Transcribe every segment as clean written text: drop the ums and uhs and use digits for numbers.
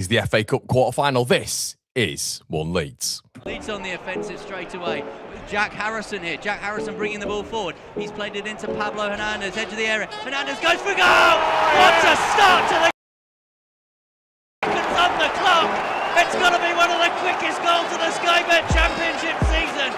Is the FA Cup quarter-final. This is One Leeds. Leeds on the offensive straight away. Jack Harrison here. Jack Harrison bringing the ball forward. He's played it into Pablo Hernandez, edge of the area. Hernandez goes for a goal! What a start to the seconds on the clock! It's got to be one of the quickest goals of the Sky Bet Championship season.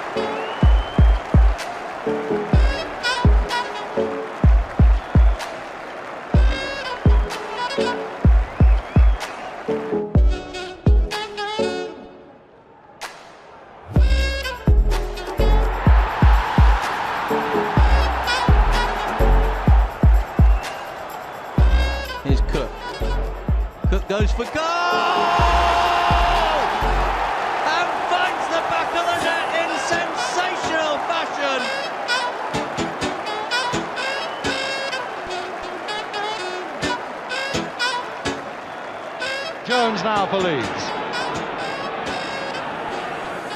Here's Cook. Cook goes for goal! And finds the back of the net in sensational fashion. Jones now for Leeds.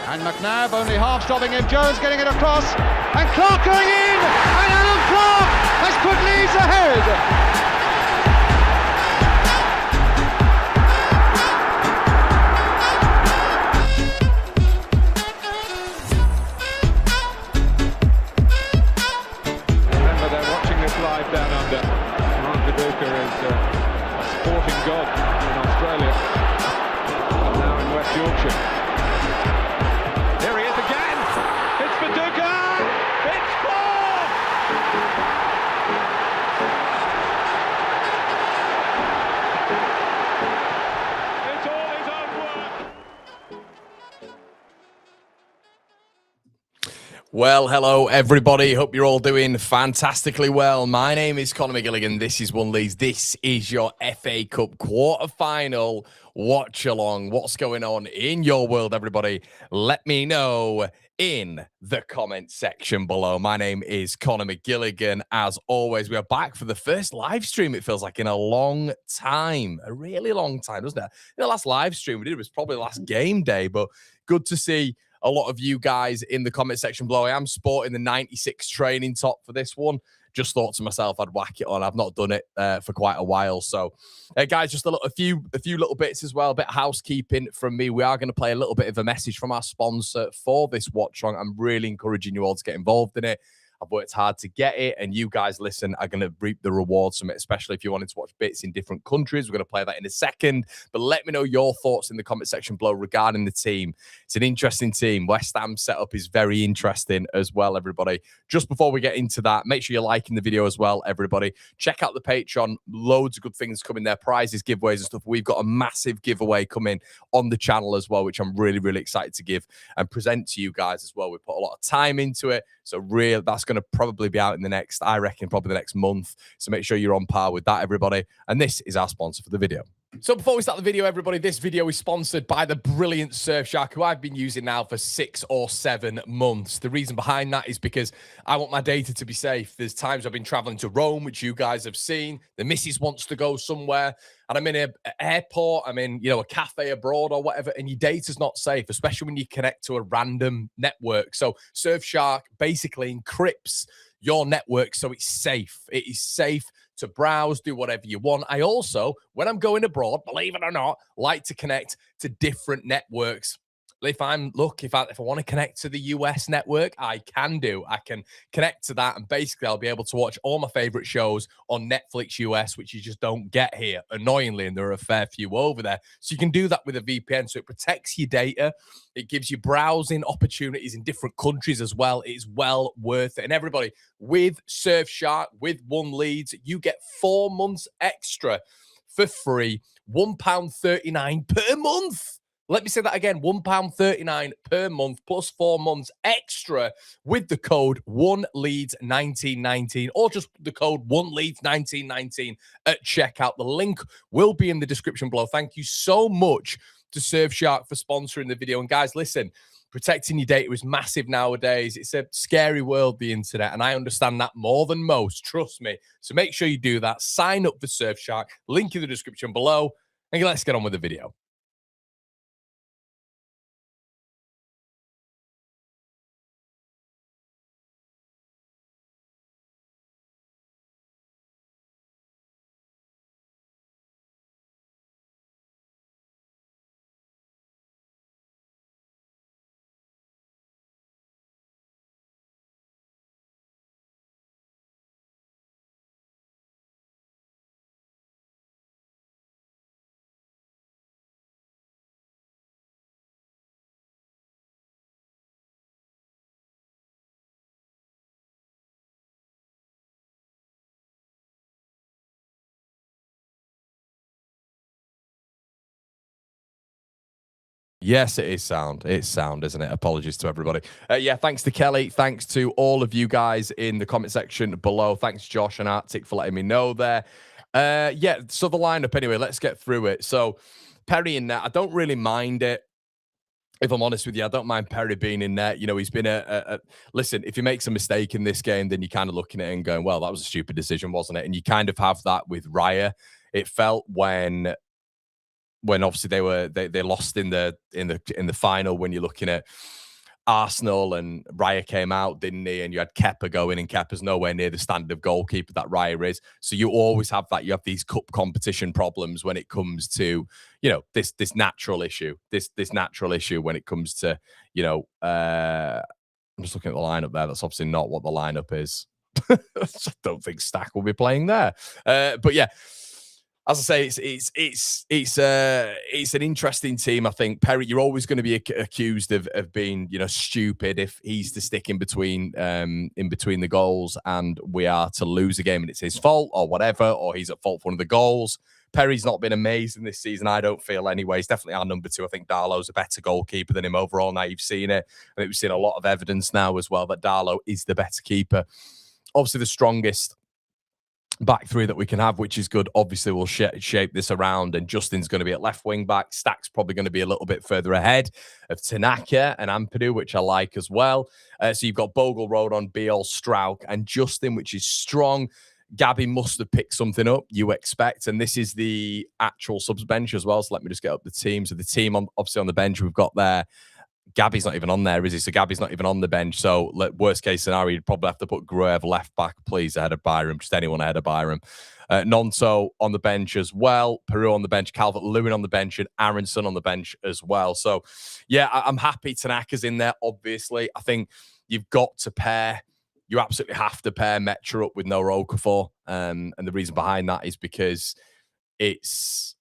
And McNabb only half stopping him. Jones getting it across. And Clark going in! And Alan Clark has put Leeds ahead! Live down under. Mark Viduka is a sporting god in Australia, and now in West Yorkshire. Here he is again. It's Viduka. It's scored. It's all his own work. Well, hello, everybody. Hope you're all doing fantastically well. My name is Conor McGilligan. This is One Leeds. This is your FA Cup quarter-final watch-along. What's going on in your world, everybody? Let me know in the comment section below. My name is Conor McGilligan. As always, we are back for the first live stream, it feels like, in a long time. A really long time, doesn't it? The last live stream we did was probably the last game day, but good to see a lot of you guys in the comment section below. I am sporting the 96 training top for this one. Just thought to myself I'd whack it on. I've not done it for quite a while. So, guys, just a few little bits as well. A bit of housekeeping from me. We are going to play a little bit of a message from our sponsor for this watch along. I'm really encouraging you all to get involved in it. I've worked hard to get it, and you guys, listen, are going to reap the rewards from it, especially if you wanted to watch bits in different countries. We're going to play that in a second, but let me know your thoughts in the comment section below regarding the team. It's an interesting team. West Ham setup is very interesting as well, everybody. Just before we get into that, make sure you're liking the video as well, everybody. Check out the Patreon. Loads of good things coming there, prizes, giveaways and stuff. We've got a massive giveaway coming on the channel as well, which I'm really, really excited to give and present to you guys as well. We put a lot of time into it, so that's going to probably be out in the next, I reckon, probably the next month. So make sure you're on par with that, everybody. And this is our sponsor for the video. So before we start the video, everybody, this video is sponsored by the brilliant Surfshark, who I've been using now for 6 or 7 months. The reason behind that is because I want my data to be safe. There's times I've been traveling to Rome, which you guys have seen. The missus wants to go somewhere, and I'm in an airport, I'm in, a cafe abroad or whatever, and your data's not safe, especially when you connect to a random network. So Surfshark basically encrypts your network so it's safe. It is safe to browse, do whatever you want. I also, when I'm going abroad, believe it or not, like to connect to different networks. If I want to connect to the US network, I can do. I can connect to that, and basically I'll be able to watch all my favorite shows on Netflix US, which you just don't get here, annoyingly, and there are a fair few over there. So you can do that with a VPN, so it protects your data. It gives you browsing opportunities in different countries as well. It is well worth it. And everybody, with Surfshark, with One Leeds, you get 4 months extra for free, £1.39 per month. Let me say that again, £1.39 per month plus 4 months extra with the code ONELEADS1919, or just the code ONELEADS1919 at checkout. The link will be in the description below. Thank you so much to Surfshark for sponsoring the video. And guys, listen, protecting your data is massive nowadays. It's a scary world, the internet, and I understand that more than most, trust me. So make sure you do that. Sign up for Surfshark, link in the description below, and let's get on with the video. Yes, it is sound. It's sound, isn't it? Apologies to everybody. Yeah, thanks to Kelly. Thanks to all of you guys in the comment section below. Thanks, Josh and Arctic, for letting me know there. Yeah, so the lineup anyway, let's get through it. So Perry in there, I don't really mind it. If I'm honest with you, I don't mind Perry being in there. You know, he's been listen, if he makes a mistake in this game, then you're kind of looking at it and going, well, that was a stupid decision, wasn't it? And you kind of have that with Raya. It felt when obviously they lost in the final, when you're looking at Arsenal and Raya came out, didn't he? And you had Kepa going, and Kepa's nowhere near the standard of goalkeeper that Raya is. So you always have that. You have these cup competition problems when it comes to, you know, this natural issue, this natural issue when it comes to, you know, I'm just looking at the lineup there. That's obviously not what the lineup is. I don't think Stack will be playing there. But yeah. As I say, it's an interesting team. I think Perry, you're always going to be accused of being, you know, stupid if he's to stick in between the goals and we are to lose a game and it's his fault or whatever, or he's at fault for one of the goals. Perry's not been amazing this season, I don't feel anyway. He's definitely our number 2. I think Darlow's a better goalkeeper than him overall. Now you've seen it. I think we've seen a lot of evidence now as well that Darlow is the better keeper. Obviously the strongest back three that we can have, which is good. Obviously, we'll shape this around, and Justin's going to be at left wing back. Stack's probably going to be a little bit further ahead of Tanaka and Ampadu, which I like as well. So you've got Bogle, Rodon, Beal, Strauch, and Justin, which is strong. Gabby must have picked something up, you expect, and this is the actual subs bench as well. So let me just get up the team. So the team, obviously on the bench, we've got there. Gabby's not even on there, is he? So Gabby's not even on the bench. So worst case scenario, you'd probably have to put Gruev left back, please, ahead of Byram. Just anyone ahead of Byram. Nonto on the bench as well. Peru on the bench. Calvert-Lewin on the bench. And Aronson on the bench as well. So, yeah, I'm happy Tanaka's in there, obviously. I think you've got to pair. You absolutely have to pair Metra up with Noah Okafor. And the reason behind that is because it's...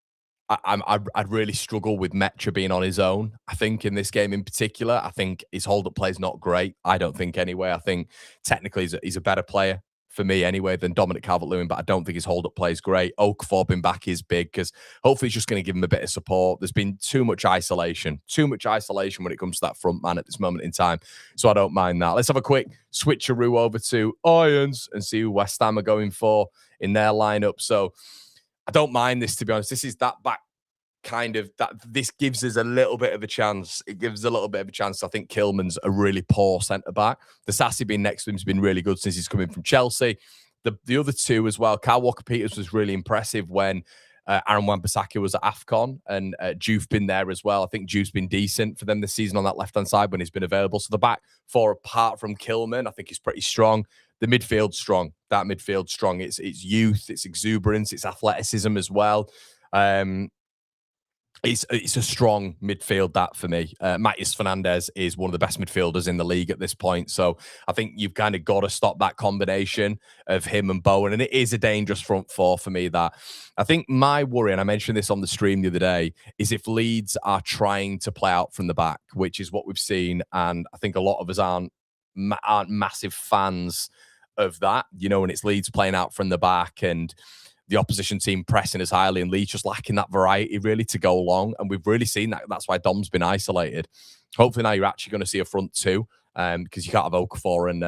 I'd really struggle with Metra being on his own. I think in this game in particular, I think his hold-up play is not great. I don't think anyway. I think technically he's a better player for me anyway than Dominic Calvert-Lewin, but I don't think his hold-up play is great. Okafor being back is big because hopefully he's just going to give him a bit of support. There's been too much isolation when it comes to that front man at this moment in time. So I don't mind that. Let's have a quick switcheroo over to Irons and see who West Ham are going for in their lineup. So I don't mind this, to be honest. This is that back kind of that. This gives us a little bit of a chance. It gives a little bit of a chance. I think Kilman's a really poor centre back. The Sassy being next to him has been really good since he's coming from Chelsea. The other two as well. Kyle Walker-Peters was really impressive when Aaron Wan-Bissaka was at AFCON, and Juve been there as well. I think Juve's been decent for them this season on that left-hand side when he's been available. So the back four, apart from Kilman, I think is pretty strong. The midfield's strong. That midfield's strong. It's youth, it's exuberance, it's athleticism as well. It's a strong midfield, that for me. Matheus Fernandes is one of the best midfielders in the league at this point. So I think you've kind of got to stop that combination of him and Bowen. And it is a dangerous front four for me. That I think my worry, and I mentioned this on the stream the other day, is if Leeds are trying to play out from the back, which is what we've seen. And I think a lot of us aren't massive fans of that, you know, when it's Leeds playing out from the back and the opposition team pressing as highly, and Leeds just lacking that variety really to go along. And we've really seen that. That's why Dom's been isolated. Hopefully now you're actually going to see a front two, because you can't have Okafor and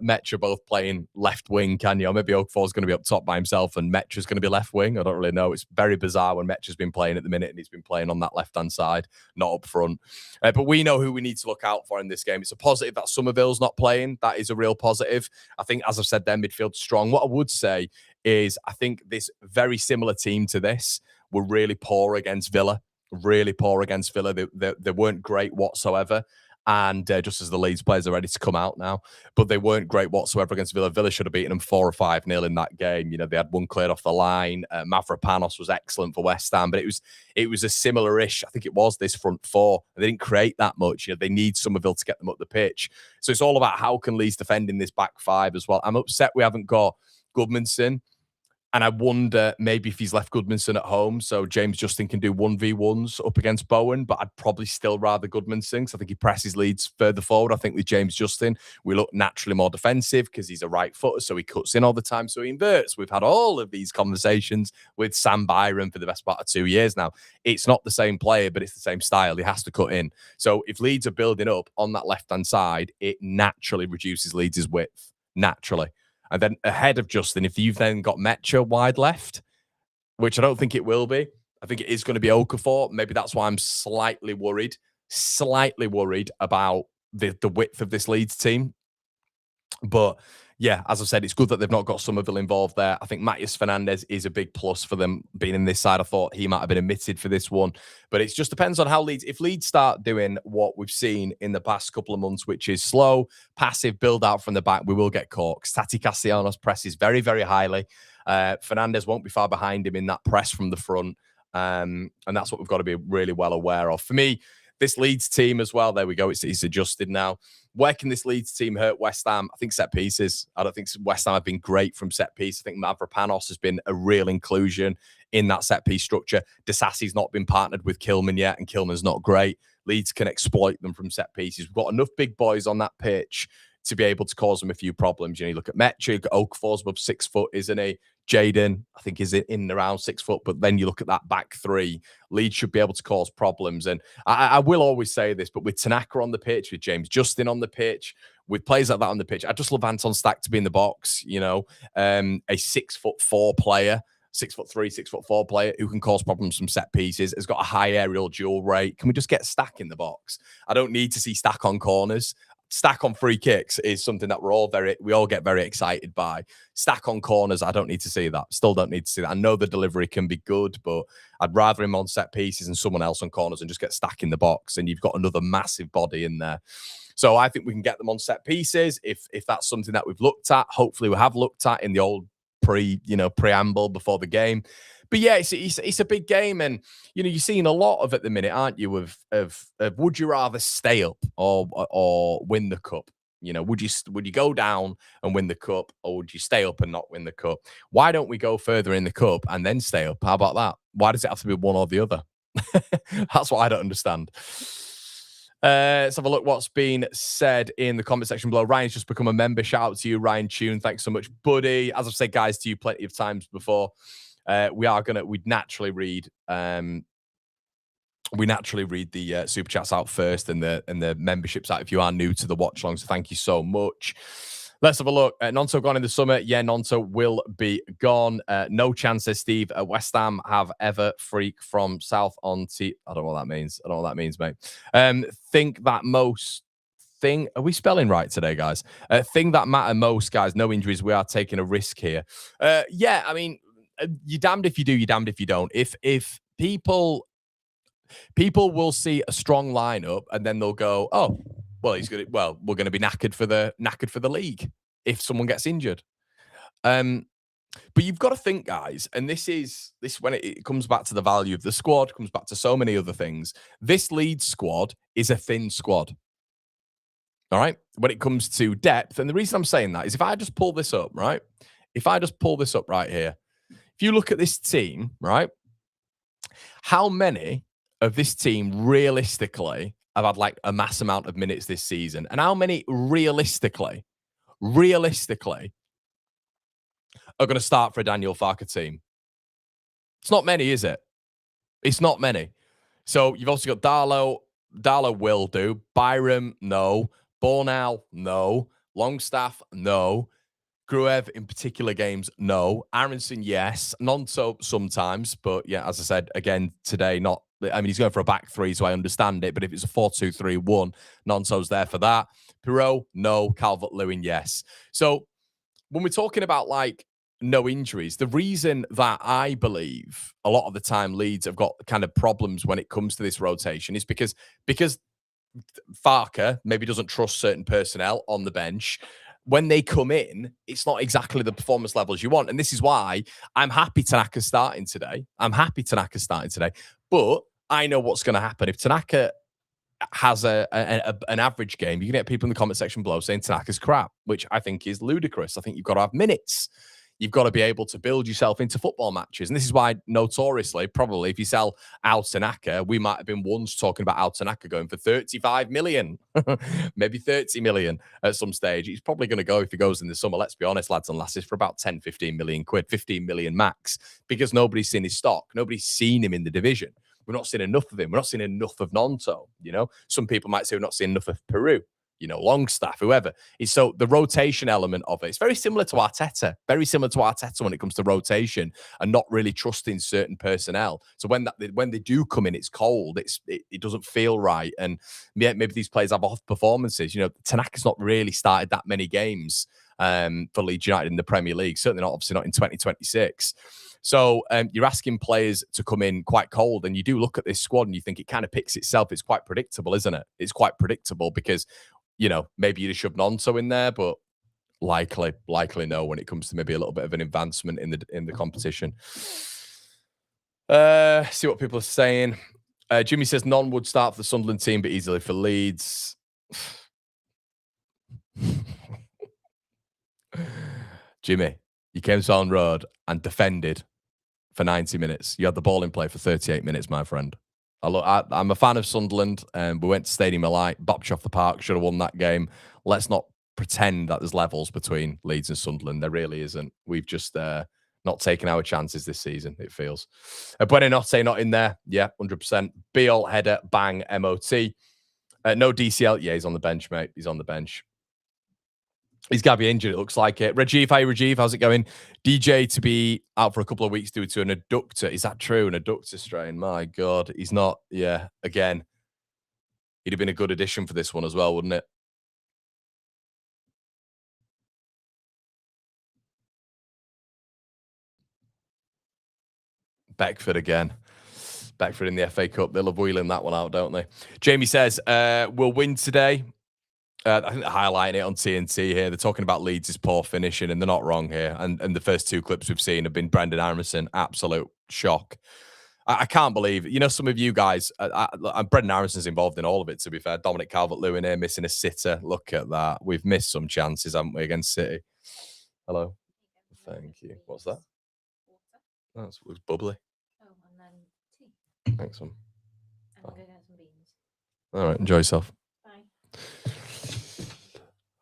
Metra both playing left wing, can you? Or maybe Okafor's going to be up top by himself and Metra's going to be left wing. I don't really know. It's very bizarre when Metra's been playing at the minute and he's been playing on that left-hand side, not up front. But we know who we need to look out for in this game. It's a positive that Somerville's not playing. That is a real positive. I think, as I've said, their midfield's strong. What I would say is I think this very similar team to this were really poor against Villa. They weren't great whatsoever. And just as the Leeds players are ready to come out now, but they weren't great whatsoever against Villa. Villa should have beaten them 4 or 5-0 in that game. You know, they had one cleared off the line. Mavropanos was excellent for West Ham, but it was a similar-ish. I think it was this front four. They didn't create that much. You know, they need Somerville to get them up the pitch. So it's all about how can Leeds defend in this back five as well. I'm upset we haven't got Goodmanson And I wonder maybe if he's left Goodmanson at home, so James Justin can do 1v1s up against Bowen, but I'd probably still rather Goodmanson because I think he presses Leeds further forward. I think with James Justin, we look naturally more defensive because he's a right footer, so he cuts in all the time, so he inverts. We've had all of these conversations with Sam Byron for the best part of 2 years now. It's not the same player, but it's the same style. He has to cut in. So if Leeds are building up on that left-hand side, it naturally reduces Leeds' width, naturally. And then ahead of Justin, if you've then got Mecha wide left, which I don't think it will be, I think it is going to be Okafor. Maybe that's why I'm slightly worried about the width of this Leeds team. But yeah, as I said, it's good that they've not got Somerville involved there. I think Matheus Fernandes is a big plus for them being in this side. I thought he might have been omitted for this one. But it just depends on how Leeds, if Leeds start doing what we've seen in the past couple of months, which is slow, passive, build out from the back, we will get corks. Tati Castellanos presses very, very highly. Fernandes won't be far behind him in that press from the front. And that's what we've got to be really well aware of. For me, this Leeds team as well, there we go, it's adjusted now. Where can this Leeds team hurt West Ham? I think set pieces. I don't think West Ham have been great from set piece. I think Mavropanos has been a real inclusion in that set piece structure. Disasi's not been partnered with Kilman yet, and Kilman's not great. Leeds can exploit them from set pieces. We've got enough big boys on that pitch to be able to cause them a few problems. You know, you look at Metchig, Okafor's above 6 foot, isn't he? Jaden, I think, is in and around 6 foot. But then you look at that back three, Leeds should be able to cause problems. And I will always say this, but with Tanaka on the pitch, with James Justin on the pitch, with players like that on the pitch, I just love Anton Stack to be in the box. You know, a 6'4" player, 6'3", 6'4" player who can cause problems from set pieces, has got a high aerial duel rate. Can we just get Stack in the box? I don't need to see Stack on corners. Stack on free kicks is something that we all get very excited by. Stack on corners, I don't need to see that. Still don't need to see that. I know the delivery can be good, but I'd rather him on set pieces and someone else on corners and just get Stack in the box, and you've got another massive body in there. So I think we can get them on set pieces if that's something that we've looked at. Hopefully we have looked at in the old preamble before the game. But yeah, it's a big game, and you're seeing a lot of at the minute, aren't you? Of would you rather stay up or win the cup? Would you go down and win the cup, or would you stay up and not win the cup? Why don't we go further in the cup and then stay up? How about that? Why does it have to be one or the other? That's what I don't understand. Let's have a look what's been said in the comment section below. Ryan's just become a member. Shout out to you, Ryan Tune. Thanks so much, buddy. As I've said, guys, to you plenty of times before, we'd naturally read the super chats out first and the memberships out if you are new to the watch along. So thank you so much. Let's have a look. Nonto gone in the summer. Yeah, Nonto will be gone. No chance, says Steve. West Ham have ever freak from South on T. I don't know what that means. I don't know what that means, mate. Are we spelling right today, guys? Thing that matter most, guys. No injuries. We are taking a risk here. Yeah, I mean, you're damned if you do, you're damned if you don't. If people will see a strong lineup and then they'll go, oh, well, we're going to be knackered for the league if someone gets injured. But you've got to think, guys, and this when it comes back to the value of the squad, comes back to so many other things. This Leeds squad is a thin squad. All right, when it comes to depth, and the reason I'm saying that is if I just pull this up, right? If I just pull this up right here. If you look at this team, right, how many of this team realistically have had like a mass amount of minutes this season? And how many realistically are going to start for a Daniel Farke team? It's not many, is it? It's not many. So you've also got Darlow. Darlow will do. Byram, no. Bornal, no. Longstaff, no. Gruev in particular games, no. Aronson, yes. Nonso sometimes, but yeah, as I said, again, today, not. I mean, he's going for a back three, so I understand it, but if it's a 4-2-3-1, Nonso's there for that. Pirot, no. Calvert-Lewin, yes. So when we're talking about, like, no injuries, the reason that I believe a lot of the time Leeds have got kind of problems when it comes to this rotation is because Farke maybe doesn't trust certain personnel on the bench. When they come in, it's not exactly the performance levels you want. And this is why I'm happy Tanaka's starting today. But I know what's going to happen. If Tanaka has an average game, you can get people in the comment section below saying Tanaka's crap, which I think is ludicrous. I think you've got to have minutes. you've got to be able to build yourself into football matches. And this is why, notoriously, probably, if you sell Tanaka, we might have been once talking about Tanaka going for 35 million, maybe 30 million at some stage. He's probably going to go, if he goes in the summer, let's be honest, lads and lasses, for about 10, 15 million quid, 15 million max, because nobody's seen his stock. Nobody's seen him in the division. We're not seeing enough of him. We're not seeing enough of Nonto. Some people might say we're not seeing enough of Peru. Longstaff, whoever. So the rotation element of it's very similar to Arteta. Very similar to Arteta when it comes to rotation and not really trusting certain personnel. So when they do come in, it's cold. It doesn't feel right. And maybe these players have off performances. Tanaka's not really started that many games for Leeds United in the Premier League. Certainly obviously not in 2026. So you're asking players to come in quite cold, and you do look at this squad and you think it kind of picks itself. It's quite predictable, isn't it? It's quite predictable because maybe you'd have shoved Nonto in there, but likely no when it comes to maybe a little bit of an advancement in the competition. See what people are saying. Jimmy says none would start for the Sunderland team, but easily for Leeds. Jimmy, you came to Elland Road and defended for 90 minutes. You had the ball in play for 38 minutes, my friend. I'm a fan of Sunderland, and we went to Stadium of Light, bopped you off the park, should have won that game. Let's not pretend that there's levels between Leeds and Sunderland. There really isn't. We've just not taken our chances this season, it feels. Buenanotte not in there. Yeah, 100%. Beal, header, bang, MOT. No DCL. Yeah, he's on the bench, mate. He's on the bench. He's got to be injured, it looks like it. Rajiv, hi Rajiv, how's it going? DJ to be out for a couple of weeks due to an adductor. Is that true? An adductor strain? My God, he's not. Yeah, again, he'd have been a good addition for this one as well, wouldn't it? Beckford again. Beckford in the FA Cup. They love wheeling that one out, don't they? Jamie says, we'll win today. I think they're highlighting it on TNT here. They're talking about Leeds' poor finishing, and they're not wrong here. And the first two clips we've seen have been Brendan Aronson. Absolute shock. I can't believe, some of you guys, Brendan Aaronson's involved in all of it, to be fair. Dominic Calvert-Lewin here, missing a sitter. Look at that. We've missed some chances, haven't we, against City? Hello. Thank you. What's that? That looks bubbly. Oh, and then tea. Thanks, man. And I'm going to get some beans. All right, enjoy yourself.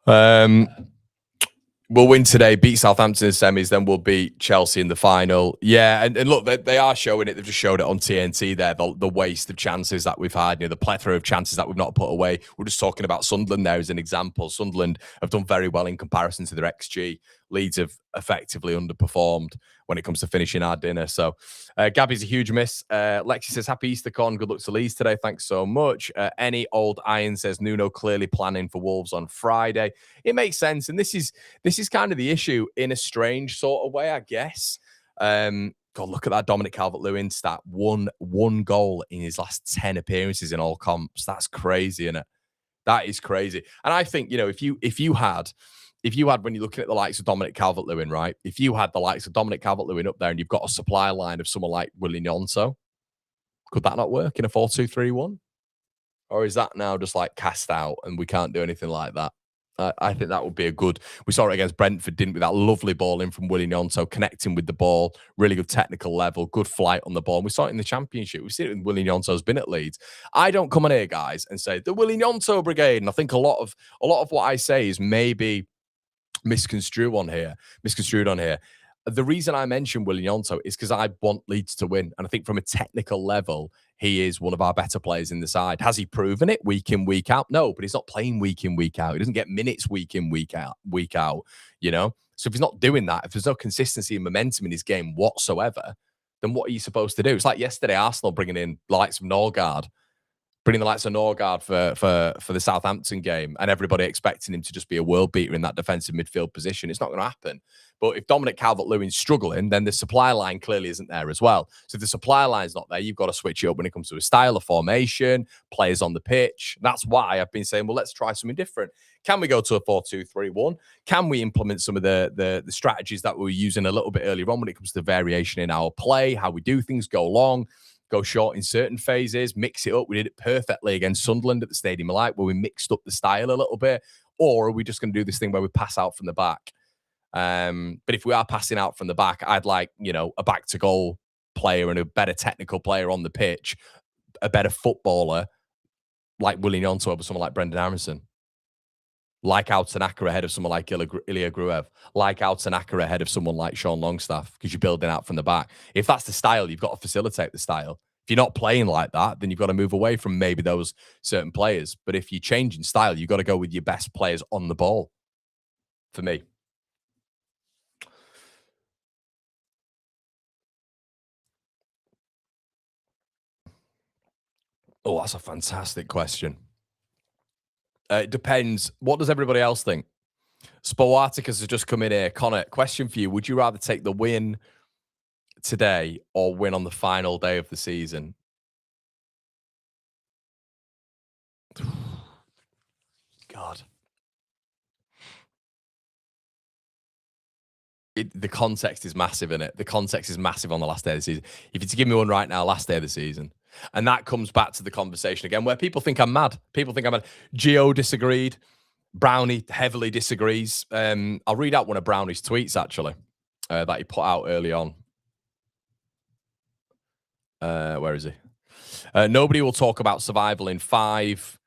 Bye. We'll win today, beat Southampton in the semis, then we'll beat Chelsea in the final. Yeah, and look, they are showing it. They've just showed it on TNT there, the waste of chances that we've had, the plethora of chances that we've not put away. We're just talking about Sunderland there as an example. Sunderland have done very well in comparison to their XG. Leeds have effectively underperformed when it comes to finishing our dinner. So Gabby's a huge miss. Lexi says, happy Easter, Con. Good luck to Leeds today. Thanks so much. Any Old Iron says, Nuno clearly planning for Wolves on Friday. It makes sense. And this is kind of the issue in a strange sort of way, I guess. God, look at that Dominic Calvert-Lewin stat. One goal in his last 10 appearances in all comps. That's crazy, isn't it? That is crazy. And I think, if you had, when you're looking at the likes of Dominic Calvert-Lewin, right? If you had the likes of Dominic Calvert-Lewin up there and you've got a supply line of someone like Willian Gnonto, could that not work in a 4-2-3-1? Or is that now just like cast out and we can't do anything like that? I think that would be a good... We saw it against Brentford, didn't we? That lovely ball in from Willian Gnonto, connecting with the ball, really good technical level, good flight on the ball. And we saw it in the Championship. We've seen it when Willian Gnonto's been at Leeds. I don't come on here, guys, and say, the Willian Gnonto brigade. And I think a lot of what I say is maybe misconstrued on here. The reason I mention Willian Gnonto is because I want Leeds to win. And I think from a technical level, he is one of our better players in the side. Has he proven it week in, week out? No, but he's not playing week in, week out. He doesn't get minutes week in, week out, So if he's not doing that, if there's no consistency and momentum in his game whatsoever, then what are you supposed to do? It's like yesterday, Arsenal bringing in the likes of Norgard for the Southampton game, and everybody expecting him to just be a world beater in that defensive midfield position. It's not going to happen. But if Dominic Calvert-Lewin's struggling, then the supply line clearly isn't there as well. So if the supply line's not there, you've got to switch it up when it comes to a style of formation, players on the pitch. That's why I've been saying, well, let's try something different. Can we go to a 4-2-3-1? Can we implement some of the strategies that we were using a little bit earlier on when it comes to variation in our play, how we do things, go long, go short in certain phases, mix it up? We did it perfectly against Sunderland at the Stadium of Light, where we mixed up the style a little bit. Or are we just going to do this thing where we pass out from the back? But if we are passing out from the back, I'd like, a back to goal player and a better technical player on the pitch, a better footballer like Willian Yonto over someone like Brendan Aronson. Like Tanaka ahead of someone like Ilya Gruev, like Tanaka ahead of someone like Sean Longstaff, because you're building out from the back. If that's the style, you've got to facilitate the style. If you're not playing like that, then you've got to move away from maybe those certain players. But if you're changing style, you've got to go with your best players on the ball, for me. Oh, that's a fantastic question. It depends. What does everybody else think? Spoarticus has just come in here. Connor, question for you. Would you rather take the win today or win on the final day of the season? God. The context is massive in it. The context is massive on the last day of the season. If you're to give me one right now, last day of the season. And that comes back to the conversation again where people think I'm mad. People think I'm mad. Gio disagreed. Brownie heavily disagrees. I'll read out one of Brownie's tweets, actually, that he put out early on. Where is he? Nobody will talk about survival in 5,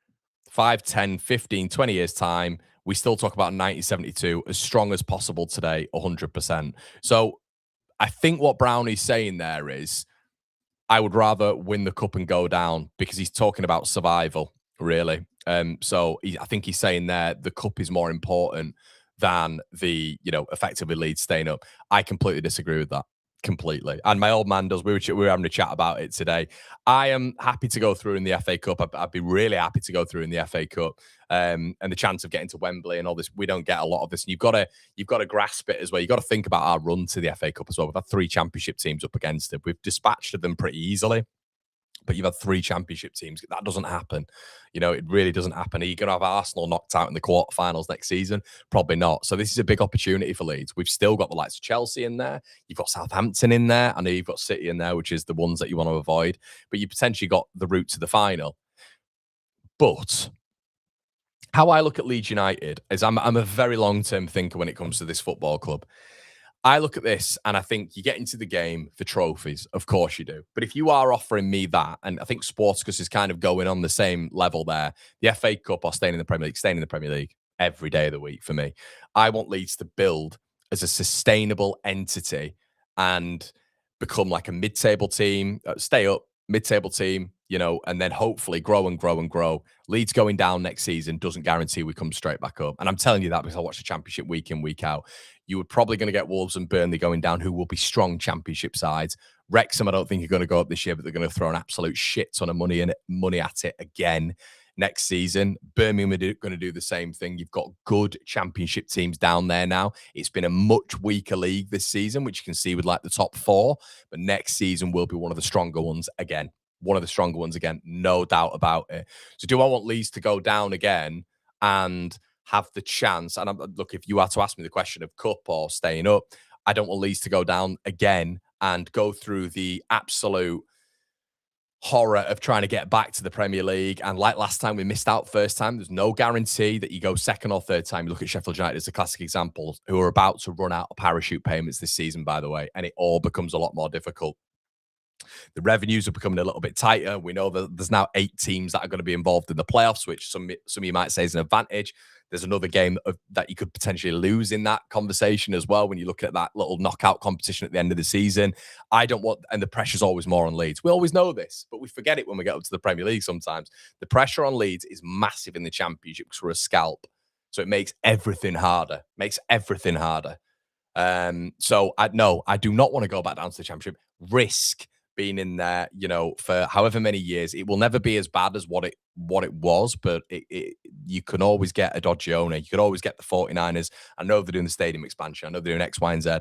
10, 15, 20 years' time. We still talk about 1972 as strong as possible today, 100%. So I think what Brownie's saying there is, I would rather win the cup and go down, because he's talking about survival, really. So I think he's saying there the cup is more important than the, effectively Leeds staying up. I completely disagree with that. Completely. And my old man does. We were having a chat about it today. I am happy to go through in the FA Cup. I'd be really happy to go through in the FA Cup. And the chance of getting to Wembley and all this, we don't get a lot of this. And you've got to grasp it as well. You've got to think about our run to the FA Cup as well. We've had 3 championship teams up against it. We've dispatched them pretty easily. But you've had 3 championship teams. That doesn't happen. It really doesn't happen. Are you going to have Arsenal knocked out in the quarterfinals next season? Probably not. So this is a big opportunity for Leeds. We've still got the likes of Chelsea in there. You've got Southampton in there. I know you've got City in there, which is the ones that you want to avoid. But you potentially got the route to the final. But how I look at Leeds United is I'm a very long-term thinker when it comes to this football club. I look at this and I think you get into the game for trophies. Of course you do. But if you are offering me that, and I think Sporticus is kind of going on the same level there, the FA Cup or staying in the Premier League every day of the week for me. I want Leeds to build as a sustainable entity and become like a mid-table team, stay up, mid-table team, and then hopefully grow and grow and grow. Leeds going down next season doesn't guarantee we come straight back up. And I'm telling you that because I watch the Championship week in, week out. You were probably going to get Wolves and Burnley going down, who will be strong Championship sides. Wrexham, I don't think are going to go up this year, but they're going to throw an absolute shit ton of money at it again next season. Birmingham are going to do the same thing. You've got good Championship teams down there now. It's been a much weaker league this season, which you can see with like the top 4. But next season will be one of the stronger ones again. One of the stronger ones again, no doubt about it. So do I want Leeds to go down again and have the chance? And look, if you are to ask me the question of cup or staying up, I don't want Leeds to go down again and go through the absolute horror of trying to get back to the Premier League. And like last time, we missed out first time. There's no guarantee that you go second or third time. You look at Sheffield United as a classic example, who are about to run out of parachute payments this season, by the way, and it all becomes a lot more difficult. The revenues are becoming a little bit tighter. We know that there's now 8 teams that are going to be involved in the playoffs, which some of you might say is an advantage. There's another game that you could potentially lose in that conversation as well when you look at that little knockout competition at the end of the season. I don't want, and the pressure's always more on Leeds. We always know this, but we forget it when we get up to the Premier League sometimes. The pressure on Leeds is massive in the Championship because we're a scalp. So it makes everything harder. So I do not want to go back down to the Championship. Risk being in there, for however many years. It will never be as bad as what it was, but you can always get a dodgy owner. You could always get the 49ers. I know they're doing the stadium expansion. I know they're doing X, Y, and Z,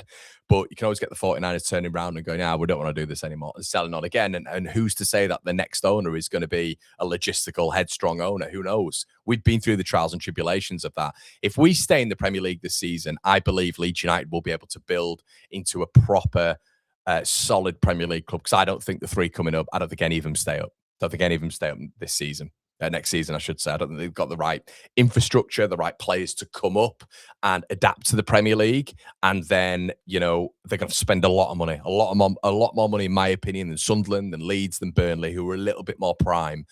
but you can always get the 49ers turning around and going, we don't want to do this anymore, and selling on again. And who's to say that the next owner is going to be a logistical, headstrong owner? Who knows? We've been through the trials and tribulations of that. If we stay in the Premier League this season, I believe Leeds United will be able to build into a proper solid Premier League club, because I don't think the 3 coming up, I don't think any of them stay up. This season. next season, I should say. I don't think they've got the right infrastructure, the right players to come up and adapt to the Premier League. And then, they're going to spend a lot of money, a lot more money, in my opinion, than Sunderland, than Leeds, than Burnley, who are a little bit more prime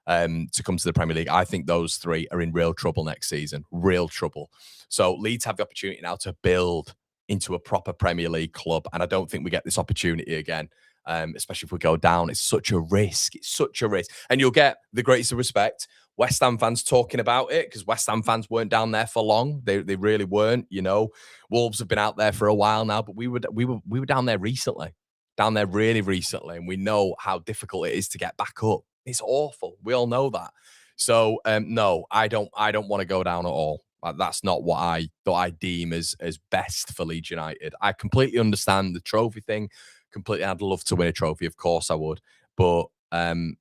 to come to the Premier League. I think those three are in real trouble next season, real trouble. So Leeds have the opportunity now to build into a proper Premier League club. And I don't think we get this opportunity again. Especially if we go down. It's such a risk. It's such a risk. And you'll get the greatest of respect. West Ham fans talking about it, because West Ham fans weren't down there for long. They really weren't. Wolves have been out there for a while now, but we were down there recently, down there really recently, and we know how difficult it is to get back up. It's awful. We all know that. So no, I don't want to go down at all. That's not what I deem as best for Leeds United. I completely understand the trophy thing. Completely, I'd love to win a trophy. Of course I would. But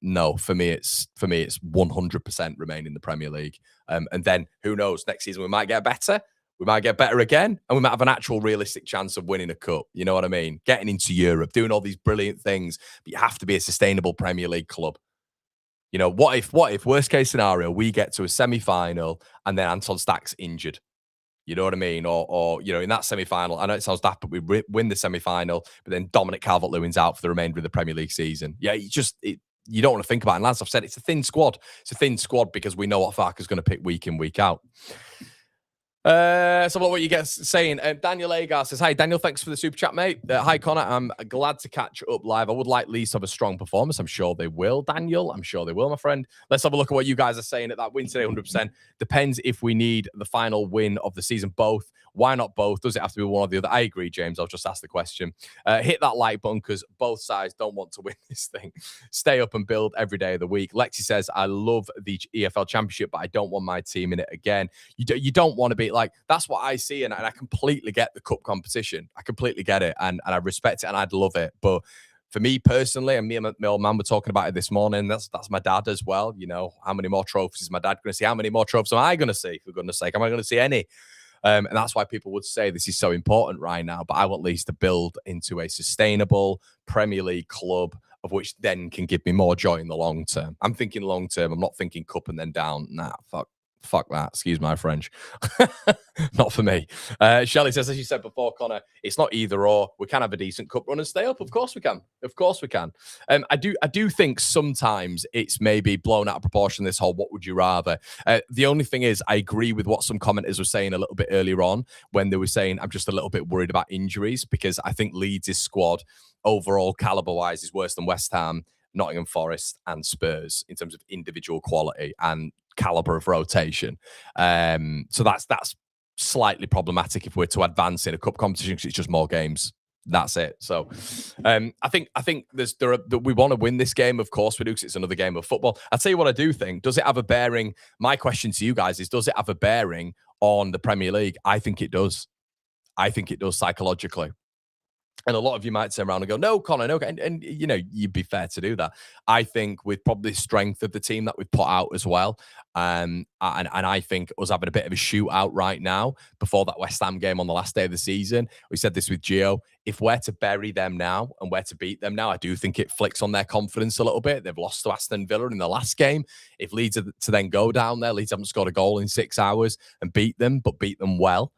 no, for me, it's 100% remain in the Premier League. And then who knows? Next season we might get better. We might get better again, and we might have an actual realistic chance of winning a cup. You know what I mean? Getting into Europe, doing all these brilliant things, but you have to be a sustainable Premier League club. What if worst case scenario, we get to a semi-final and then Anton Stack's injured? You know what I mean? Or in that semi-final, I know it sounds daft, but we win the semi-final, but then Dominic Calvert-Lewin's out for the remainder of the Premier League season. Yeah, you don't want to think about it. And as I've said, it's a thin squad. It's a thin squad because we know what Farke's going to pick week in, week out. So what you guys saying? Daniel Agar says, hi, Daniel, thanks for the super chat, mate. Hi, Connor. I'm glad to catch up live. I would like Leeds to have a strong performance. I'm sure they will, Daniel. I'm sure they will, my friend. Let's have a look at what you guys are saying at that win today, 100%. Depends if we need the final win of the season. Both. Why not both? Does it have to be one or the other? I agree, James. I'll just ask the question. Hit that like button because both sides don't want to win this thing. Stay up and build every day of the week. Lexi says, I love the EFL Championship, but I don't want my team in it again. You don't want to be like, that's what I see. And I completely get the cup competition. I completely get it. And I respect it and I'd love it. But for me personally, and me and my old man were talking about it this morning, that's my dad as well. How many more trophies is my dad going to see? How many more trophies am I going to see? For goodness sake, am I going to see any? And that's why people would say this is so important right now. But I want Leeds to build into a sustainable Premier League club, of which then can give me more joy in the long term. I'm thinking long term. I'm not thinking cup and then down. Nah, fuck that. Excuse my French. Not for me. Shelley says, as you said before, Connor, it's not either or. We can have a decent cup run and stay up. Of course we can. Of course we can. I do think sometimes it's maybe blown out of proportion, this whole what would you rather. The only thing is, I agree with what some commenters were saying a little bit earlier on when they were saying, I'm just a little bit worried about injuries, because I think Leeds' squad overall caliber-wise is worse than West Ham, Nottingham Forest and Spurs in terms of individual quality and caliber of rotation. So that's slightly problematic if we're to advance in a cup competition, because it's just more games. That's it. So I think we want to win this game. Of course we do, because it's another game of football. I'll tell you what I do think. Does it have a bearing? My question to you guys is, does it have a bearing on the Premier League? I think it does. I think it does psychologically. And a lot of you might turn around and go, no, Connor, no. And you'd be fair to do that. I think with probably the strength of the team that we've put out as well, and I think us having a bit of a shootout right now before that West Ham game on the last day of the season, we said this with Gio, if we're to bury them now and we're to beat them now, I do think it flicks on their confidence a little bit. They've lost to Aston Villa in the last game. If Leeds are to then go down there, Leeds haven't scored a goal in 6 hours and beat them, but beat them well.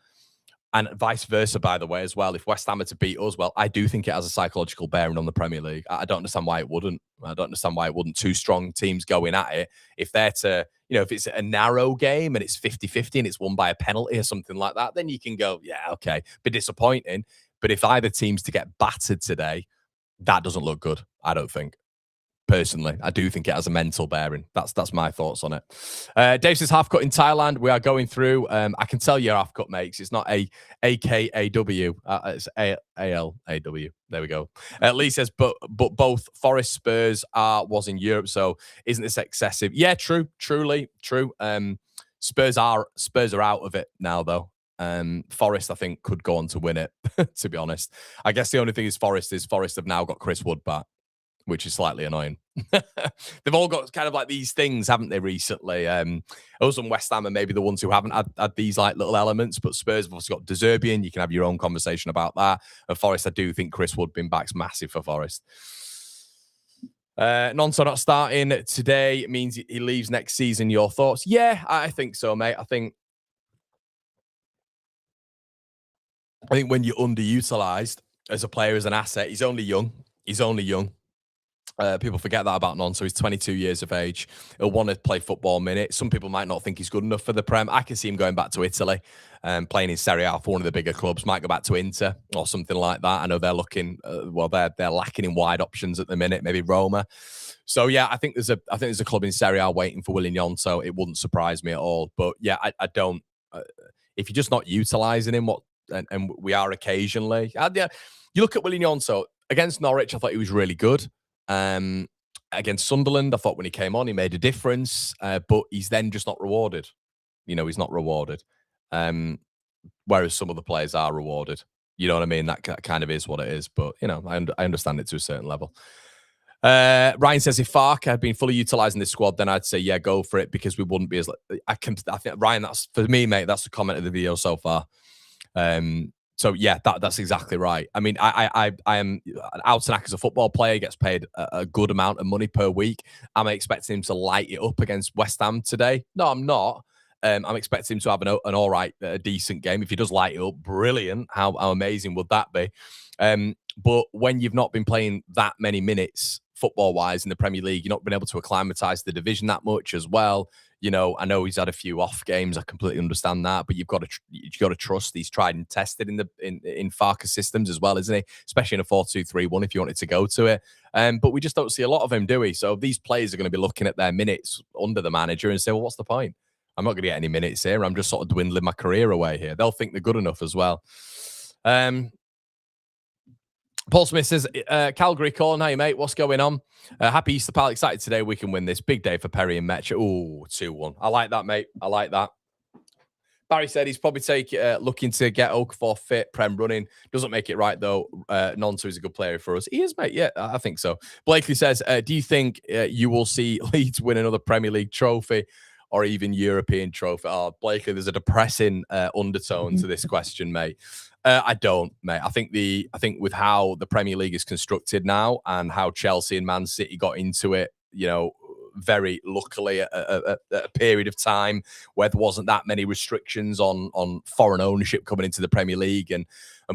And vice versa, by the way, as well. If West Ham are to beat us, well, I do think it has a psychological bearing on the Premier League. I don't understand why it wouldn't. I don't understand why it wouldn't. Two strong teams going at it. If they're to, if it's a narrow game and it's 50-50 and it's won by a penalty or something like that, then you can go, yeah, okay, be disappointing. But if either team's to get battered today, that doesn't look good, I don't think. Personally, I do think it has a mental bearing. That's my thoughts on it. Dave says half cut in Thailand. We are going through. I can tell you half cut makes. It's not AKAW. It's ALAW. There we go. Lee says, but both Forest Spurs was in Europe, so isn't this excessive? Yeah, true. Truly true. Spurs are out of it now though. Forest, I think, could go on to win it. To be honest, I guess the only thing is Forest have now got Chris Wood back, which is slightly annoying. They've all got kind of like these things, haven't they, recently? Us and West Ham are maybe the ones who haven't had these like little elements, but Spurs have also got De Zerbian. You can have your own conversation about that. And Forest, I do think Chris Wood being back's massive for Forest. Nonso not starting today means he leaves next season. Your thoughts? Yeah, I think so, mate. I think when you're underutilized as a player, as an asset, he's only young. He's only young. People forget that about Nonso. He's 22 years of age. He'll want to play football minutes. Some people might not think he's good enough for the Prem. I can see him going back to Italy and playing in Serie A for one of the bigger clubs. Might go back to Inter or something like that. I know they're looking. They're lacking in wide options at the minute. Maybe Roma. So yeah, I think there's a club in Serie A waiting for Willian Nonso. It wouldn't surprise me at all. But yeah, I don't. If you're just not utilizing him, and we are occasionally. You look at Willian Nonso against Norwich. I thought he was really good. Against Sunderland, I thought when he came on, he made a difference, but he's then just not rewarded. He's not rewarded. Whereas some of the players are rewarded. You know what I mean? That kind of is what it is. But, I understand it to a certain level. Ryan says, if Farke had been fully utilising this squad, then I'd say, yeah, go for it, because we wouldn't be as... I think, Ryan, that's for me, mate, that's the comment of the video so far. So yeah, that's exactly right. I mean, I am Tanaka as a football player, gets paid a good amount of money per week. Am I expecting him to light it up against West Ham today? No, I'm not. I'm expecting him to have an all right, decent game. If he does light it up, brilliant. How amazing would that be? But when you've not been playing that many minutes football-wise in the Premier League, you've not been able to acclimatise to the division that much as well. I know he's had a few off games. I completely understand that, but you've got to trust he's tried and tested in Farke's systems as well, isn't he? Especially in a 4-2-3-1 if you wanted to go to it. But we just don't see a lot of him, do we? So these players are going to be looking at their minutes under the manager and say, well, what's the point? I'm not going to get any minutes here. I'm just sort of dwindling my career away here. They'll think they're good enough as well. Paul Smith says, Calgary calling, hey, mate, what's going on? Happy Easter, pal. Excited today we can win this. Big day for Perry and Metch. Ooh, 2-1. I like that, mate. I like that. Barry said he's probably looking to get Okafor fit, Prem running. Doesn't make it right, though. Nonso is a good player for us. He is, mate. Yeah, I think so. Blakely says, do you think you will see Leeds win another Premier League trophy or even European trophy? Oh, Blakely, there's a depressing undertone to this question, mate. I don't, mate. I think with how the Premier League is constructed now and how Chelsea and Man City got into it, very luckily at a period of time where there wasn't that many restrictions on foreign ownership coming into the Premier League and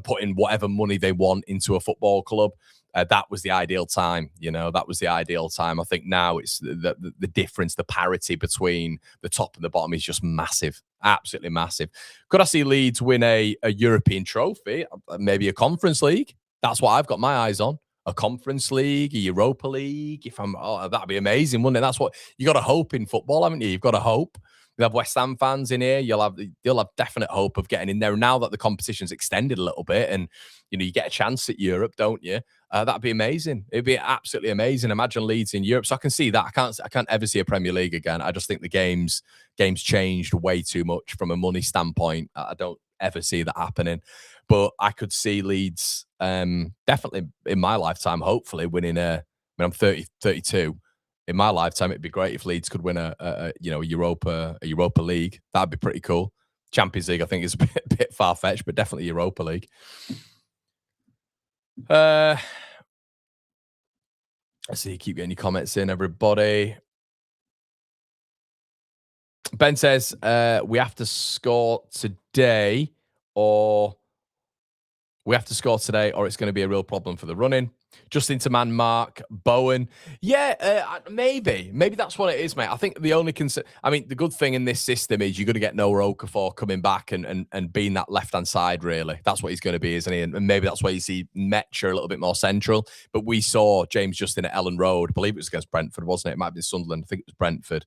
putting whatever money they want into a football club. That was the ideal time, that was the ideal time. I think now it's the difference, the parity between the top and the bottom is just massive, absolutely massive. Could I see Leeds win a European trophy, maybe a Conference League? That's what I've got my eyes on. A Conference League, a Europa League. That'd be amazing, wouldn't it? That's what you got to hope in football, haven't you? You've got to hope. You have West Ham fans in here. You'll have definite hope of getting in there. Now that the competition's extended a little bit, and you get a chance at Europe, don't you? That'd be amazing. It'd be absolutely amazing. Imagine Leeds in Europe. So I can see that. I can't ever see a Premier League again. I just think the game's changed way too much from a money standpoint. I don't ever see that happening. But I could see Leeds definitely in my lifetime, hopefully winning I'm 32. In my lifetime, it'd be great if Leeds could win a Europa League. That'd be pretty cool. Champions League, I think, is a bit far-fetched, but definitely Europa League. Let's see, keep getting your comments in, everybody. Ben says, we have to score today or it's going to be a real problem for the running. Justin to man Mark Bowen. Yeah, maybe that's what it is, mate. I think the only concern, the good thing in this system is you're going to get Noah Okafor coming back and being that left-hand side, really. That's what he's going to be, isn't he? And maybe that's why you see Metcher a little bit more central. But we saw James Justin at Ellen Road. I believe it was against Brentford, wasn't it? It might have been Sunderland. I think it was Brentford.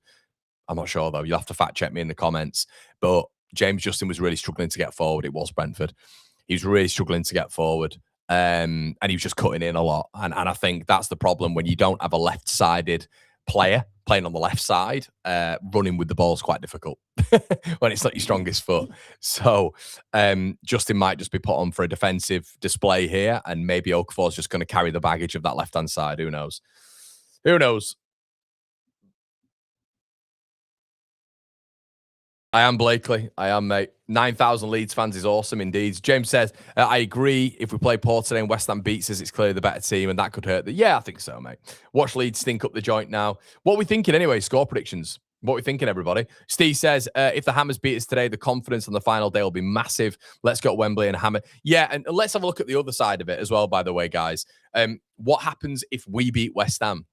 I'm not sure, though. You'll have to fact-check me in the comments. But James Justin was really struggling to get forward. It was Brentford. He was really struggling to get forward. And he was just cutting in a lot. And I think that's the problem when you don't have a left-sided player playing on the left side. Running with the ball is quite difficult when it's not your strongest foot. So Justin might just be put on for a defensive display here, and maybe Okafor's just going to carry the baggage of that left-hand side. Who knows? Who knows? I am Blakely. I am, mate. 9,000 Leeds fans is awesome indeed. James says, I agree. If we play Port today and West Ham beats us, it's clearly the better team, and that could hurt. Yeah, I think so, mate. Watch Leeds stink up the joint now. What are we thinking anyway? Score predictions. What are we thinking, everybody? Steve says, if the Hammers beat us today, the confidence on the final day will be massive. Let's go to Wembley and hammer. Yeah, and let's have a look at the other side of it as well, by the way, guys. What happens if we beat West Ham?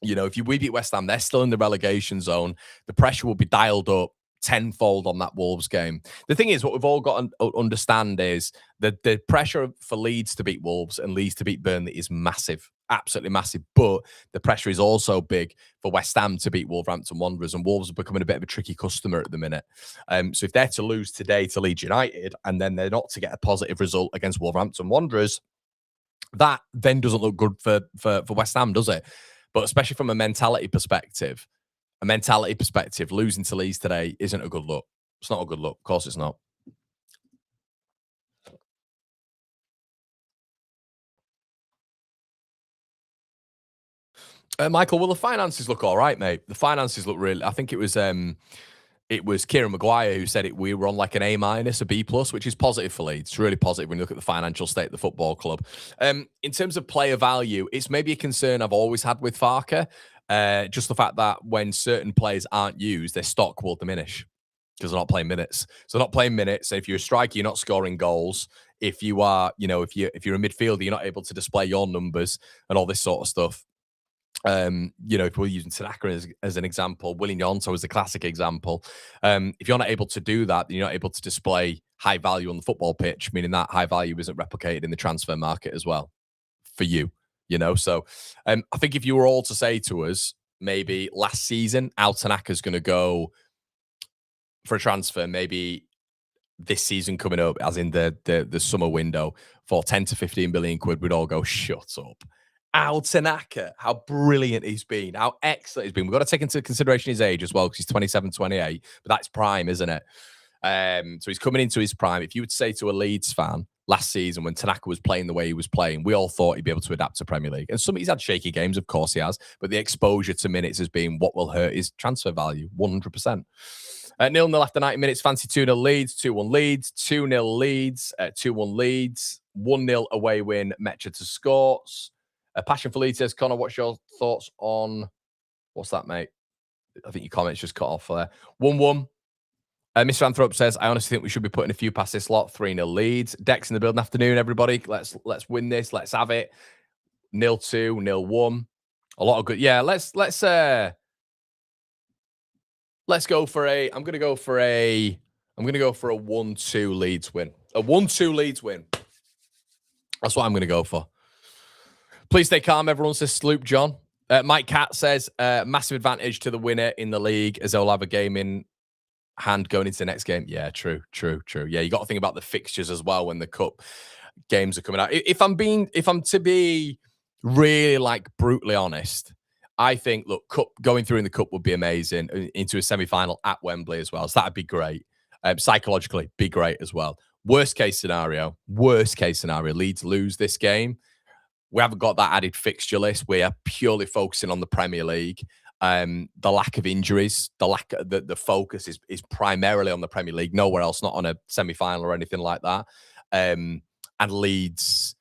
You know, if we beat West Ham, they're still in the relegation zone. The pressure will be dialed up tenfold on that Wolves game. The thing is, what we've all got to understand is that the pressure for Leeds to beat Wolves and Leeds to beat Burnley is massive, absolutely massive. But the pressure is also big for West Ham to beat Wolverhampton Wanderers, and Wolves are becoming a bit of a tricky customer at the minute. So if they're to lose today to Leeds United and then they're not to get a positive result against Wolverhampton Wanderers, that then doesn't look good for West Ham, does it? But especially from a mentality perspective, losing to Leeds today isn't a good look. It's not a good look. Of course it's not. Michael, well, the finances look all right, mate. The finances look really. I think it was Kieran Maguire who said we were on like an A-, a B+, which is positive for Leeds. It's really positive when you look at the financial state of the football club. In terms of player value, it's maybe a concern I've always had with Farke. Just the fact that when certain players aren't used, their stock will diminish because they're not playing minutes. So they're not playing minutes. So if you're a striker, you're not scoring goals. If you are, if you're a midfielder, you're not able to display your numbers and all this sort of stuff. If we're using Tanaka as an example, William Yonto is the classic example. If you're not able to do that, then you're not able to display high value on the football pitch, meaning that high value isn't replicated in the transfer market as well for you. So I think if you were all to say to us, maybe last season, Tanaka's going to go for a transfer, maybe this season coming up, as in the summer window, for 10 to 15 billion quid, we'd all go, shut up. Tanaka, how brilliant he's been, how excellent he's been. We've got to take into consideration his age as well, because he's 27, 28, but that's prime, isn't it? So he's coming into his prime. If you would say to a Leeds fan last season when Tanaka was playing the way he was playing, we all thought he'd be able to adapt to Premier League. And he's had shaky games, of course he has, but the exposure to minutes has been what will hurt his transfer value, 100%. 0-0 after 90 minutes, fancy 2-0 Leeds, 2-1 Leeds, 2-0 Leeds, 2-1 Leeds, 1-0 away win, Metcha to scores. Passion for Leeds says, Connor, what's your thoughts on... What's that, mate? I think your comment's just cut off there. 1-1. Mr. Anthrop says, I honestly think we should be putting a few past this lot. 3-0 Leeds. Dex in the building afternoon, everybody. Let's win this. Let's have it. 0-2, 0-1. A lot of good... Yeah, let's go for a... I'm going to go for a 1-2 Leeds win. A 1-2 Leeds win. That's what I'm going to go for. Please stay calm, everyone, says Sloop John. Mike Cat says, massive advantage to the winner in the league as they'll have a game in hand going into the next game. Yeah, true. Yeah, you got to think about the fixtures as well when the cup games are coming out. If I'm to be really like brutally honest, I think, look, going through in the cup would be amazing into a semi-final at Wembley as well. So that'd be great. Psychologically, be great as well. Worst case scenario, Leeds lose this game. We haven't got that added fixture list. We are purely focusing on the Premier League. The lack of injuries, the focus is primarily on the Premier League, nowhere else, not on a semi-final or anything like that. And Leeds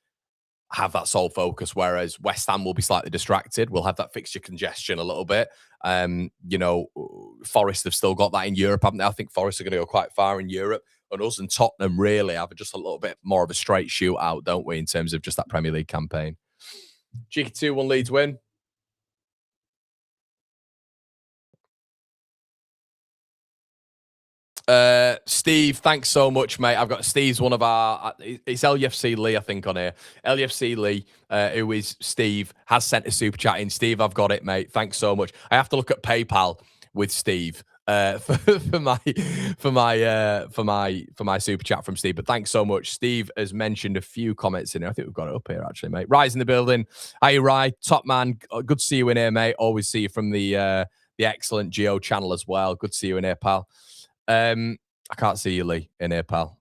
have that sole focus, whereas West Ham will be slightly distracted. We'll have that fixture congestion a little bit. Forest have still got that in Europe, haven't they? I think Forest are going to go quite far in Europe. And us and Tottenham really have just a little bit more of a straight shootout, don't we, in terms of just that Premier League campaign. Cheeky 2-1 Leeds win. Steve, thanks so much, mate. I've got Steve's one of our... It's LUFC Lee, I think, on here. LUFC Lee, who is Steve, has sent a super chat in. Steve, I've got it, mate. Thanks so much. I have to look at PayPal with Steve for my super chat from Steve. But thanks so much. Steve has mentioned a few comments in here. I think we've got it up here, actually, mate. Rye's in the building. Hi, Rye. Top man. Good to see you in here, mate. Always see you from the excellent Geo channel as well. Good to see you in here, pal. I can't see you, Lee, in here, pal.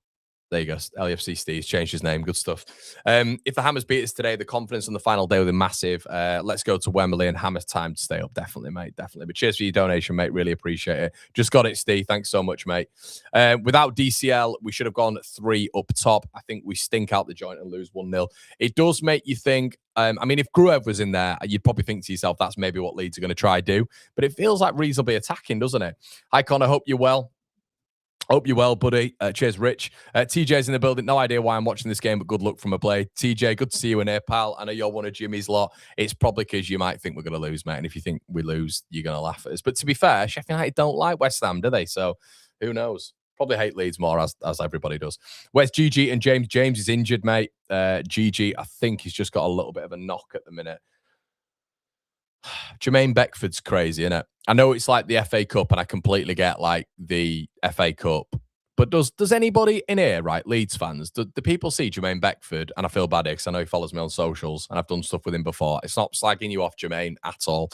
There you go. LAFC Steve's changed his name. Good stuff. If the Hammers beat us today, the confidence on the final day will be massive. Let's go to Wembley and Hammers time to stay up. Definitely, mate. Definitely. But cheers for your donation, mate. Really appreciate it. Just got it, Steve. Thanks so much, mate. Without DCL, we should have gone 3 up top. I think we stink out the joint and lose 1-0. It does make you think. I mean, if Gruev was in there, you'd probably think to yourself, that's maybe what Leeds are going to try do. But it feels like Rees will be attacking, doesn't it? Hi, Connor. Hope you're well. Hope you're well, buddy. Cheers, Rich. TJ's in the building. No idea why I'm watching this game, but good luck from a play. TJ, good to see you in here, pal. I know you're one of Jimmy's lot. It's probably because you might think we're going to lose, mate. And if you think we lose, you're going to laugh at us. But to be fair, Sheffield United don't like West Ham, do they? So who knows? Probably hate Leeds more, as everybody does. Where's GG and James? James is injured, mate. GG, I think he's just got a little bit of a knock at the minute. Jermaine Beckford's crazy, isn't it? I know it's like the FA Cup, and I completely get like the FA Cup. But does anybody in here, right, Leeds fans, do people see Jermaine Beckford? And I feel bad because I know he follows me on socials, and I've done stuff with him before. It's not slagging you off, Jermaine, at all.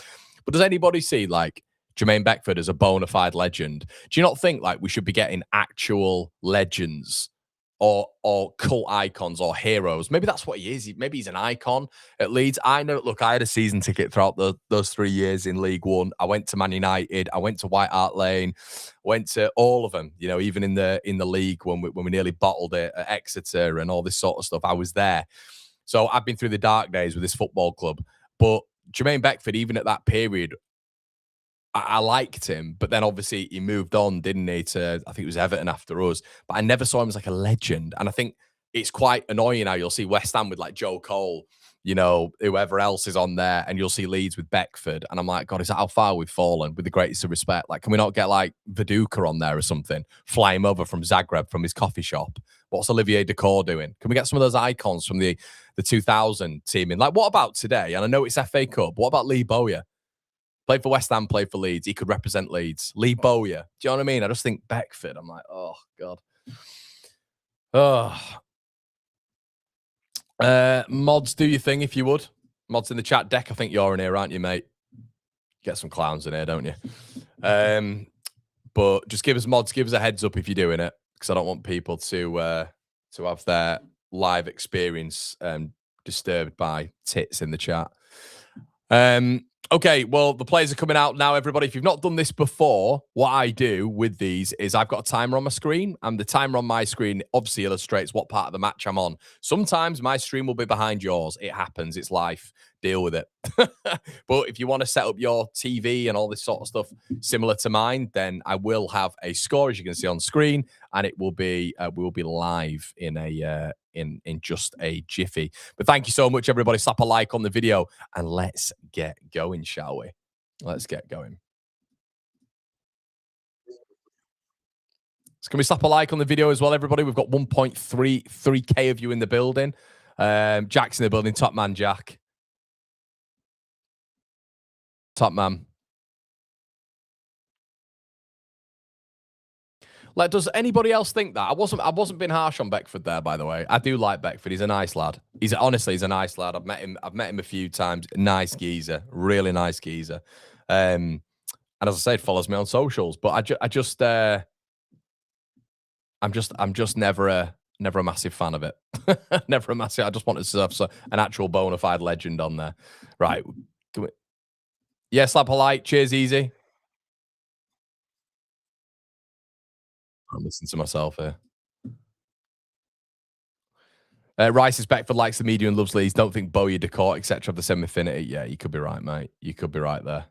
But does anybody see like Jermaine Beckford as a bona fide legend? Do you not think like we should be getting actual legends? Or cult icons or heroes? Maybe that's what he is. Maybe he's an icon at Leeds. I know. Look, I had a season ticket throughout those 3 years in League One. I went to Man United. I went to White Hart Lane. Went to all of them. You know, even in the league when we nearly bottled it at Exeter and all this sort of stuff. I was there. So I've been through the dark days with this football club. But Jermaine Beckford, even at that period, I liked him, but then obviously he moved on, didn't he, to, I think it was Everton after us. But I never saw him as like a legend. And I think it's quite annoying now. You'll see West Ham with like Joe Cole, you know, whoever else is on there, and you'll see Leeds with Beckford. And I'm like, God, is that how far we've fallen? With the greatest of respect. Like, can we not get like Viduka on there or something? Fly him over from Zagreb, from his coffee shop. What's Olivier Decor doing? Can we get some of those icons from the 2000 team in? Like, what about today? And I know it's FA Cup. What about Lee Bowyer? Played for West Ham, played for Leeds. He could represent Leeds. Lee Bowyer. Do you know what I mean? I just think Beckford. I'm like, oh, God. Mods, do your thing if you would. Mods in the chat deck. I think you're in here, aren't you, mate? Get some clowns in here, don't you? But just give us mods, give us a heads up if you're doing it, because I don't want people to have their live experience disturbed by tits in the chat. Okay, well, the players are coming out now, everybody. If you've not done this before, what I do with these is I've got a timer on my screen, and the timer on my screen obviously illustrates what part of the match I'm on. Sometimes my stream will be behind yours. It happens. It's life. Deal with it. But if you want to set up your TV and all this sort of stuff similar to mine, then I will have a score, as you can see on screen, and it will be we will be live in a in just a jiffy. But thank you so much, everybody. Slap a like on the video and let's get going, shall we? Let's get going. So can we slap a like on the video as well, everybody? We've got 1.33k of you in the building. Jack's in the building. Top man, Jack. Top man. Like, does anybody else think that? I wasn't being harsh on Beckford there, by the way. I do like Beckford. He's a nice lad. He's a nice lad. I've met him a few times. Nice geezer, really nice geezer. And as I said, follows me on socials. But I'm just never a massive fan of it. Never a massive. I just wanted to have an actual bona fide legend on there. Right. Yeah, slap a like. Cheers, easy. I'm listening to myself here. Rice is Beckford likes the media and loves Leeds. Don't think Bowyer, Decor, etc. of the semi-finity. Yeah, you could be right, mate. You could be right there.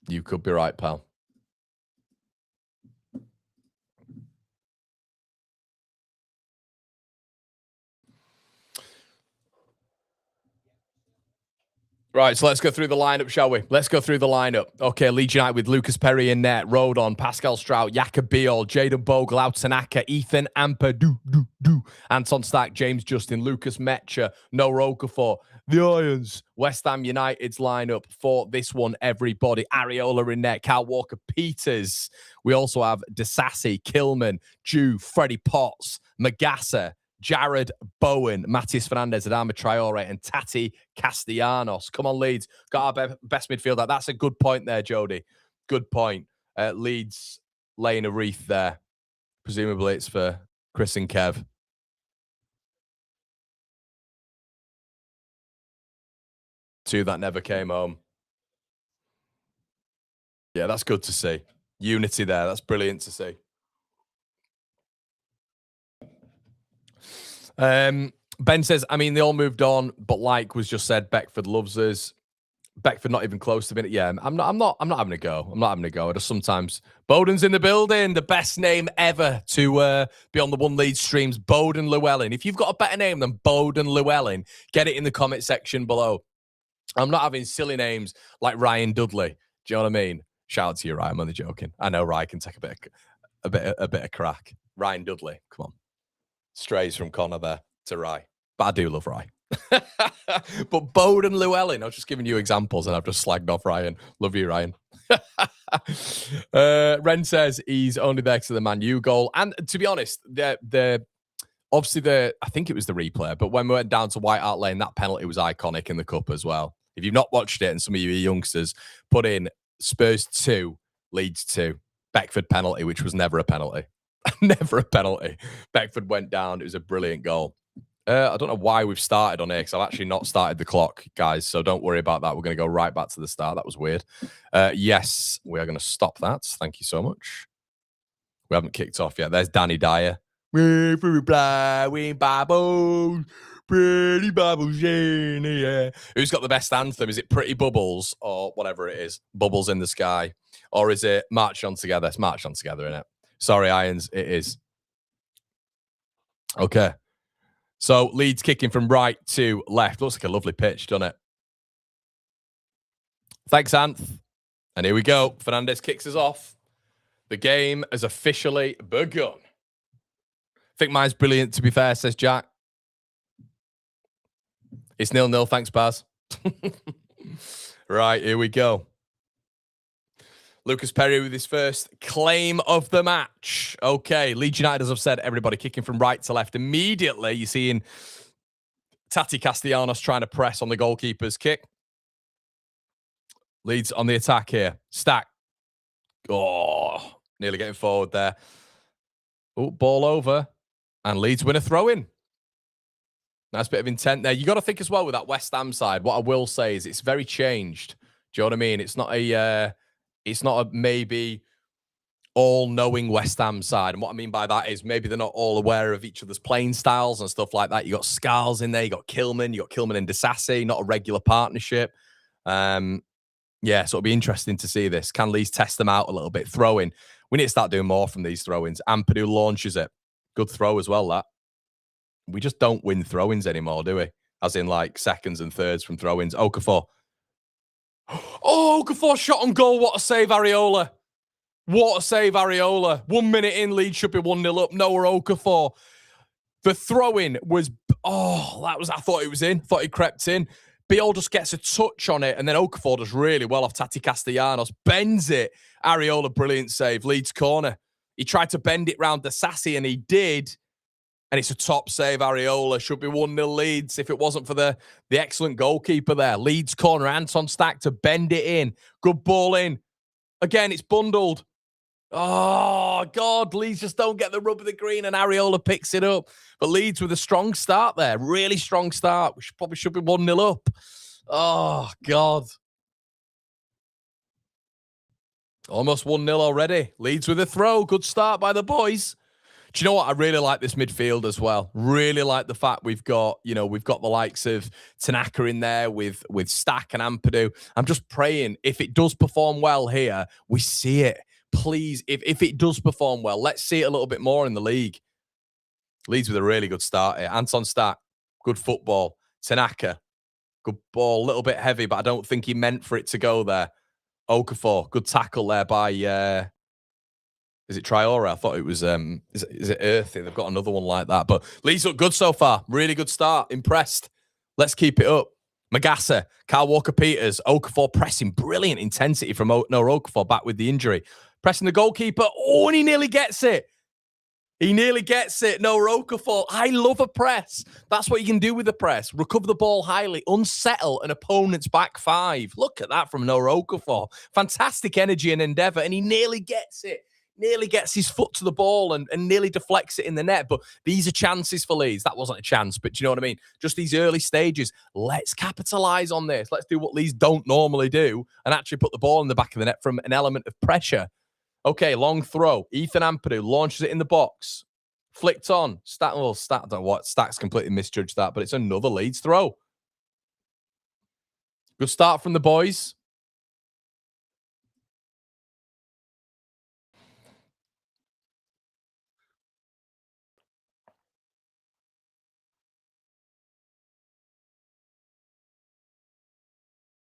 You could be right, pal. Right, so let's go through the lineup, shall we? Let's go through the lineup. Okay, Leeds United with Lucas Perry in net, Rodon, Pascal Strout, Jakob Biol, Jaden Bogle, Tanaka, Ethan Ampadu, Anton Stack, James Justin, Lucas Metcher, Noah Okafor, the Irons, West Ham United's lineup for this one, everybody. Areola in net, Kyle Walker-Peters. We also have Disasi, Kilman, Jew, Freddie Potts, Magassa, Jared Bowen, Matías Fernandez, Adama Traore, and Tati Castellanos. Come on, Leeds. Got our best midfielder. That's a good point there, Jody. Good point. Leeds laying a wreath there. Presumably it's for Chris and Kev. Two that never came home. Yeah, that's good to see. Unity there. That's brilliant to see. Ben says, I mean, they all moved on, but like was just said, Beckford loves us. Beckford not even close to minute. Yeah, I'm not having a go. I'm not having a go. I just sometimes Bowden's in the building. The best name ever to be on the One Leeds streams, Bowden Llewellyn. If you've got a better name than Bowden Llewellyn, get it in the comment section below. I'm not having silly names like Ryan Dudley. Do you know what I mean? Shout out to you, Ryan. I'm only joking. I know Ryan can take a bit of crack. Ryan Dudley, come on. Strays from Connor there to Rye. But I do love Rye. But Bowden Llewellyn, I was just giving you examples and I've just slagged off Ryan. Love you, Ryan. Ren says he's only there to the Man U goal. And to be honest, obviously I think it was the replay, but when we went down to White Hart Lane, that penalty was iconic in the cup as well. If you've not watched it, and some of you youngsters, put in Spurs 2, Leeds 2, Beckford penalty, which was never a penalty. Never a penalty. Beckford went down. It was a brilliant goal. I don't know why we've started on here because I've actually not started the clock, guys. So don't worry about that. We're going to go right back to the start. That was weird. Yes, we are going to stop that. Thank you so much. We haven't kicked off yet. There's Danny Dyer. Pretty Bubbles. Pretty Bubbles. Yeah. Who's got the best anthem? Is it Pretty Bubbles or whatever it is? Bubbles in the Sky. Or is it March On Together? It's March On Together, isn't it? Sorry, Irons. It is. Okay. So Leeds kicking from right to left. Looks like a lovely pitch, doesn't it? Thanks, Anth. And here we go. Fernandez kicks us off. The game has officially begun. I think mine's brilliant, to be fair, says Jack. It's 0-0. Thanks, Baz. Right, here we go. Lucas Perry with his first claim of the match. Okay, Leeds United, as I've said, everybody kicking from right to left. Immediately, you're seeing Tati Castellanos trying to press on the goalkeeper's kick. Leeds on the attack here. Stack. Oh, nearly getting forward there. Oh, ball over. And Leeds win a throw-in. Nice bit of intent there. You got to think as well with that West Ham side. What I will say is it's very changed. Do you know what I mean? It's not a maybe all-knowing West Ham side. And what I mean by that is maybe they're not all aware of each other's playing styles and stuff like that. You got Scarls in there. You got Kilman and Disassi. Not a regular partnership. Yeah, so it'll be interesting to see this. Can Leeds test them out a little bit? Throwing. We need to start doing more from these throw-ins. Ampadu launches it. Good throw as well, that. We just don't win throw-ins anymore, do we? As in, like, seconds and thirds from throw-ins. Okafor. Oh, Okafor shot on goal. What a save, Areola. What a save, Areola. 1 minute in, Leeds should be 1-0 up. Noah Okafor. The throw-in was... Oh, I thought it was in. Thought it crept in. Biol just gets a touch on it, and then Okafor does really well off Tati Castellanos. Bends it. Areola, brilliant save. Leeds corner. He tried to bend it round the Sassy, and he did. And it's a top save, Areola. Should be 1-0 Leeds if it wasn't for the excellent goalkeeper there. Leeds corner, Anton Stack to bend it in. Good ball in. Again, it's bundled. Oh, God. Leeds just don't get the rub of the green, and Areola picks it up. But Leeds with a strong start there. Really strong start. We probably should be 1-0 up. Oh, God. Almost 1-0 already. Leeds with a throw. Good start by the boys. Do you know what? I really like this midfield as well. Really like the fact we've got the likes of Tanaka in there with Stack and Ampadu. I'm just praying if it does perform well here, we see it. Please, if it does perform well, let's see it a little bit more in the league. Leeds with a really good start here. Anton Stack, good football. Tanaka, good ball. A little bit heavy, but I don't think he meant for it to go there. Okafor, good tackle there by... Is it Traore? I thought it was, is it Earthy? They've got another one like that. But Leeds look good so far. Really good start. Impressed. Let's keep it up. Magassa, Kyle Walker-Peters, Okafor pressing. Brilliant intensity from Noah Okafor back with the injury. Pressing the goalkeeper. Oh, and he nearly gets it. He nearly gets it. Noah Okafor. I love a press. That's what you can do with the press. Recover the ball highly. Unsettle an opponent's back five. Look at that from Noah Okafor. Fantastic energy and endeavour. And he nearly gets it. nearly gets his foot to the ball and nearly deflects it in the net. But these are chances for Leeds. That wasn't a chance, but you know what I mean? Just these early stages. Let's capitalize on this. Let's do what Leeds don't normally do and actually put the ball in the back of the net from an element of pressure. Okay, long throw. Ethan Ampadu launches it in the box. Flicked on. Stack's completely misjudged that, but it's another Leeds throw. Good start from the boys.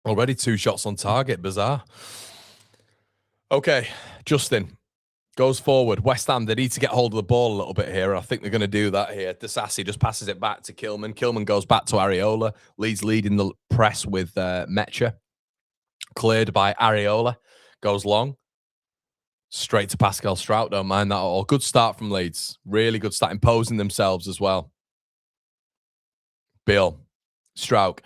Already 2 shots on target. Bizarre. Okay, Justin goes forward. West Ham, they need to get hold of the ball a little bit here. I think they're going to do that here. Disasi just passes it back to Kilman. Kilman goes back to Areola. Leeds leading the press with Mecha. Cleared by Areola. Goes long. Straight to Pascal Strout. Don't mind that at all. Good start from Leeds. Really good start. Imposing themselves as well. Bill. Strout.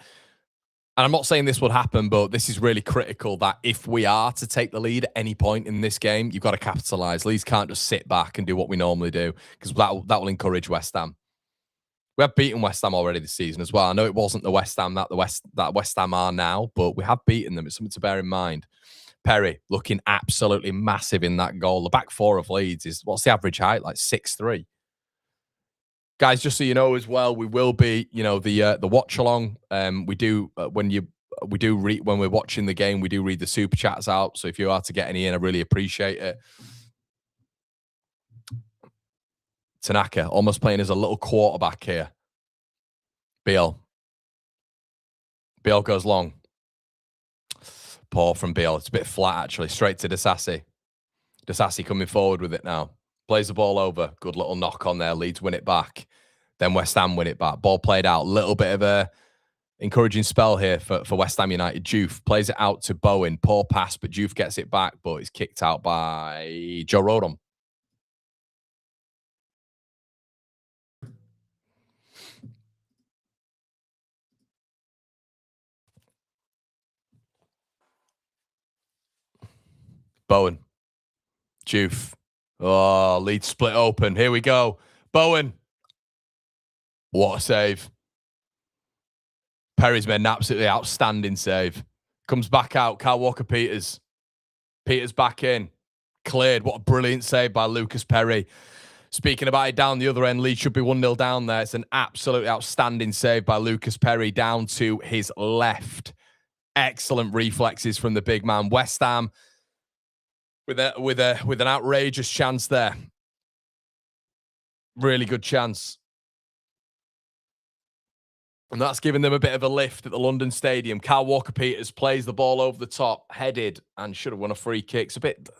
And I'm not saying this would happen, but this is really critical that if we are to take the lead at any point in this game, you've got to capitalise. Leeds can't just sit back and do what we normally do because that will encourage West Ham. We have beaten West Ham already this season as well. I know it wasn't the West Ham that West Ham are now, but we have beaten them. It's something to bear in mind. Perry looking absolutely massive in that goal. The back four of Leeds is, what's the average height? Like 6'3". Guys, just so you know as well, we will be, the watch along. We do when we're watching the game, we do read the super chats out. So if you are to get any in, I really appreciate it. Tanaka almost playing as a little quarterback here. Beal goes long. Poor from Beal. It's a bit flat actually. Straight to Disasi. Disasi coming forward with it now. Plays the ball over. Good little knock on there. Leeds win it back. Then West Ham win it back. Ball played out. Little bit of a encouraging spell here for West Ham United. Juve plays it out to Bowen. Poor pass, but Juve gets it back, but it's kicked out by Joe Rodham. Bowen. Juve. Oh, Leeds split open. Here we go. Bowen. What a save. Perry's made an absolutely outstanding save. Comes back out. Kyle Walker-Peters. Peters back in. Cleared. What a brilliant save by Lucas Perry. Speaking about it down the other end, Leeds should be 1-0 down there. It's an absolutely outstanding save by Lucas Perry down to his left. Excellent reflexes from the big man. West Ham with an outrageous chance there. Really good chance. And that's given them a bit of a lift at the London Stadium. Kyle Walker-Peters plays the ball over the top, headed, and should have won a free kick. It's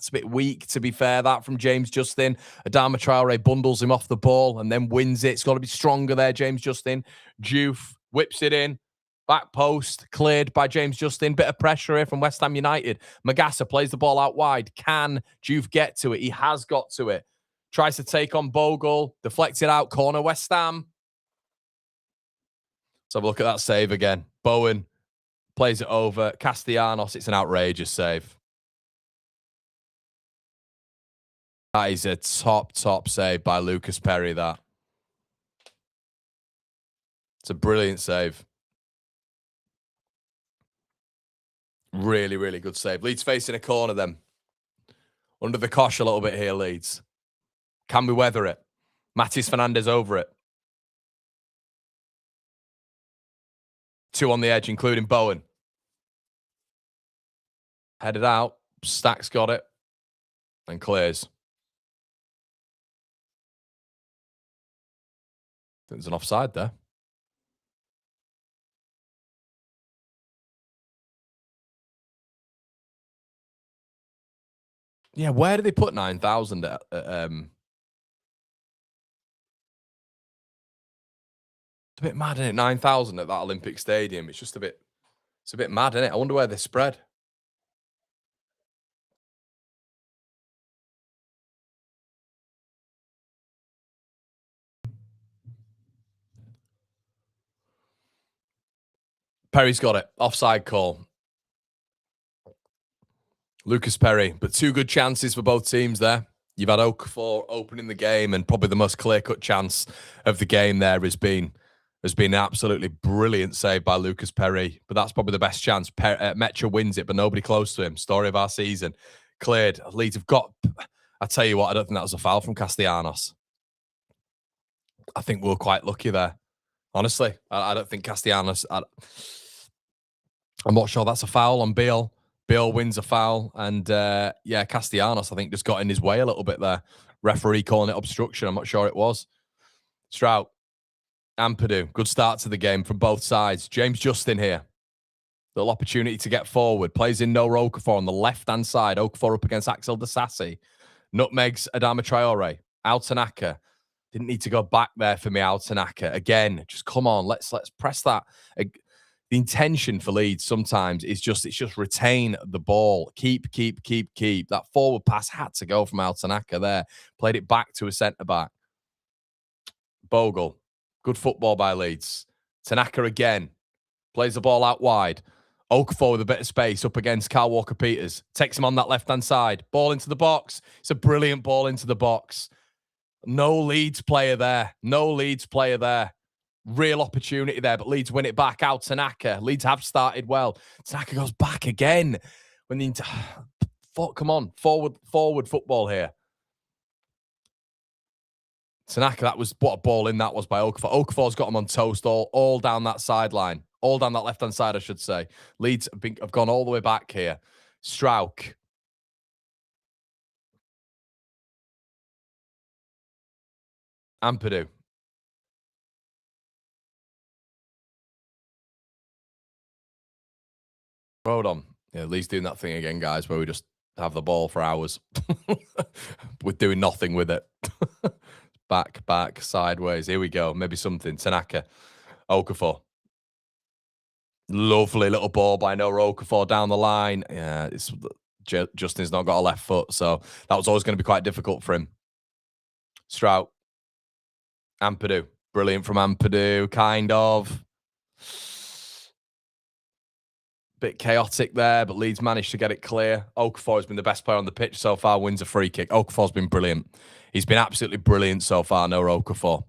a bit weak, to be fair, that from James Justin. Adama Traore bundles him off the ball and then wins it. It's got to be stronger there, James Justin. Juve whips it in. Back post, cleared by James Justin. Bit of pressure here from West Ham United. Magassa plays the ball out wide. Can Juve get to it? He has got to it. Tries to take on Bogle. Deflects it out. Corner West Ham. Let's have a look at that save again. Bowen plays it over. Castellanos, it's an outrageous save. That is a top save by Lucas Perry, that. It's a brilliant save. Really, really good save. Leeds facing a corner then. Under the cosh a little bit here, Leeds. Can we weather it? Matis Fernandez over it. 2 on the edge, including Bowen. Headed out. Stack's got it. And clears. I think there's an offside there. Yeah, where do they put 9,000 at? It's a bit mad, isn't it? 9,000 at that Olympic Stadium. It's just it's a bit mad, isn't it? I wonder where they spread. Perry's got it. Offside call. Lucas Perry, but 2 good chances for both teams there. You've had Okafor opening the game, and probably the most clear-cut chance of the game there has been an absolutely brilliant save by Lucas Perry. But that's probably the best chance. Metro wins it, but nobody close to him. Story of our season. Cleared. Leeds have got... I tell you what, I don't think that was a foul from Castellanos. I think we were quite lucky there. Honestly, I don't think Castellanos... I'm not sure that's a foul on Beal. Beal wins a foul. And, yeah, Castellanos, I think, just got in his way a little bit there. Referee calling it obstruction. I'm not sure it was. Strout. Ampadu. Good start to the game from both sides. James Justin here. Little opportunity to get forward. Plays in Noah Okafor on the left-hand side. Okafor up against Axel Disasi. Nutmegs Adama Traore. Tanaka. Didn't need to go back there for me, Tanaka. Again, just come on. Let's press that. The intention for Leeds sometimes is just retain the ball. Keep. That forward pass had to go from Tanaka there. Played it back to a centre-back. Bogle. Good football by Leeds. Tanaka again. Plays the ball out wide. Okafor with a bit of space up against Kyle Walker-Peters. Takes him on that left-hand side. Ball into the box. It's a brilliant ball into the box. No Leeds player there. No Leeds player there. Real opportunity there, but Leeds win it back out. Tanaka. Leeds have started well. Tanaka goes back again. Come on. Forward football here. Tanaka, that was what a ball in that was by Okafor. Okafor's got him on toast all down that sideline. All down that left-hand side, I should say. Leeds have gone all the way back here. Strauch. Ampadu. Hold on. Yeah, Leeds doing that thing again, guys, where we just have the ball for hours. We're doing nothing with it. Back, sideways. Here we go. Maybe something. Tanaka. Okafor. Lovely little ball by Noah Okafor down the line. Yeah, Justin's not got a left foot, so that was always going to be quite difficult for him. Strout. Ampadu. Brilliant from Ampadu, kind of. Bit chaotic there, but Leeds managed to get it clear. Okafor has been the best player on the pitch so far, wins a free kick. Okafor's been brilliant. He's been absolutely brilliant so far, Noah Okafor.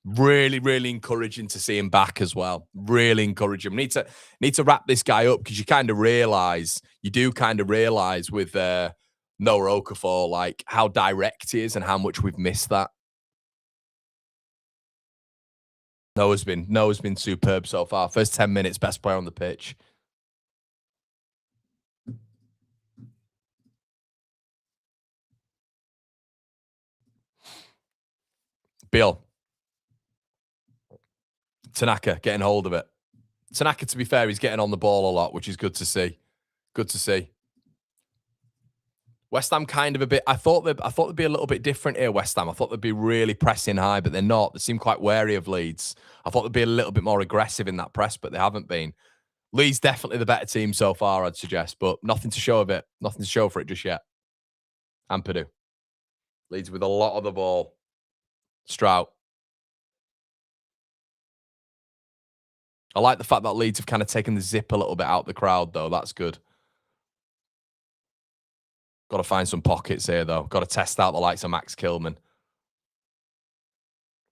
Really encouraging to see him back as well. Really encouraging. We need to wrap this guy up because you do kind of realize with Noah Okafor, like how direct he is and how much we've missed that. Noah's been superb so far. First 10 minutes, best player on the pitch. Beal. Tanaka getting hold of it. Tanaka, to be fair, he's getting on the ball a lot, which is good to see. Good to see. West Ham kind of a bit... I thought they'd be a little bit different here, West Ham. I thought they'd be really pressing high, but they're not. They seem quite wary of Leeds. I thought they'd be a little bit more aggressive in that press, but they haven't been. Leeds definitely the better team so far, I'd suggest, but nothing to show of it. Nothing to show for it just yet. Ampadu. Leeds with a lot of the ball. Strout. I like the fact that Leeds have kind of taken the zip a little bit out the crowd, though. That's good. Got to find some pockets here, though. Got to test out the likes of Max Kilman.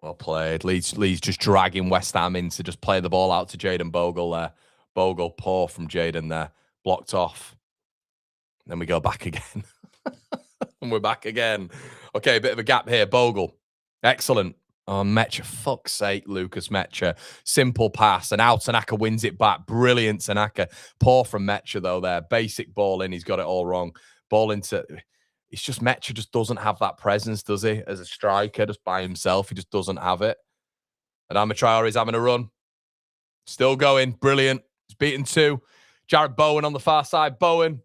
Well played. Leeds just dragging West Ham in to just play the ball out to Jayden Bogle there. Bogle, poor from Jayden there. Blocked off. Then we go back again. And we're back again. Okay, a bit of a gap here. Bogle. Excellent. Oh, Mecha. Fuck's sake, Lucas Mecha. Simple pass. And Tanaka wins it back. Brilliant, Tanaka. Poor from Mecha, though, there. Basic ball in. He's got it all wrong. Ball into... It's just Mecha just doesn't have that presence, does he? As a striker, just by himself. He just doesn't have it. And Adama Traore is having a run. Still going. Brilliant. He's beaten 2. Jared Bowen on the far side. Bowen.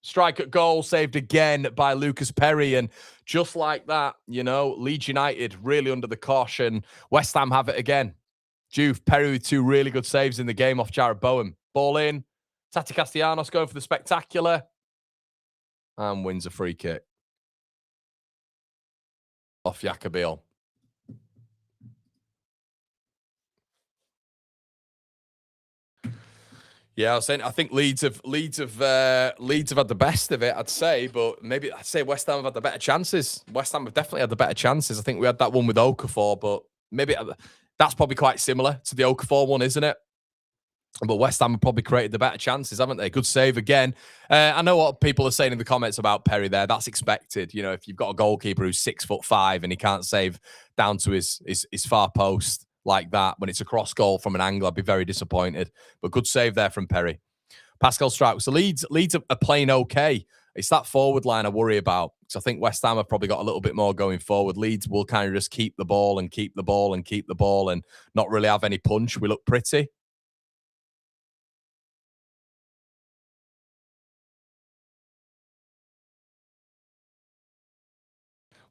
Strike at goal, saved again by Lucas Perry. And just like that, you know, Leeds United really under the caution. West Ham have it again. Juve, Perry with 2 really good saves in the game off Jared Bowen. Ball in. Tati Castellanos going for the spectacular. And wins a free kick. Off Jakobiel. Yeah, I was saying I think Leeds have had the best of it, I'd say, but maybe I'd say West Ham have had the better chances. West Ham have definitely had the better chances. I think we had that one with Okafor, but maybe that's probably quite similar to the Okafor one, isn't it? But West Ham have probably created the better chances, haven't they? Good save again. I know what people are saying in the comments about Perry there. That's expected. You know, if you've got a goalkeeper who's 6'5" and he can't save down to his far post like that when it's a cross goal from an angle, I'd be very disappointed. But good save there from Perry. Pascal Strike. So Leeds are playing okay. It's that forward line I worry about. So I think West Ham have probably got a little bit more going forward. Leeds will kind of just keep the ball and keep the ball and keep the ball and not really have any punch. We look pretty.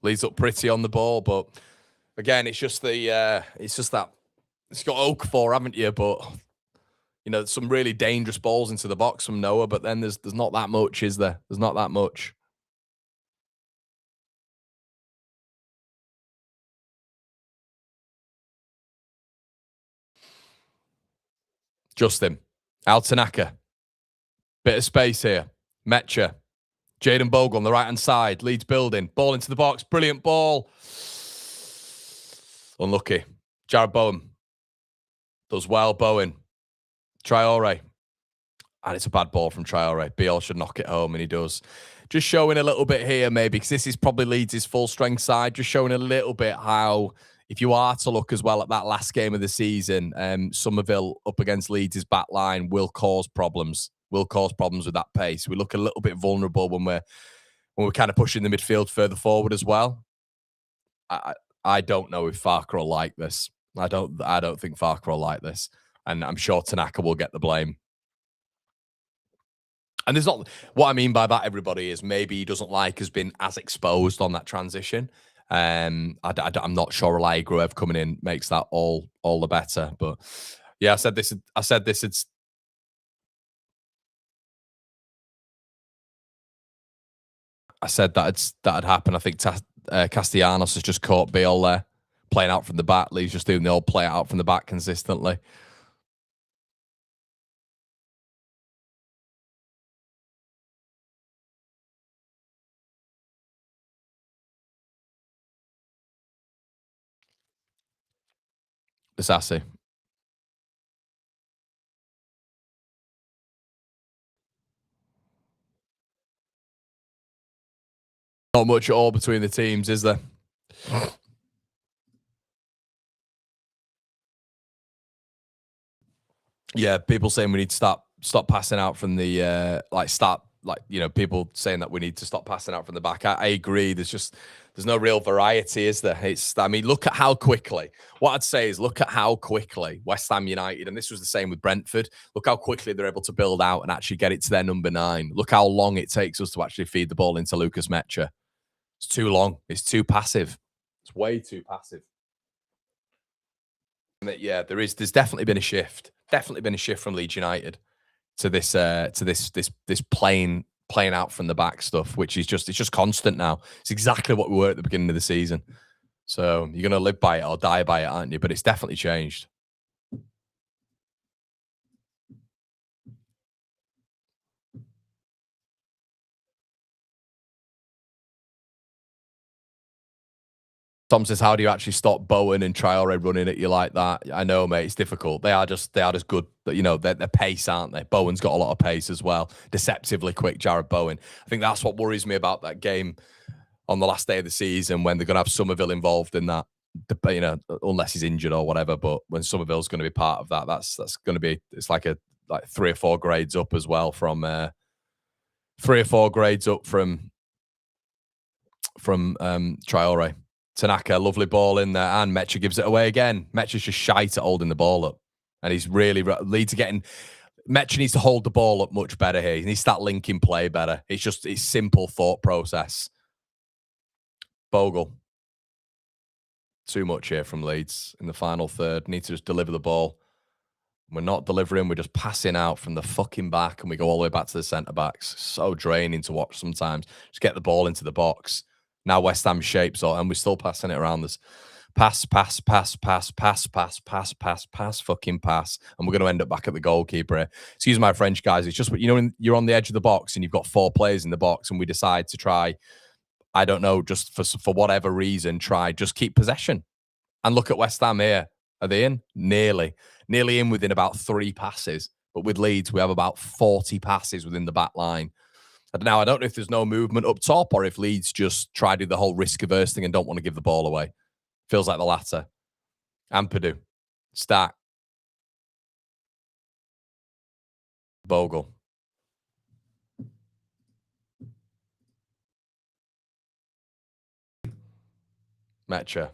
Leeds up pretty on the ball, but again, it's just that it's got Okafor, haven't you? But you know, some really dangerous balls into the box from Noah, but then there's not that much, is there? There's not that much. Justin, Tanaka, bit of space here. Metcha, Jaden Bogle on the right-hand side. Leeds building. Ball into the box. Brilliant ball. Unlucky. Jared Bowen. Does well, Bowen. Traore. And it's a bad ball from Traore. Biel should knock it home, and he does. Just showing a little bit here, maybe, because this is probably Leeds' full-strength side. Just showing a little bit how, if you are to look as well at that last game of the season, Somerville up against Leeds' back line will cause problems. Will cause problems with that pace. We look a little bit vulnerable when we're kind of pushing the midfield further forward as well. I don't know if Farker will like this. I don't think Farker will like this, and I'm sure Tanaka will get the blame. And there's not what I mean by that. Everybody is maybe he doesn't like has been as exposed on that transition. I'm not sure Gruev coming in makes that all the better. But yeah, I said this. It's. I said that had happened. I think Castellanos has just caught Biel there, playing out from the back. Lee's just doing the old play out from the back consistently. Sassy. Not much at all between the teams, is there? Yeah, people saying we need to stop passing out from the people saying that we need to stop passing out from the back. I agree. There's no real variety, is there? Look at how quickly. What I'd say is look at how quickly West Ham United, and this was the same with Brentford. Look how quickly they're able to build out and actually get it to their number 9. Look how long it takes us to actually feed the ball into Lucas Mecha. It's too long. It's too passive. It's way too passive. Yeah, there's definitely been a shift. Definitely been a shift from Leeds United to this playing out from the back stuff, which is it's just constant now. It's exactly what we were at the beginning of the season. So you're gonna live by it or die by it, aren't you? But it's definitely changed. Tom says, how do you actually stop Bowen and Traore running at you like that? I know, mate, it's difficult. They are just good. You know, they're pace, aren't they? Bowen's got a lot of pace as well. Deceptively quick, Jared Bowen. I think that's what worries me about that game on the last day of the season when they're going to have Somerville involved in that, you know, unless he's injured or whatever. But when Somerville's going to be part of that, that's going to be, it's like 3 or 4 grades up as well from 3 or 4 grades up from Traore. Tanaka, lovely ball in there, and Mecha gives it away again. Mecha's just shite at holding the ball up, and he's really Leeds are getting. Mecha needs to hold the ball up much better here. He needs to start linking play better. It's simple thought process. Bogle, too much here from Leeds in the final third. Need to just deliver the ball. We're not delivering. We're just passing out from the fucking back, and we go all the way back to the centre backs. So draining to watch sometimes. Just get the ball into the box. Now West Ham shapes, and we're still passing it around this Pass, pass, pass, pass, pass, pass, pass, pass, pass, fucking pass. And we're going to end up back at the goalkeeper here. Excuse my French, guys. It's just, you know, when you're on the edge of the box and you've got 4 players in the box and we decide to try, I don't know, just for whatever reason, just keep possession. And look at West Ham here. Are they in? Nearly in within about 3 passes. But with Leeds, we have about 40 passes within the back line. Now, I don't know if there's no movement up top or if Leeds just try to do the whole risk-averse thing and don't want to give the ball away. Feels like the latter. Ampadu. Stack. Bogle. Mecha.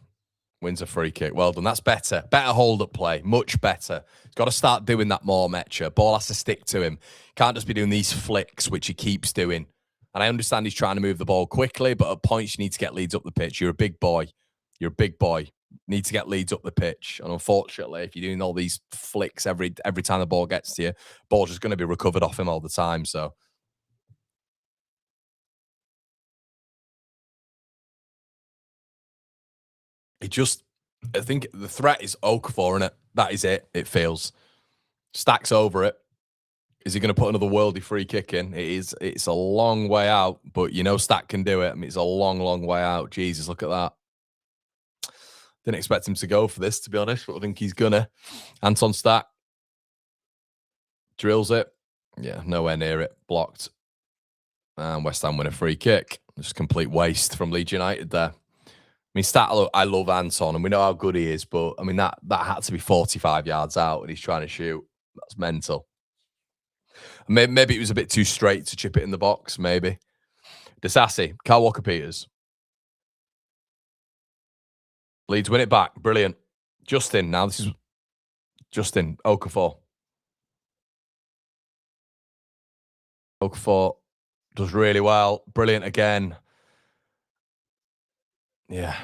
Wins a free kick. Well done. That's better. Better hold-up play. Much better. He's got to start doing that more, Mecha. Ball has to stick to him. Can't just be doing these flicks, which he keeps doing. And I understand he's trying to move the ball quickly, but at points you need to get Leeds up the pitch. You're a big boy. You're a big boy. Need to get Leeds up the pitch. And unfortunately, if you're doing all these flicks every time the ball gets to you, ball's just going to be recovered off him all the time. So I think the threat is Okafor, isn't it? That is it. It feels. Stacks over it. Is he going to put another worldy free kick in? It is. It's a long way out, but you know Stack can do it. I mean, it's a long, long way out. Jesus, look at that. Didn't expect him to go for this, to be honest, but I think he's gonna. Anton Stack drills it. Yeah, nowhere near it. Blocked. And West Ham win a free kick. Just complete waste from Leeds United there. I mean, Stack, I love Anton, and we know how good he is, but I mean, that had to be 45 yards out, and he's trying to shoot. That's mental. Maybe it was a bit too straight to chip it in the box, maybe. Disassi, Kyle Walker-Peters. Leeds win it back. Brilliant. Justin, now this is Justin, Okafor. Okafor does really well. Brilliant again. Yeah,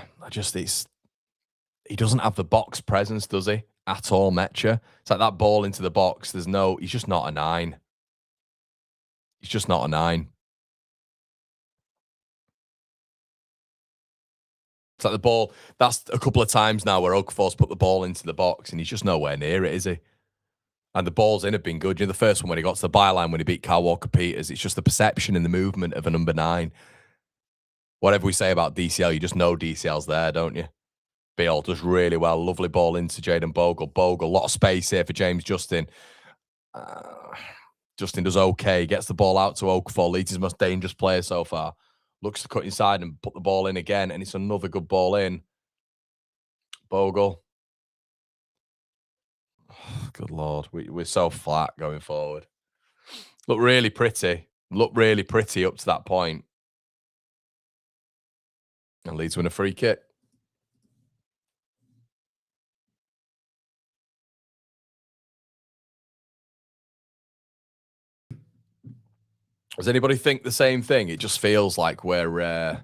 he doesn't have the box presence, does he? At all, Mecha. It's like that ball into the box. He's just not a 9. He's just not a 9. It's like the ball, that's a couple of times now where Okafor's put the ball into the box and he's just nowhere near it, is he? And the balls in have been good. You know, the first one when he got to the byline when he beat Kyle Walker-Peters, it's just the perception and the movement of a number 9. Whatever we say about DCL, you just know DCL's there, don't you? Beal does really well. Lovely ball into Jaden Bogle. Bogle, a lot of space here for James Justin. Justin does okay. Gets the ball out to Okafor. Leeds' most dangerous player so far. Looks to cut inside and put the ball in again, and it's another good ball in. Bogle. Good Lord. We're so flat going forward. Look really pretty. Look really pretty up to that point. And Leeds win a free kick. Does anybody think the same thing? It just feels like we're...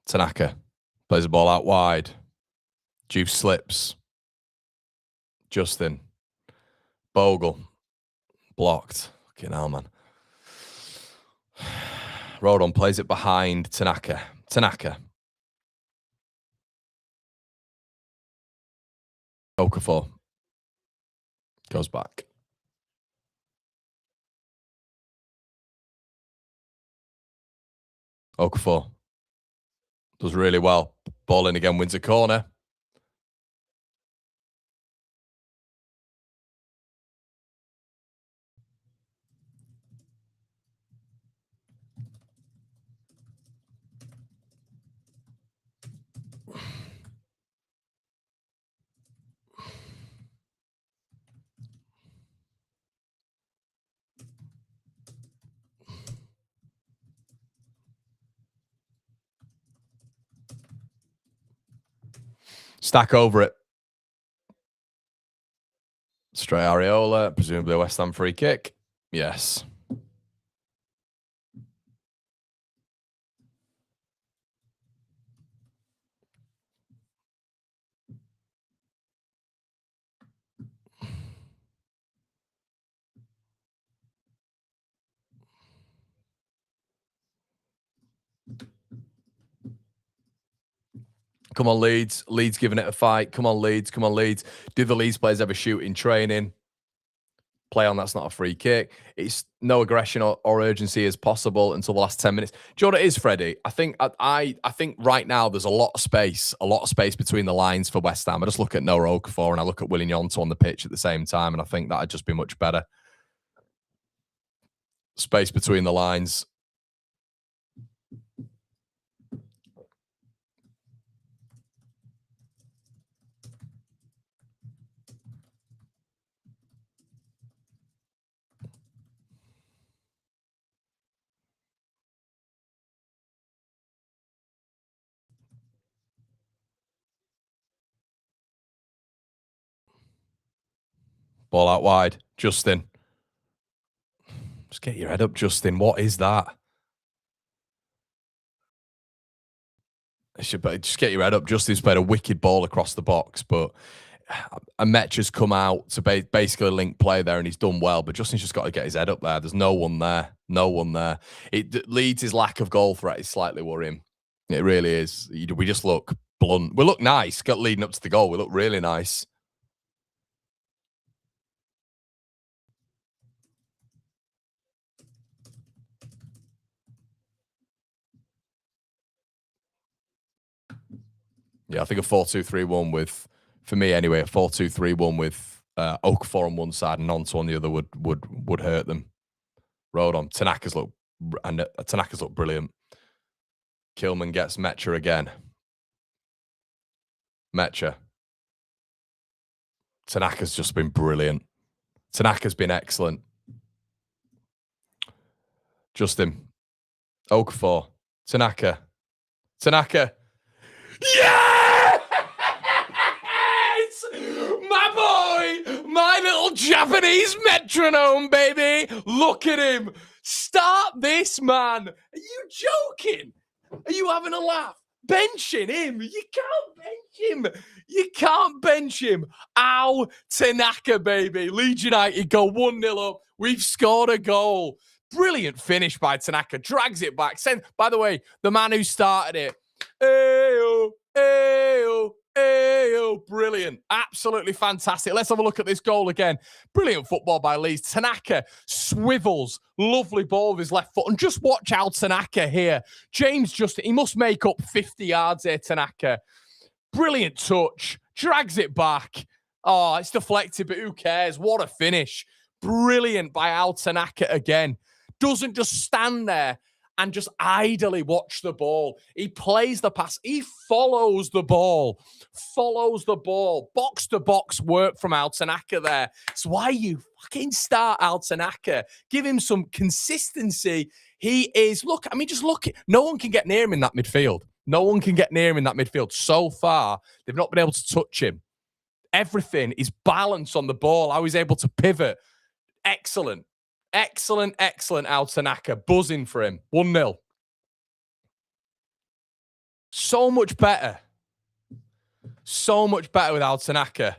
Tanaka plays the ball out wide. Juice slips. Justin. Bogle. Blocked. Fucking hell, man. Rodon plays it behind Tanaka. Tanaka. Okafor. Goes back. Okafor. Does really well. Ball in again, wins a corner. Stack over it. Straight Areola, presumably a West Ham free kick. Yes. Come on, Leeds. Leeds giving it a fight. Come on, Leeds. Come on, Leeds. Do the Leeds players ever shoot in training? Play on, that's not a free kick. It's no aggression or urgency as possible until the last 10 minutes. Do you know what it is, Freddie? I think right now there's a lot of space between the lines for West Ham. I just look at Noah Okafor and I look at Willian Yonto on the pitch at the same time, and I think that'd just be much better. Space between the lines. Ball out wide. Justin. Just get your head up, Justin. What is that? Just get your head up. Justin's played a wicked ball across the box, but Metcha's come out to basically link play there, and he's done well, but Justin's just got to get his head up there. There's no one there. No one there. Leeds' lack of goal threat is slightly worrying. It really is. We just look blunt. We look nice. Got leading up to the goal. We look really nice. Yeah, I think a 4-2-3-1 with, for me anyway, a 4-2-3-1 with Okafor on one side and Gnonto on the other would hurt them. Road on. Tanaka's look brilliant. Kilman gets Metcha again. Metcha. Tanaka's just been brilliant. Tanaka's been excellent. Justin. Okafor. Tanaka. Yes! My boy! My little Japanese metronome, baby! Look at him! Start this, man! Are you joking? Are you having a laugh? Benching him? You can't bench him! You can't bench him! Ow, Tanaka, baby! Leeds United go 1-0 up. We've scored a goal. Brilliant finish by Tanaka. Drags it back. By the way, the man who started it. Ayo, ayo, ayo. Brilliant. Absolutely fantastic. Let's have a look at this goal again. Brilliant football by Leeds. Tanaka swivels. Lovely ball with his left foot. And just watch how Tanaka here. James Justin, he must make up 50 yards here, Tanaka. Brilliant touch. Drags it back. Oh, it's deflected, but who cares? What a finish. Brilliant by Al Tanaka again. Doesn't just stand there and just idly watch the ball. He plays the pass. He follows the ball. Box to box work from Al Tanaka there. It's why you fucking start Al Tanaka. Give him some consistency. He is, look, I mean, just look. No one can get near him in that midfield. So far, they've not been able to touch him. Everything is balance on the ball. How he's able to pivot. Excellent, Al Tanaka. Buzzing for him. 1-0. So much better with Al Tanaka.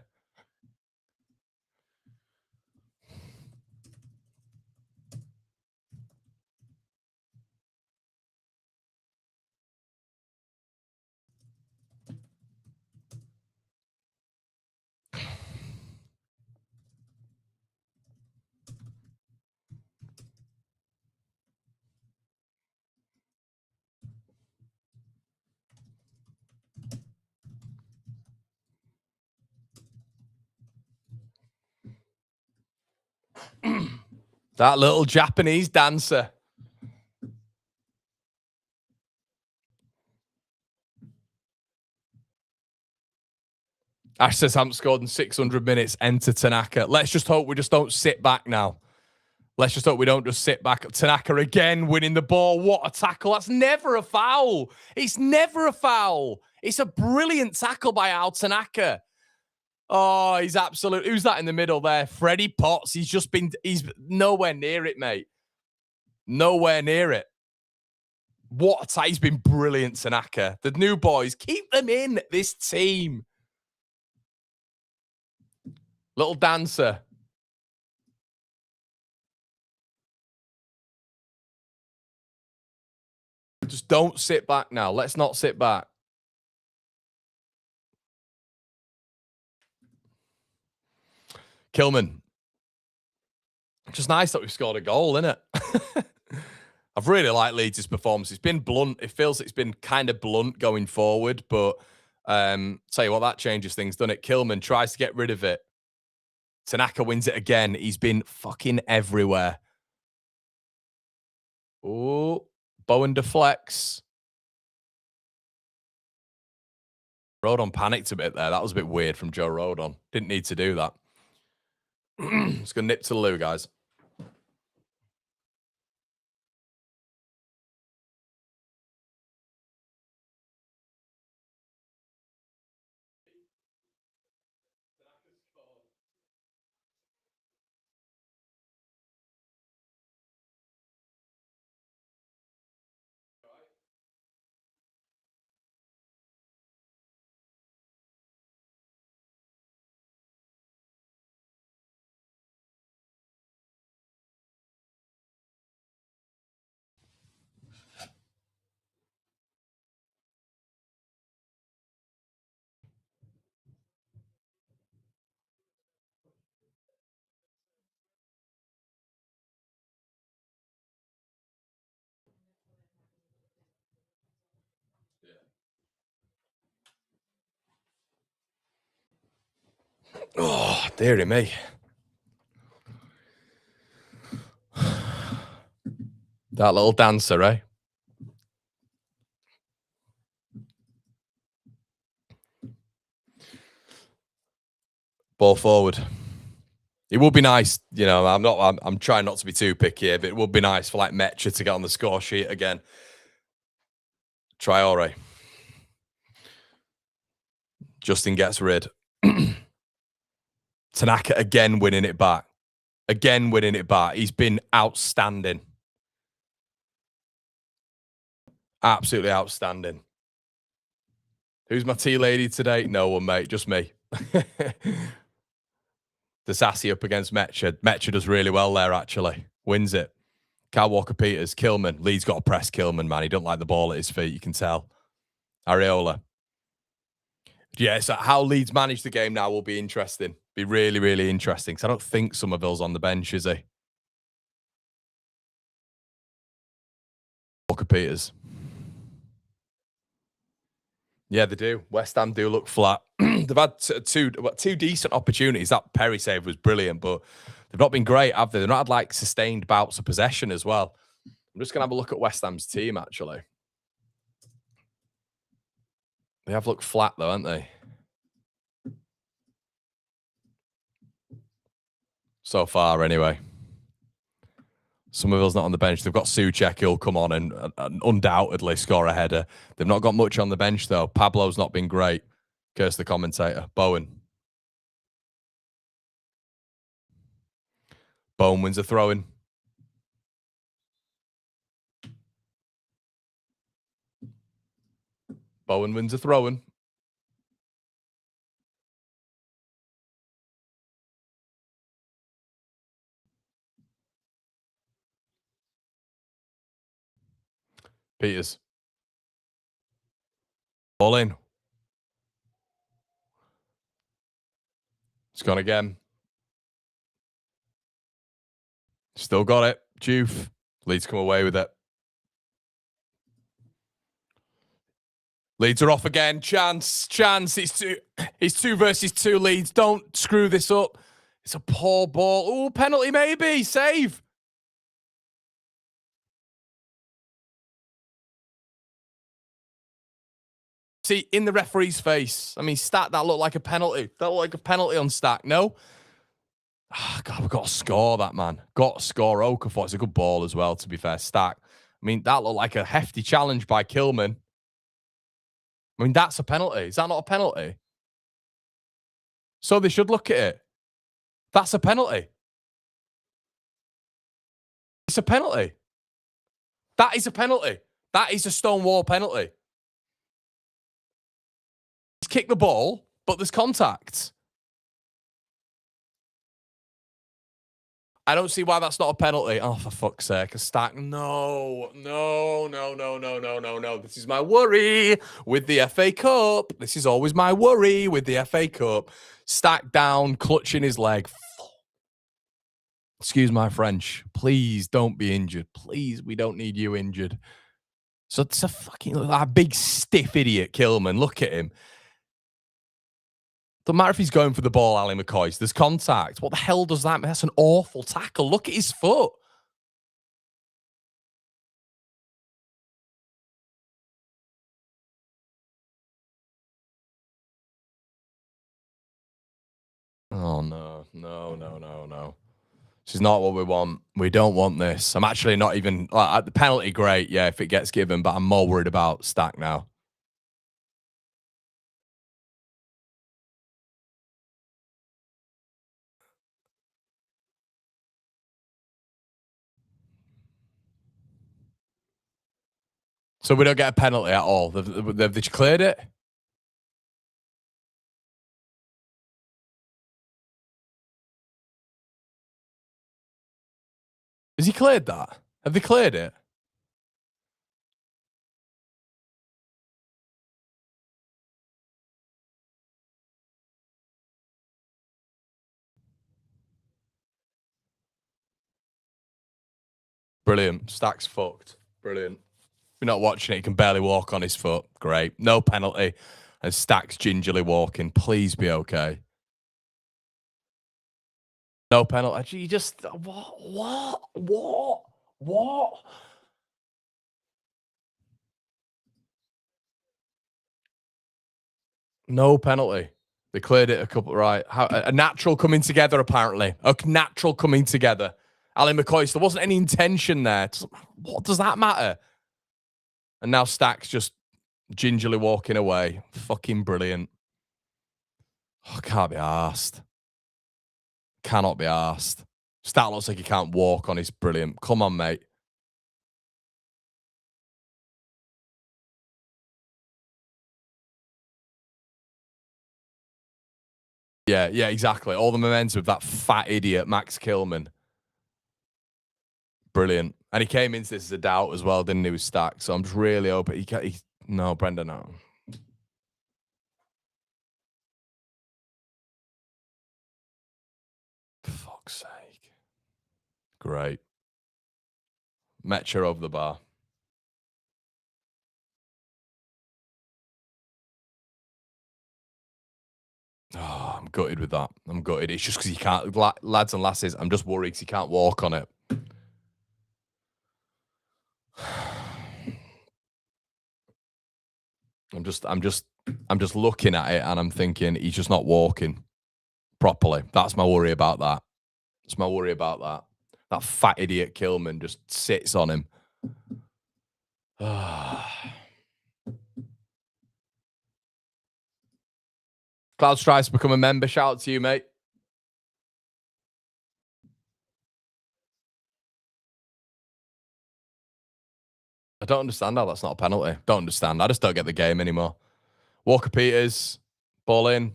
That little Japanese dancer. Ash says, haven't scored in 600 minutes. Enter Tanaka. Let's just hope we just don't sit back now. Let's just hope we don't just sit back. Tanaka again winning the ball. What a tackle. That's never a foul. It's never a foul. It's a brilliant tackle by Tanaka. Oh, he's absolute. Who's that in the middle there? Freddie Potts. He's nowhere near it, mate. Nowhere near it. He's been brilliant, Tanaka. The new boys, keep them in this team. Little dancer. Just don't sit back now. Let's not sit back. Kilman. Just nice that we've scored a goal, isn't it? I've really liked Leeds' performance. It's been blunt. It feels it's been kind of blunt going forward, but tell you what, that changes things, doesn't it? Kilman tries to get rid of it. Tanaka wins it again. He's been fucking everywhere. Oh, Bowen deflects. Rodon panicked a bit there. That was a bit weird from Joe Rodon. Didn't need to do that. Let's go nip to the loo, guys. Oh, dearie me. That little dancer, eh? Ball forward. It would be nice, you know, I'm trying not to be too picky here, but it would be nice for like Mecha to get on the score sheet again. Traore. Justin gets rid. Tanaka again winning it back. Again winning it back. He's been outstanding. Absolutely outstanding. Who's my tea lady today? No one, mate. Just me. The Sassy up against Mecha. Mecha does really well there, actually. Wins it. Kyle Walker-Peters. Kilman. Leeds got to press Kilman, man. He don't like the ball at his feet. You can tell. Areola. Yeah, so how Leeds manage the game now will be interesting. Be really, really interesting. Because I don't think Somerville's on the bench, is he? Walker-Peters. Yeah, they do. West Ham do look flat. They've had two decent opportunities. That Perry save was brilliant, but they've not been great, have they? They've not had like sustained bouts of possession as well. I'm just going to have a look at West Ham's team, actually. They have looked flat, though, haven't they? So far, anyway. Somerville's not on the bench. They've got Souček who'll come on and undoubtedly score a header. They've not got much on the bench, though. Pablo's not been great. Curse the commentator. Bowen. Bowen wins a throw-in. Bowen wins a throw-in. Peters. Ball in. It's gone again. Still got it. Juve. Leeds come away with it. Leeds are off again. Chance. It's two versus two Leeds. Don't screw this up. It's a poor ball. Oh, penalty maybe. Save. See, in the referee's face. I mean, Stack, that looked like a penalty. That looked like a penalty on Stack. No? Oh, God, we've got to score that, man. Got to score. Okafor. It's a good ball as well, to be fair. Stack. I mean, that looked like a hefty challenge by Kilman. I mean, that's a penalty. Is that not a penalty? So they should look at it. That's a penalty. It's a penalty. That is a penalty. That is a stonewall penalty. He's kicked the ball, but there's contact. I don't see why that's not a penalty. Oh, for fuck's sake. A Stack. No. This is my worry with the FA Cup. This is always my worry with the FA Cup. Stack down, clutching his leg. Excuse my French. Please don't be injured. Please, we don't need you injured. So it's a fucking that big stiff idiot, Kilman. Look at him. Doesn't matter if he's going for the ball, Ali McCoy. There's contact. What the hell does that mean? That's an awful tackle. Look at his foot. Oh, no. This is not what we want. We don't want this. I'm actually not even... the penalty, great, yeah, if it gets given, but I'm more worried about Stack now. So we don't get a penalty at all. They've declared it? Has he cleared that? Have they cleared it? Brilliant. Stack's fucked. Brilliant. If you're not watching it, he can barely walk on his foot. Great. No penalty. And Stack's gingerly walking. Please be okay. No penalty. You just... What? No penalty. They cleared it a couple... Right. A natural coming together, apparently. A natural coming together. Ali McCoy, there wasn't any intention there. What does that matter? And now Stack's just gingerly walking away. Fucking brilliant. Oh, can't be arsed. Cannot be arsed. Stack looks like he can't walk on his brilliant. Come on, mate. Yeah, exactly. All the momentum of that fat idiot, Max Kilman. Brilliant. And he came into this as a doubt as well, didn't he, with Stack? So I'm just really hoping no, Brendan, no. For fuck's sake. Great. Metcher over the bar. Oh, I'm gutted with that. I'm gutted. It's just because he can't, lads and lasses, I'm just worried because he can't walk on it. I'm just looking at it and I'm thinking he's just not walking properly. That's my worry about that. That's my worry about that. That fat idiot Kilman just sits on him. Cloud Strife's become a member. Shout out to you, mate. I don't understand how that's not a penalty. Don't understand. I just don't get the game anymore. Walker Peters, ball in.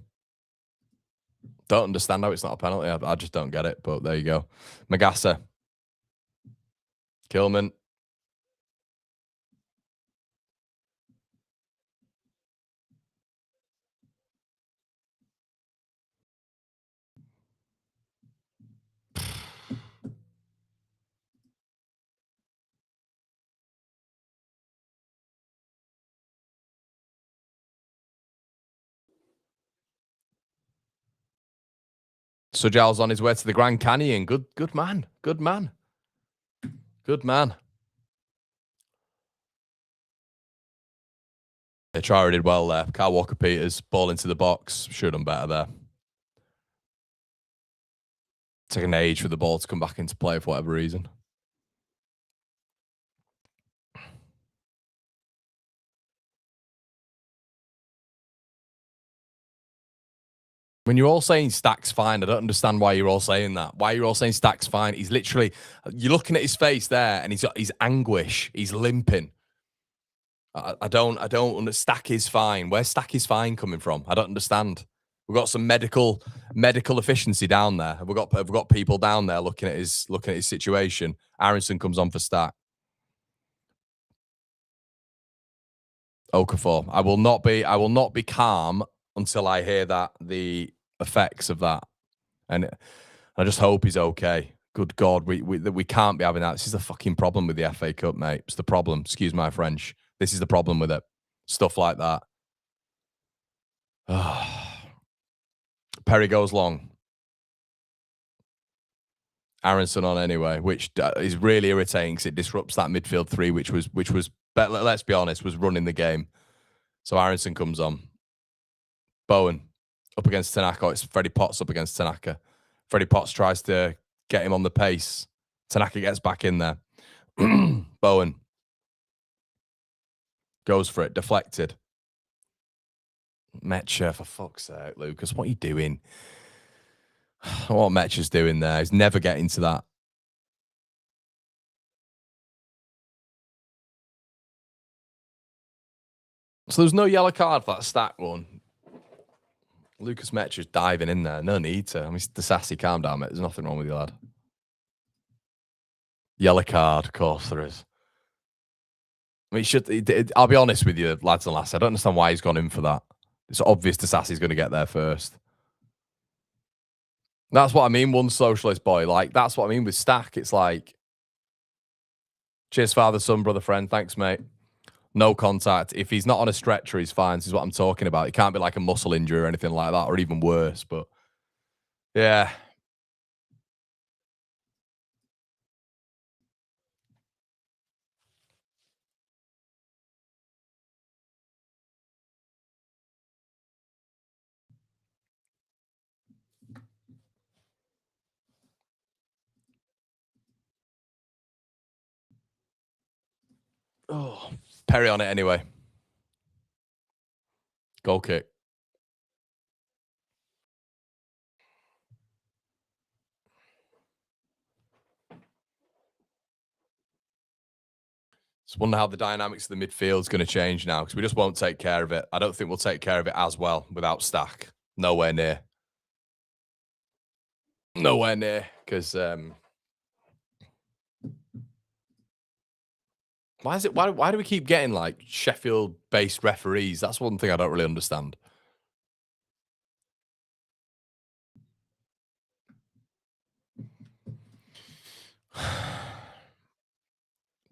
Don't understand how it's not a penalty. I just don't get it, but there you go. Magassa. Kilman. Sujal's on his way to the Grand Canyon. Good man. Good man. Good man. Yeah, Trara did well there. Kyle Walker Peters, ball into the box. Should have done better there. Taking an age for the ball to come back into play for whatever reason. When you're all saying Stack's fine, I don't understand why you're all saying that. Why you're all saying Stack's fine? He's literally, you're looking at his face there, and he's anguish. He's limping. I don't Stack is fine. Where's Stack is fine coming from? I don't understand. We've got some medical efficiency down there. Have we got people down there looking at his situation? Aronson comes on for Stack. Okafor. I will not be calm until I hear that the effects of that. And I just hope he's okay. Good God, we can't be having that. This is the fucking problem with the FA Cup, mate. It's the problem. Excuse my French. This is the problem with it. Stuff like that. Perry goes long. Aronson on anyway, which is really irritating because it disrupts that midfield three, which was, let's be honest, was running the game. So Aronson comes on. Bowen up against Tanaka. It's Freddie Potts up against Tanaka. Freddie Potts tries to get him on the pace. Tanaka gets back in there. Bowen goes for it. Deflected. Metcher, for fuck's sake, Lucas. What are you doing? What Metcher's doing there? He's never getting to that. So there's no yellow card for that Stack one. Lucas Metcher's diving in there. No need to. I mean, the sassy, calm down, mate. There's nothing wrong with you, lad. Yellow card, of course there is. I mean, I'll be honest with you, lads and lasses. I don't understand why he's gone in for that. It's obvious Sassy's going to get there first. That's what I mean, one socialist boy. Like, that's what I mean with Stack. It's like, cheers, father, son, brother, friend. Thanks, mate. No contact. If he's not on a stretcher, he's fine. This is what I'm talking about. It can't be like a muscle injury or anything like that, or even worse. But, yeah. Oh, Perry on it anyway. Goal kick. Just wonder how the dynamics of the midfield is going to change now, because we just won't take care of it. I don't think we'll take care of it as well without Stack. Nowhere near. Nowhere near, because why do we keep getting like Sheffield-based referees? That's one thing I don't really understand.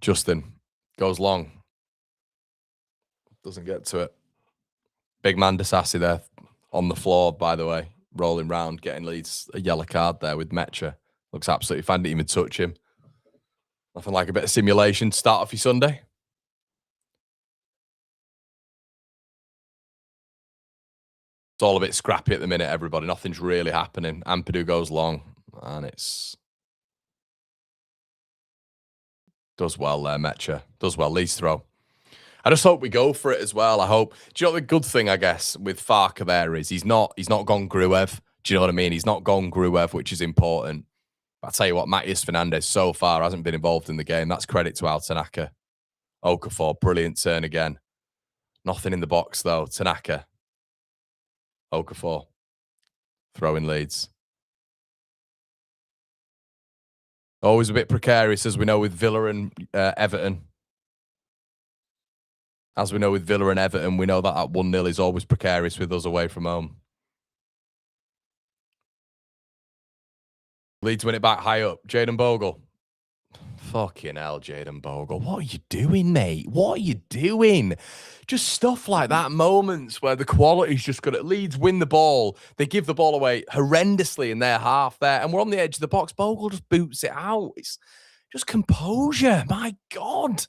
Justin goes long. Doesn't get to it. Big man Disassi there on the floor, by the way, rolling round, getting Leeds a yellow card there with Metcher. Looks absolutely fine. Didn't even touch him. Nothing like a bit of simulation to start off your Sunday. It's all a bit scrappy at the minute, everybody. Nothing's really happening. Ampadu goes long, and it's... Does well there, Metcher. Does well. Leeds throw. I just hope we go for it as well. I hope. Do you know what the good thing, I guess, with Farke there is he's not gone Gruev. Do you know what I mean? He's not gone Gruev, which is important. But I tell you what, Matías Fernandez so far hasn't been involved in the game. That's credit to Tanaka. Okafor, brilliant turn again. Nothing in the box though. Tanaka. Okafor. Throwing Leeds. Always a bit precarious, as we know with Villa and Everton. As we know with Villa and Everton, we know that at 1-0 is always precarious with us away from home. Leeds win it back high up. Jayden Bogle. Fucking hell, Jayden Bogle. What are you doing, mate? What are you doing? Just stuff like that. Moments where the quality's just good. At Leeds win the ball. They give the ball away horrendously in their half there. And we're on the edge of the box. Bogle just boots it out. It's just composure. My God.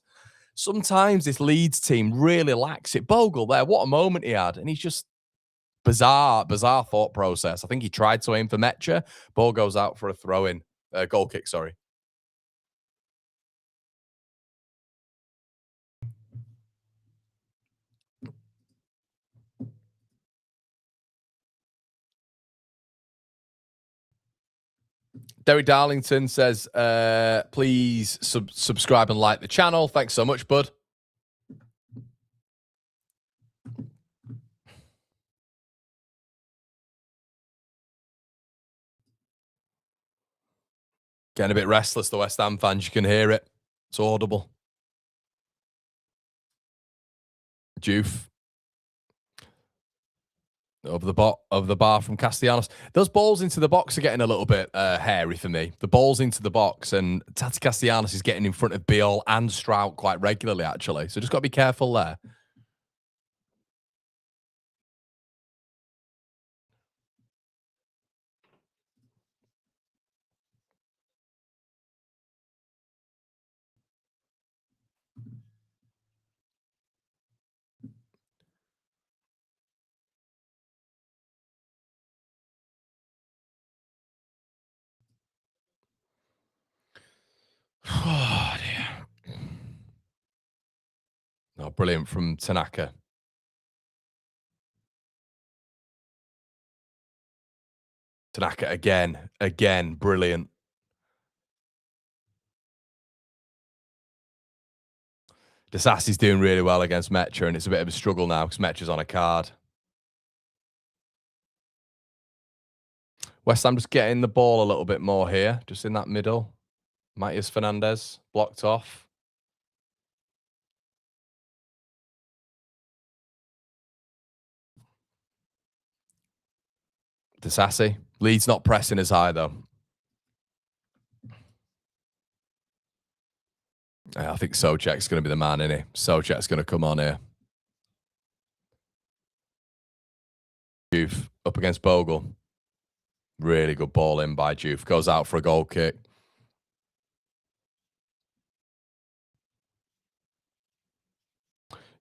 Sometimes this Leeds team really lacks it. Bogle there, what a moment he had. And he's just bizarre thought process. I think he tried to aim for Metcher. Ball goes out for a throw-in. Goal kick, sorry. Derek Darlington says, please subscribe and like the channel. Thanks so much, bud. Getting a bit restless, the West Ham fans. You can hear it. It's audible. Juve. Over the bar from Castellanos. Those balls into the box are getting a little bit hairy for me. The balls into the box, and Tati Castellanos is getting in front of Biol and Strout quite regularly, actually. So just got to be careful there. Oh, dear. Oh, brilliant from Tanaka. Tanaka again, brilliant. Desassi's doing really well against Mecha, and it's a bit of a struggle now because Mecha's on a card. West Ham just getting the ball a little bit more here, just in that middle. Matias Fernandez blocked off. Disassi. Leeds not pressing as high, though. I think Souček's going to be the man, isn't he? Souček's going to come on here. Juve up against Bogle. Really good ball in by Juve. Goes out for a goal kick.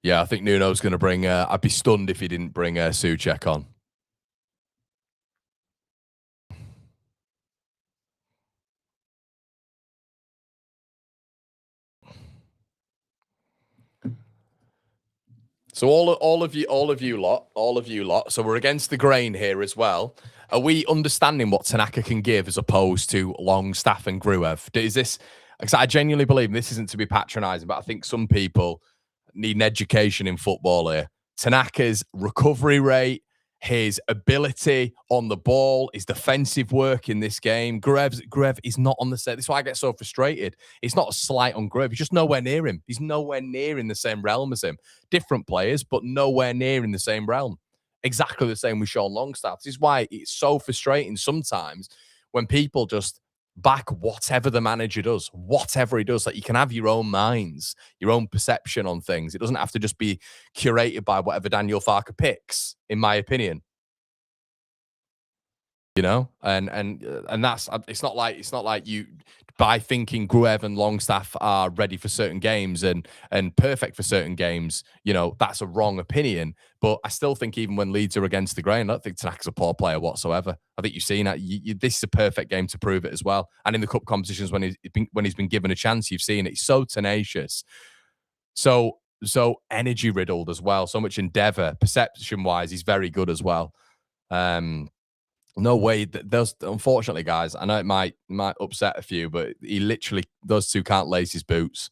Yeah, I think Nuno's going to bring... I'd be stunned if he didn't bring Souček on. So all of you lot. So we're against the grain here as well. Are we understanding what Tanaka can give as opposed to Longstaff and Gruev? Is this? Because I genuinely believe this isn't to be patronising, but I think some people need an education in football here. Tanaka's recovery rate, his ability on the ball, his defensive work in this game. Gruev is not on the set. That's why I get so frustrated. It's not a slight on Gruev. He's just nowhere near him. He's nowhere near in the same realm as him. Different players, but nowhere near in the same realm. Exactly the same with Sean Longstaff. This is why it's so frustrating sometimes when people just back whatever the manager does, whatever he does. Like, you can have your own minds, your own perception on things. It doesn't have to just be curated by whatever Daniel Farker picks, in my opinion. You know, and that's it's not like you, by thinking Gruev and Longstaff are ready for certain games and perfect for certain games, you know, that's a wrong opinion. But I still think even when Leeds are against the grain, I don't think Tanaka's a poor player whatsoever. I think you've seen that. This is a perfect game to prove it as well. And in the cup competitions, when he's been given a chance, you've seen it. He's so tenacious, so energy riddled as well. So much endeavor, perception wise, he's very good as well. No way. Those, unfortunately, guys, I know it might upset a few, but he literally, those two can't lace his boots.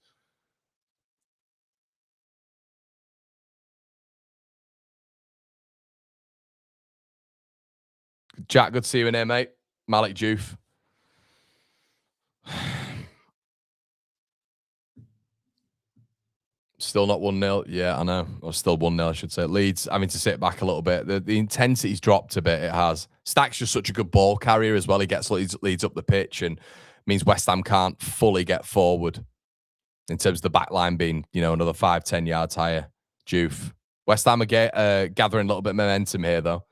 Jack, good to see you in here, mate. Malik Juve. Still not 1-0. Yeah, I know. Or still 1-0, I should say. Leeds having to sit back a little bit. The intensity's dropped a bit. It has. Stack's just such a good ball carrier as well. He gets leads up the pitch and means West Ham can't fully get forward in terms of the back line being, you know, another 5-10 yards higher. Juve. West Ham are gathering a little bit of momentum here, though.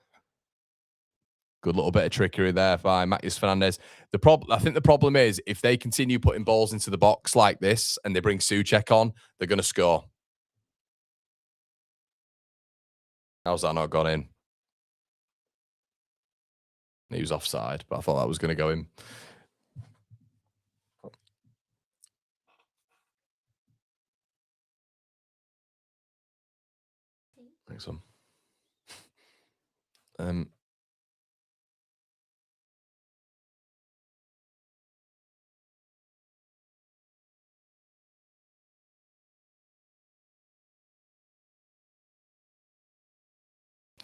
Good little bit of trickery there by Matias Fernandez. I think the problem is if they continue putting balls into the box like this and they bring Souček on, they're going to score. How's that not gone in? He was offside, but I thought that was going to go in. Thanks, son.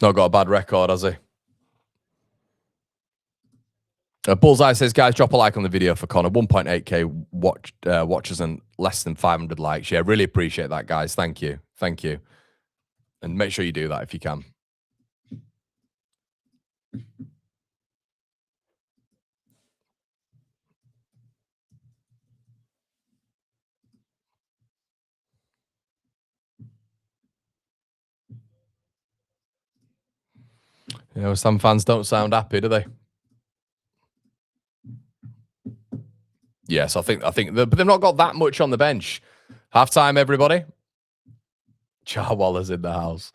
Not got a bad record, has he? Bullseye says, guys, drop a like on the video for Connor. 1.8k watchers and less than 500 likes. Yeah, really appreciate that, guys. Thank you. Thank you. And make sure you do that if you can. You know, some fans don't sound happy, do they? Yes, I think, but they've not got that much on the bench. Halftime, everybody. Charwaller's in the house.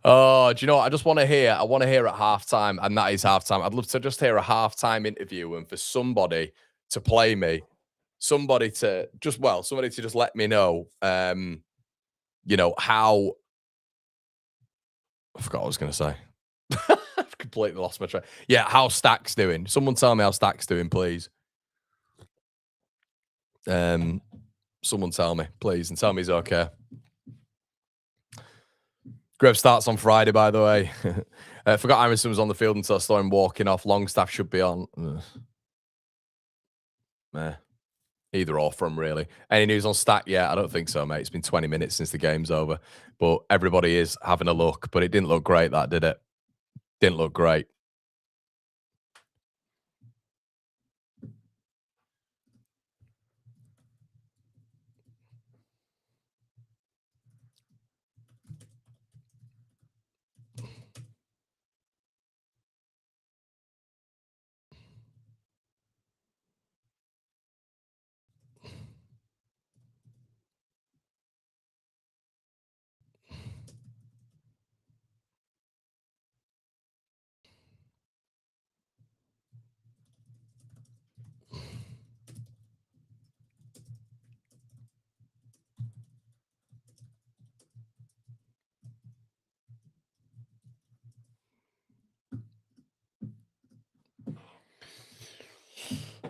Oh, do you know what? I want to hear at halftime, and that is halftime. I'd love to just hear a halftime interview and for somebody to play me, somebody to just let me know, you know, how. I forgot what I was going to say. I've completely lost my track. Yeah, how Stack's doing. Someone tell me how Stack's doing, please. Someone tell me, please, and tell me he's okay. Greb starts on Friday, by the way. Forgot Iverson was on the field until I saw him walking off. Longstaff should be on. Either or from really. Any news on Stack? Yeah, I don't think so, mate. It's been 20 minutes since the game's over. But everybody is having a look. But it didn't look great, that, did it? Didn't look great.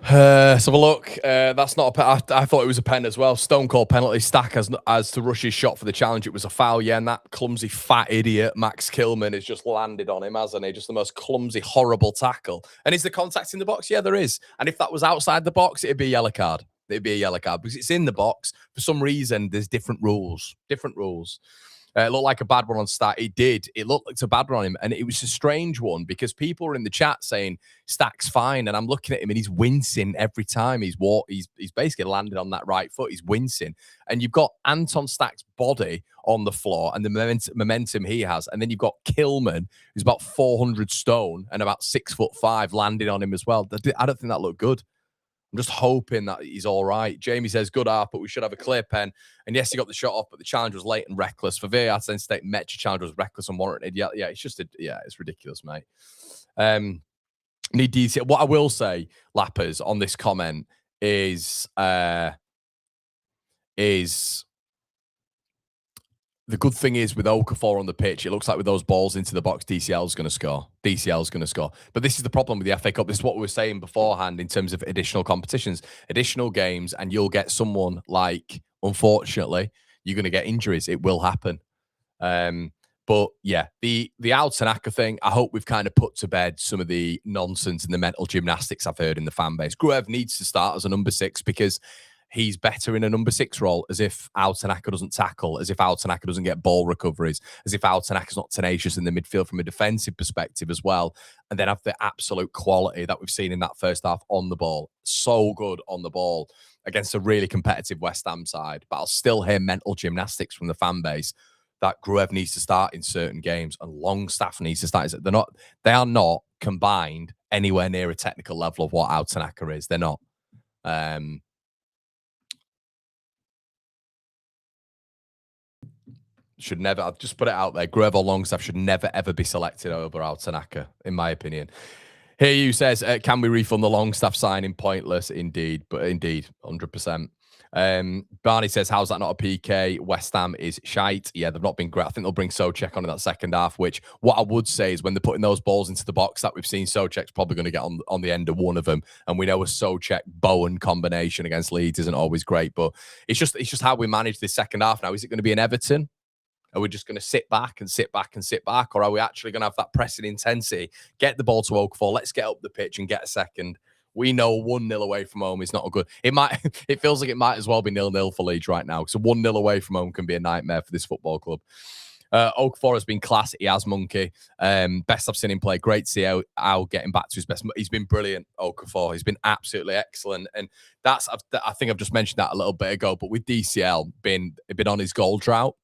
Let's have a look. That's not a pen. I thought it was a pen as well. Stone cold penalty. Stack as to rush his shot for the challenge. It was a foul. Yeah, and that clumsy fat idiot Max Kilman has just landed on him, hasn't he? Just the most clumsy, horrible tackle. And is the contact in the box? Yeah, there is. And if that was outside the box, it'd be a yellow card. It'd be a yellow card because it's in the box. For some reason, there's different rules. Different rules. It looked like a bad one on Stack. It did. It looked like a bad one on him. And it was a strange one because people were in the chat saying Stack's fine. And I'm looking at him and he's wincing every time he's basically landed on that right foot. He's wincing. And you've got Anton Stack's body on the floor and the momentum he has. And then you've got Kilman, who's about 400 stone and about 6'5" landing on him as well. I don't think that looked good. I'm just hoping that he's all right. Jamie says, good art, but we should have a clear pen. And yes, he got the shot off, but the challenge was late and reckless. For VAR to then state Metro challenge was reckless and warranted. Yeah, it's just, it's ridiculous, mate. Need detail. What I will say, Lappers, on this comment is the good thing is with Okafor on the pitch, it looks like with those balls into the box, DCL's going to score. DCL's going to score. But this is the problem with the FA Cup. This is what we were saying beforehand in terms of additional competitions, additional games, and you'll get someone like, unfortunately, you're going to get injuries. It will happen. But yeah, the Al Tanaka thing, I hope we've kind of put to bed some of the nonsense and the mental gymnastics I've heard in the fan base. Gruev needs to start as a number 6 because he's better in a number 6 role, as if Al Tanaka doesn't tackle, as if Al Tanaka doesn't get ball recoveries, as if Al Tanaka's not tenacious in the midfield from a defensive perspective as well. And then have the absolute quality that we've seen in that first half on the ball. So good on the ball against a really competitive West Ham side. But I'll still hear mental gymnastics from the fan base that Gruev needs to start in certain games and Longstaff needs to start. They are not combined anywhere near a technical level of what Al Tanaka is. They're not. Should never, I've just put it out there, Gruev or Longstaff should never, ever be selected over Al Tanaka, in my opinion. Here you says, can we refund the Longstaff signing? Pointless, indeed, but indeed, 100%. Barney says, how's that not a PK? West Ham is shite. Yeah, they've not been great. I think they'll bring Souček on in that second half, which what I would say is when they're putting those balls into the box that we've seen, Souček's probably going to get on the end of one of them. And we know a Souček-Bowen combination against Leeds isn't always great, but it's just how we manage this second half now. Is it going to be an Everton? Are we just going to sit back and sit back and sit back? Or are we actually going to have that pressing intensity, get the ball to Okafor, let's get up the pitch and get a second? We know 1-0 away from home is not a good. It feels like it might as well be 0-0 for Leeds right now. So 1-0 away from home can be a nightmare for this football club. Okafor has been class. He has monkey. Best I've seen him play. Great to see how getting back to his best. He's been brilliant, Okafor. He's been absolutely excellent. And I think I've just mentioned that a little bit ago, but with DCL been on his goal drought,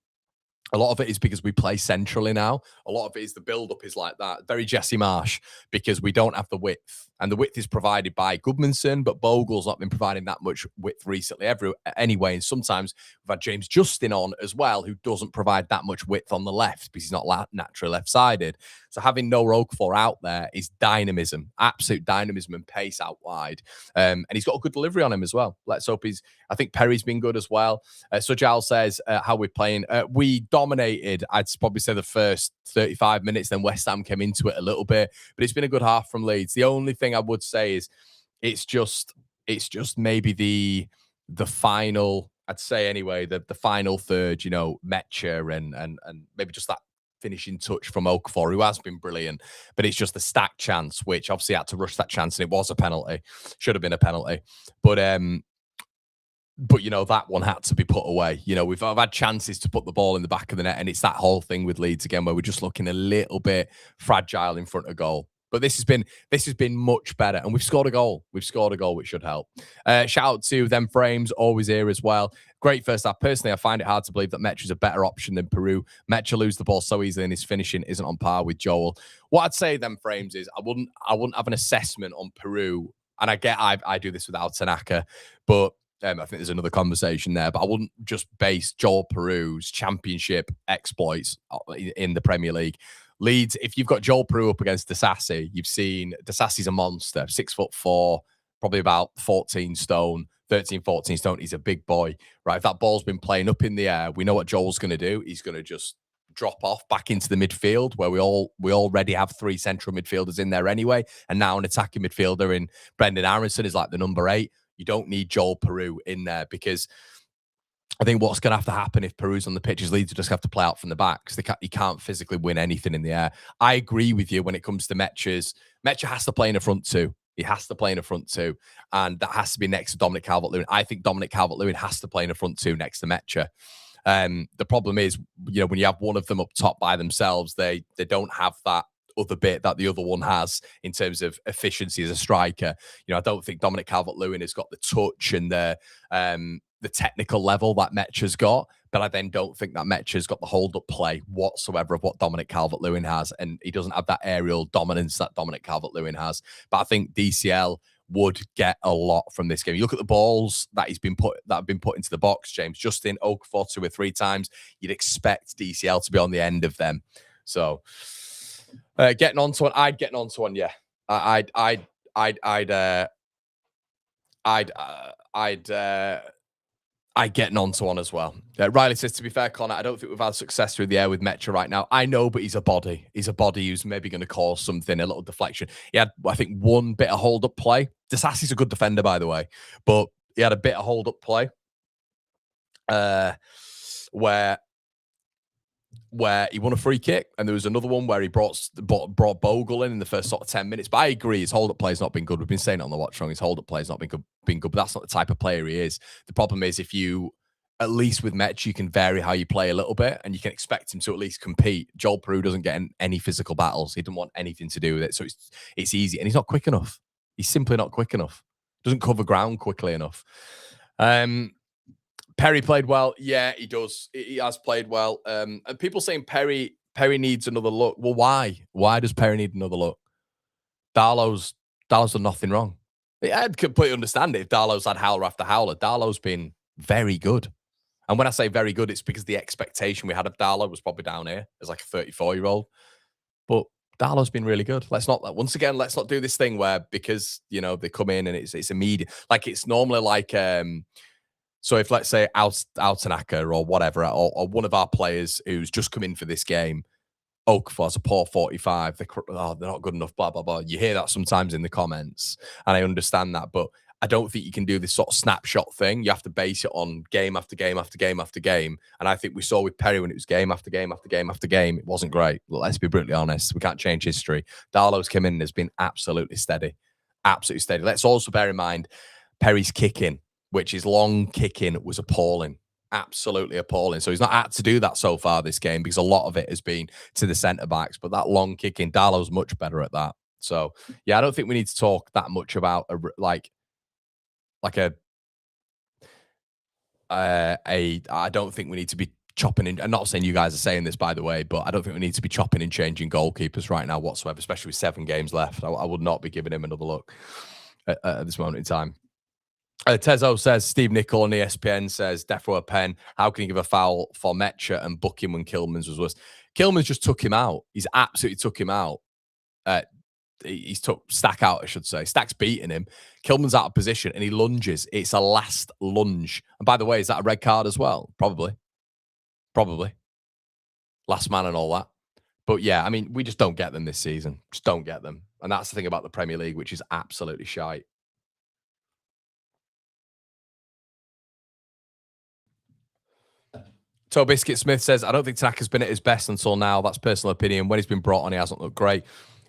a lot of it is because we play centrally now. A lot of it is the build-up is like that. Very Jesse Marsh, because we don't have the width. And the width is provided by Goodmanson, but Bogle's not been providing that much width recently anyway. And sometimes we've had James Justin on as well, who doesn't provide that much width on the left because he's not naturally left-sided. So having no Okafor out there is dynamism, absolute dynamism and pace out wide. And he's got a good delivery on him as well. Let's hope I think Perry's been good as well. Sujal says, how we're playing. We dominated, I'd probably say, the first 35 minutes. Then West Ham came into it a little bit, but it's been a good half from Leeds. The only thing I would say is it's just maybe the final, I'd say anyway, the final third, Metcher and maybe just that finishing touch from Okafor, who has been brilliant, but it's just the stacked chance, which obviously had to rush that chance, and it was a penalty. Should have been a penalty. But that one had to be put away. I've had chances to put the ball in the back of the net, and it's that whole thing with Leeds again, where we're just looking a little bit fragile in front of goal. But this has been much better, and we've scored a goal. We've scored a goal, which should help. Shout out to them frames, always here as well. Great first half. Personally, I find it hard to believe that Metch is a better option than Peru. Metch lose the ball so easily, and his finishing isn't on par with Joel. What I'd say them frames is I wouldn't have an assessment on Peru, and I do this without Tanaka, but I think there's another conversation there, but I wouldn't just base Joel Peru's championship exploits in the Premier League. Leeds, if you've got Joel Peru up against Disasi, you've seen Disasi's a monster, 6'4", probably about 14 stone. He's a big boy, right? If that ball's been playing up in the air, we know what Joel's going to do. He's going to just drop off back into the midfield, where we already have 3 central midfielders in there anyway, and now an attacking midfielder in Brendan Aronson is like the number 8. You don't need Joel Peru in there, because I think what's going to have to happen if Peru's on the pitch is Leeds just have to play out from the back, because he can't physically win anything in the air. I agree with you when it comes to Metcher. Metcher has to play in a front two. He has to play in a front two, and that has to be next to Dominic Calvert-Lewin. I think Dominic Calvert-Lewin has to play in a front two next to Metcher. The problem is, when you have one of them up top by themselves, they don't have that other bit that the other one has in terms of efficiency as a striker. I don't think Dominic Calvert-Lewin has got the touch and the technical level that Metcher's got, but I then don't think that Metcher's got the hold-up play whatsoever of what Dominic Calvert-Lewin has, and he doesn't have that aerial dominance that Dominic Calvert-Lewin has. But I think DCL would get a lot from this game. You look at the balls that have been put into the box, James Justin, Okafor 2 or 3 times. You'd expect DCL to be on the end of them. So getting onto one, I'd get onto one. Yeah, I'd get onto one as well. Riley says, to be fair, Connor, I don't think we've had success through the air with Metcher right now. I know, but he's a body. He's a body who's maybe going to cause something, a little deflection. He had, I think, one bit of hold-up play. Disasi's a good defender, by the way, but he had a bit of hold-up play where he won a free kick, and there was another one where he brought Bogle in the first sort of 10 minutes. But I agree, his hold-up play has not been good. We've been saying it on the watch wrong. His hold-up play has not been good, but that's not the type of player he is. The problem is, if you, at least with Metch, you can vary how you play a little bit, and you can expect him to at least compete. Joel Peru doesn't get in any physical battles. He doesn't want anything to do with it, so it's easy. And he's not quick enough. He's simply not quick enough. Doesn't cover ground quickly enough. Perry played well. Yeah, he does. He has played well. And people saying Perry needs another look. Well, why? Why does Perry need another look? Darlow's done nothing wrong. I'd completely understand it if Darlow's had howler after howler. Darlow's been very good. And when I say very good, it's because the expectation we had of Darlow was probably down here as like a 34-year-old. But Darlow's been really good. Let's not do this thing where, because, they come in and it's immediate. Like, it's normally like, so if, let's say, Tanaka or whatever, or one of our players who's just come in for this game, Okafor's a poor 45, they're not good enough, blah, blah, blah. You hear that sometimes in the comments, and I understand that. But I don't think you can do this sort of snapshot thing. You have to base it on game after game after game after game. And I think we saw with Perry when it was game after game after game after game, it wasn't great. Let's be brutally honest. We can't change history. Darlow's come in and has been absolutely steady. Absolutely steady. Let's also bear in mind Perry's kicking, which is long kicking, was appalling. Absolutely appalling. So he's not had to do that so far this game because a lot of it has been to the centre backs. But that long kicking, Darlow's much better at that. So yeah, I don't think we need to talk that much about I don't think we need to be chopping in. I'm not saying you guys are saying this, by the way, but I don't think we need to be chopping and changing goalkeepers right now whatsoever, especially with 7 games left. I would not be giving him another look at this moment in time. Tezo says, Steve Nicol on ESPN says, Defo a pen. How can you give a foul for Metcha and book him when Kilman's was worse? Kilman's just took him out. He's absolutely took him out. He's took Stack out, I should say. Stack's beating him. Kilman's out of position and he lunges. It's a last lunge. And by the way, is that a red card as well? Probably. Last man and all that. But yeah, I mean, we just don't get them this season. Just don't get them. And that's the thing about the Premier League, which is absolutely shite. Toe Biscuit Smith says, I don't think Tanaka's been at his best until now. That's personal opinion. When he's been brought on, he hasn't looked great.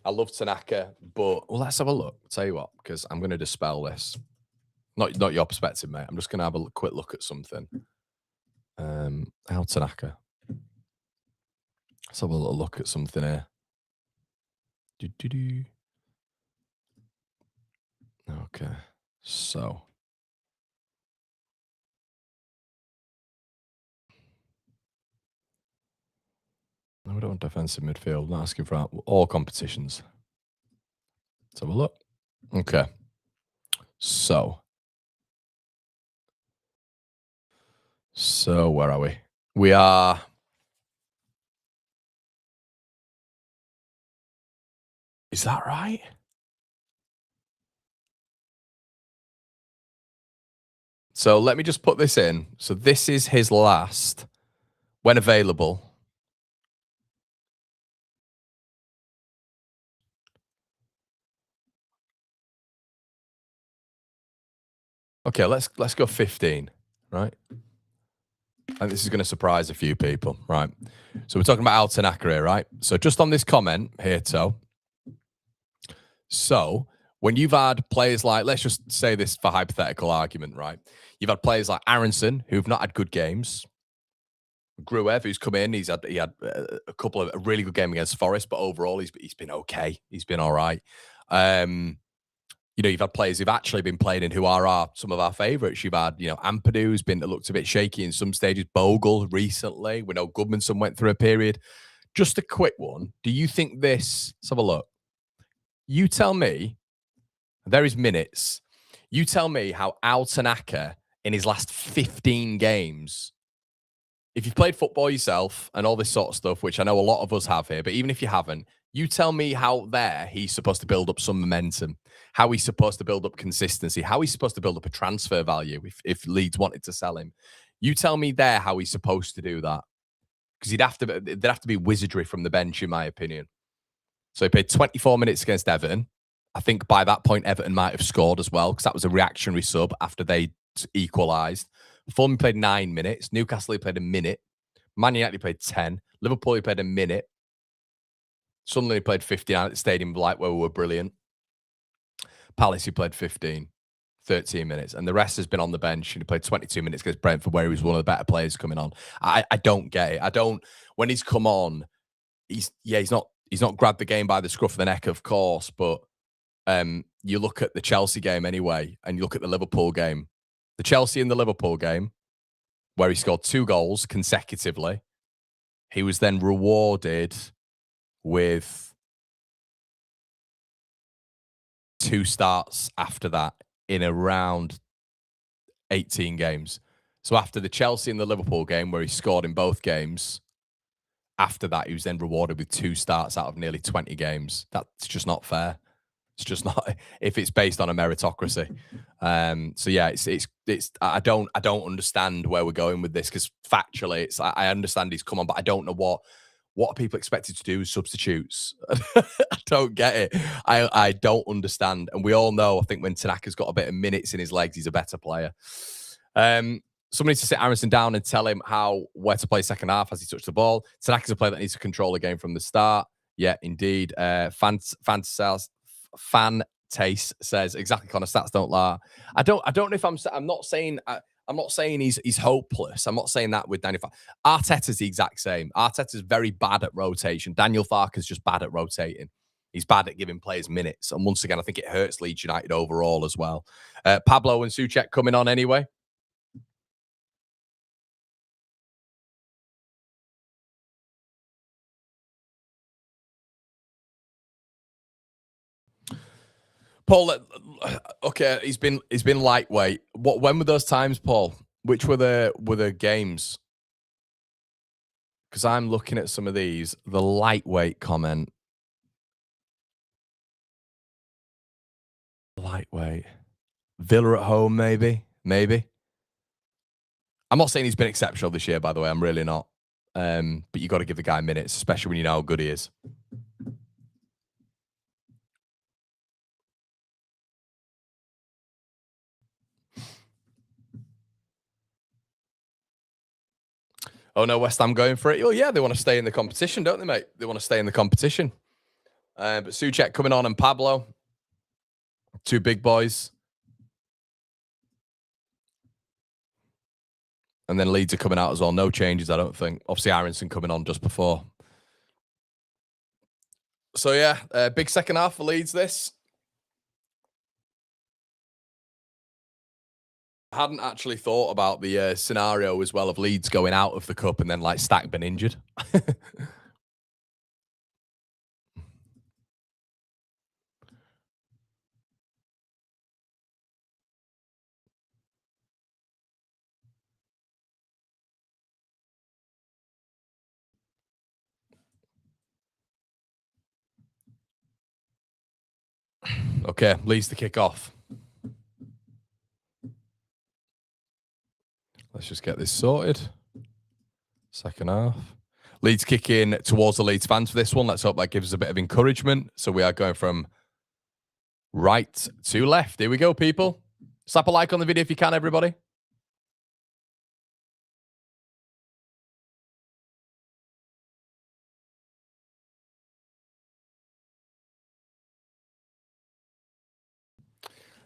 I love Tanaka, but well, let's have a look. I'll tell you what, because I'm going to dispel this. Not your perspective, mate. I'm just going to have a quick look at something. Al Tanaka. Let's have a little look at something here. Okay, so. No, we don't want defensive midfield. Not asking for all competitions. Let's have a look. Okay. So where are we? We are. Is that right? So let me just put this in. So this is his last, when available. Okay, let's go 15, right? And this is going to surprise a few people, right? So we're talking about Al Tanaka here, right? So just on this comment here, so when you've had players like, let's just say this for hypothetical argument, right? You've had players like Aronson who've not had good games. Gruev, who's come in, he had a couple of a really good game against Forest, but overall he's been okay. He's been all right. You know, you've had players who've actually been playing and who are some of our favourites. You've had, you know, Ampadu, who's looked a bit shaky in some stages. Bogle recently. We know Goodmanson went through a period. Just a quick one. Do you think this? Let's have a look. You tell me. There is minutes. You tell me how Al Tanaka in his last 15 games. If you've played football yourself and all this sort of stuff, which I know a lot of us have here, but even if you haven't, you tell me how there he's supposed to build up some momentum, how he's supposed to build up consistency, how he's supposed to build up a transfer value if Leeds wanted to sell him. You tell me there how he's supposed to do that. Because there'd have to be wizardry from the bench, in my opinion. So he played 24 minutes against Everton. I think by that point, Everton might have scored as well, because that was a reactionary sub after they equalised. Fulham played 9 minutes. Newcastle played a minute. Man United played 10. Liverpool played a minute. Sunderland he played 59 at the Stadium Light, where we were brilliant. Palace, he played 15, 13 minutes. And the rest has been on the bench. He played 22 minutes against Brentford, where he was one of the better players coming on. I don't get it. When he's come on, he's not grabbed the game by the scruff of the neck, of course, but you look at the Chelsea game anyway, and you look at the Liverpool game. The Chelsea and the Liverpool game, where he scored 2 goals consecutively, he was then rewarded with 2 starts after that in around 18 games. So after the Chelsea and the Liverpool game, where he scored in both games, after that, he was then rewarded with 2 starts out of nearly 20 games. That's just not fair. It's just not, if it's based on a meritocracy. So yeah, it's I don't understand where we're going with this, because factually, I understand he's come on, but I don't know what are people expected to do as substitutes? I don't get it. I don't understand. And we all know, I think when Tanaka's got a bit of minutes in his legs, he's a better player. Somebody needs to sit Aaronson down and tell him where to play second half as he touched the ball. Tanaka's a player that needs to control the game from the start. Yeah, indeed. Fan Taste says exactly. Connor, stats don't lie. I don't know if I'm not saying he's hopeless. I'm not saying that with Daniel Farke. Arteta's the exact same. Arteta's very bad at rotation. Daniel Farke's just bad at rotating. He's bad at giving players minutes. And once again, I think it hurts Leeds United overall as well. Pablo and Souček coming on anyway. Paul, okay, he's been lightweight. When were those times, Paul? Which were the games? Because I'm looking at some of these. The lightweight comment. Lightweight. Villa at home, maybe. I'm not saying he's been exceptional this year, by the way. I'm really not. But you got to give the guy minutes, especially when you know how good he is. Oh, no, West Ham going for it. Oh, yeah, they want to stay in the competition, don't they, mate? They want to stay in the competition. But Souček coming on and Pablo. Two big boys. And then Leeds are coming out as well. No changes, I don't think. Obviously, Aaronson coming on just before. So, yeah, big second half for Leeds, this. I hadn't actually thought about the scenario as well of Leeds going out of the cup and then like Stack been injured. Okay, Leeds to kick off. Let's just get this sorted. Second half. Leeds kicking towards the Leeds fans for this one. Let's hope that gives us a bit of encouragement. So we are going from right to left. Here we go, people. Slap a like on the video if you can, everybody.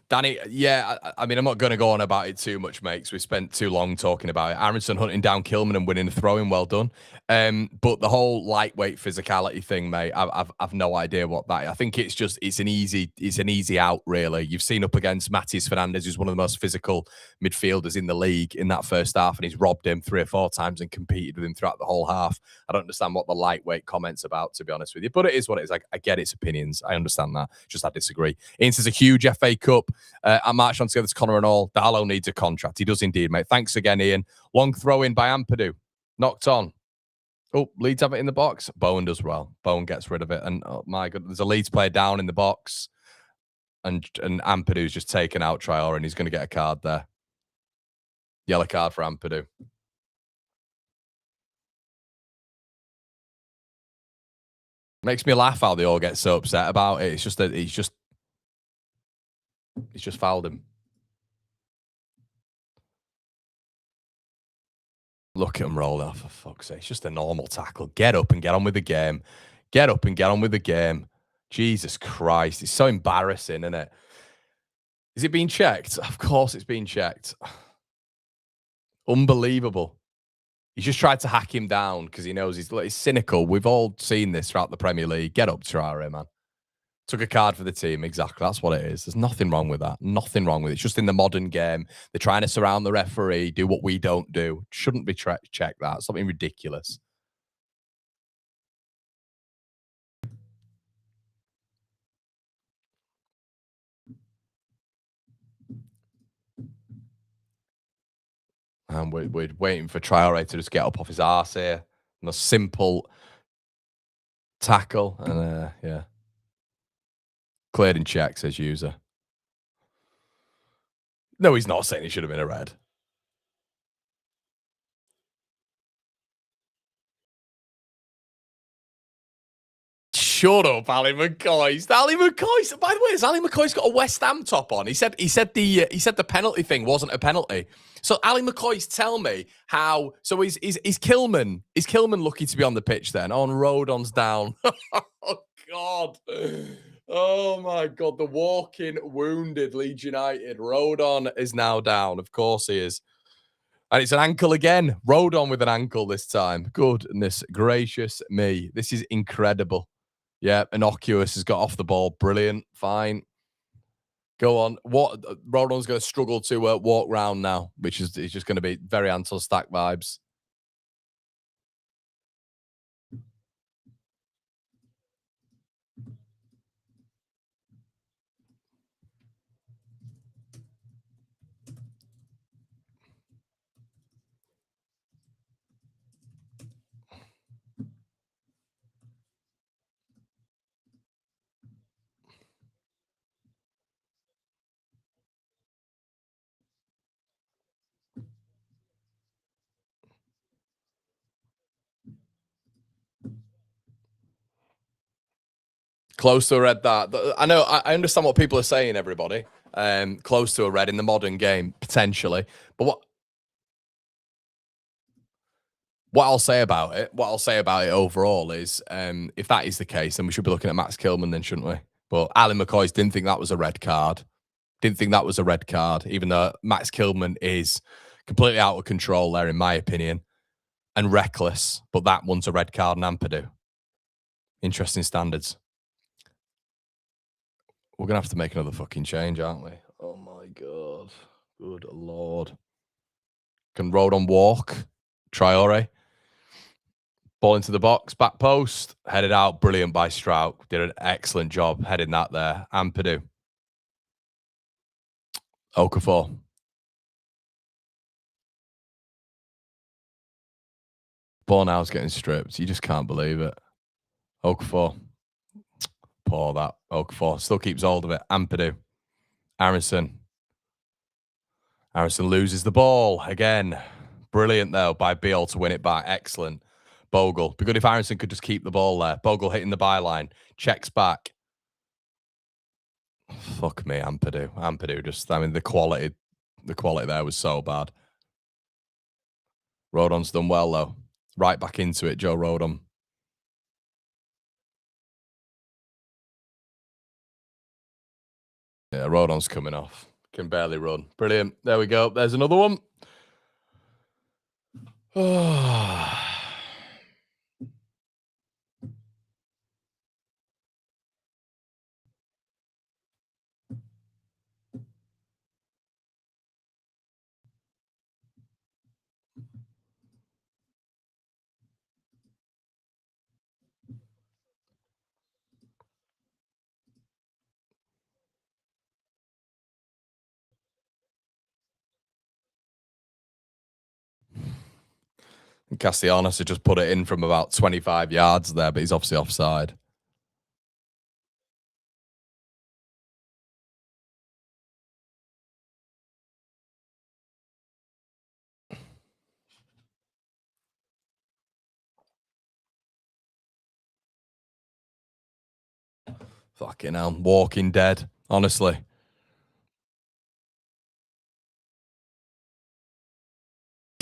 Danny, yeah, I mean, I'm not going to go on about it too much, mate, because we spent too long talking about it. Aaronson hunting down Kilman and winning the throw-in, well done. But the whole lightweight physicality thing, mate, I've no idea what that is. I think it's an easy out, really. You've seen up against Matías Fernandes, who's one of the most physical midfielders in the league in that first half, and he's robbed him 3 or 4 times and competed with him throughout the whole half. I don't understand what the lightweight comment's about, to be honest with you, but it is what it is. I get its opinions. I understand that. Just I disagree. Ian says a huge FA Cup. I marched on together to Connor and all. Darlow needs a contract. He does indeed, mate. Thanks again, Ian. Long throw in by Ampadu. Knocked on. Oh, Leeds have it in the box. Bowen does well. Bowen gets rid of it. And oh my God, there's a Leeds player down in the box. And Ampadu's just taken out Traore and he's going to get a card there. Yellow card for Ampadu. Makes me laugh how they all get so upset about it. It's just that he's just fouled him. Look at him roll off, for fuck's sake. It's just a normal tackle. Get up and get on with the game. Get up and get on with the game. Jesus Christ. It's so embarrassing, isn't it? Is it being checked? Of course it's being checked. Unbelievable. He's just tried to hack him down because he knows he's cynical. We've all seen this throughout the Premier League. Get up, Traore, man. Took a card for the team. Exactly. That's what it is. There's nothing wrong with that. Nothing wrong with it. It's just in the modern game. They're trying to surround the referee, do what we don't do. Shouldn't be checked that. Something ridiculous. And we're waiting for Traore to just get up off his arse here. And a simple tackle. And yeah. Cleared in check, says user. No, he's not saying he should have been a red. Shut up, Ali McCoy. Ali McCoy. By the way, has Ali McCoy's got a West Ham top on? He said the penalty thing wasn't a penalty. So Ali McCoy's tell me how. So is Kilman lucky to be on the pitch then? On Rodon's down. Oh God. Oh my God. The walking wounded Leeds United. Rodon is now down. Of course he is. And it's an ankle again. Rodon with an ankle this time. Goodness gracious me. This is incredible. Yeah, innocuous has got off the ball. Brilliant. Fine. Go on. What Rodon's going to struggle to walk round now, which is just going to be very Anton Stack vibes. Close to a red. That I know. I understand what people are saying. Everybody, close to a red in the modern game potentially. But what I'll say about it overall is, if that is the case, then we should be looking at Max Kilman, then, shouldn't we? But Ali McCoy didn't think that was a red card. Even though Max Kilman is completely out of control there, in my opinion, and reckless. But that one's a red card, and Ampadu. Interesting standards. We're going to have to make another fucking change, aren't we? Oh, my God. Good Lord. Can Rodon walk? Traore. Ball into the box. Back post. Headed out. Brilliant by Strouk. Did an excellent job heading that there. Ampadu. Okafor. Ball now's getting stripped. You just can't believe it. Okafor. Poor that. Okafor still keeps hold of it. Ampadu. Aronson. Aronson loses the ball again. Brilliant though by Beal to win it back. Excellent. Bogle. Be good if Aronson could just keep the ball there. Bogle hitting the byline. Checks back. Fuck me, Ampadu. Ampadu just, I mean, the quality there was so bad. Rodon's done well though. Right back into it, Joe Rodon. Yeah, Rodon's coming off. Can barely run. Brilliant. There we go. There's another one. Castellanos had just put it in from about 25 yards there, but he's obviously offside. Fucking hell. Walking Dead, honestly.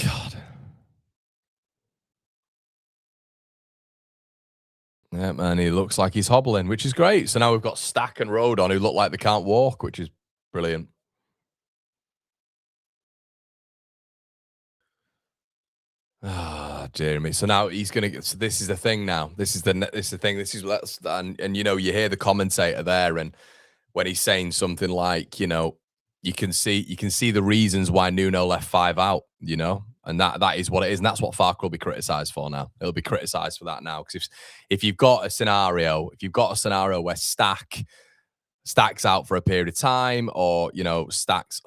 God. Yeah, man, he looks like he's hobbling, which is great. So now we've got Stack and Rodon who look like they can't walk, which is brilliant. Ah, dear me. So now he's gonna get. So this is the thing. Now this is the thing. This is and you know, you hear the commentator there, and when he's saying something like, you know, you can see the reasons why Nuno left 5 out. You know, and that is what it is, and that's what Farke will be criticised for now. He'll be criticised for that now, because if you've got a scenario where Stack's out for a period of time, or you know, Stack's.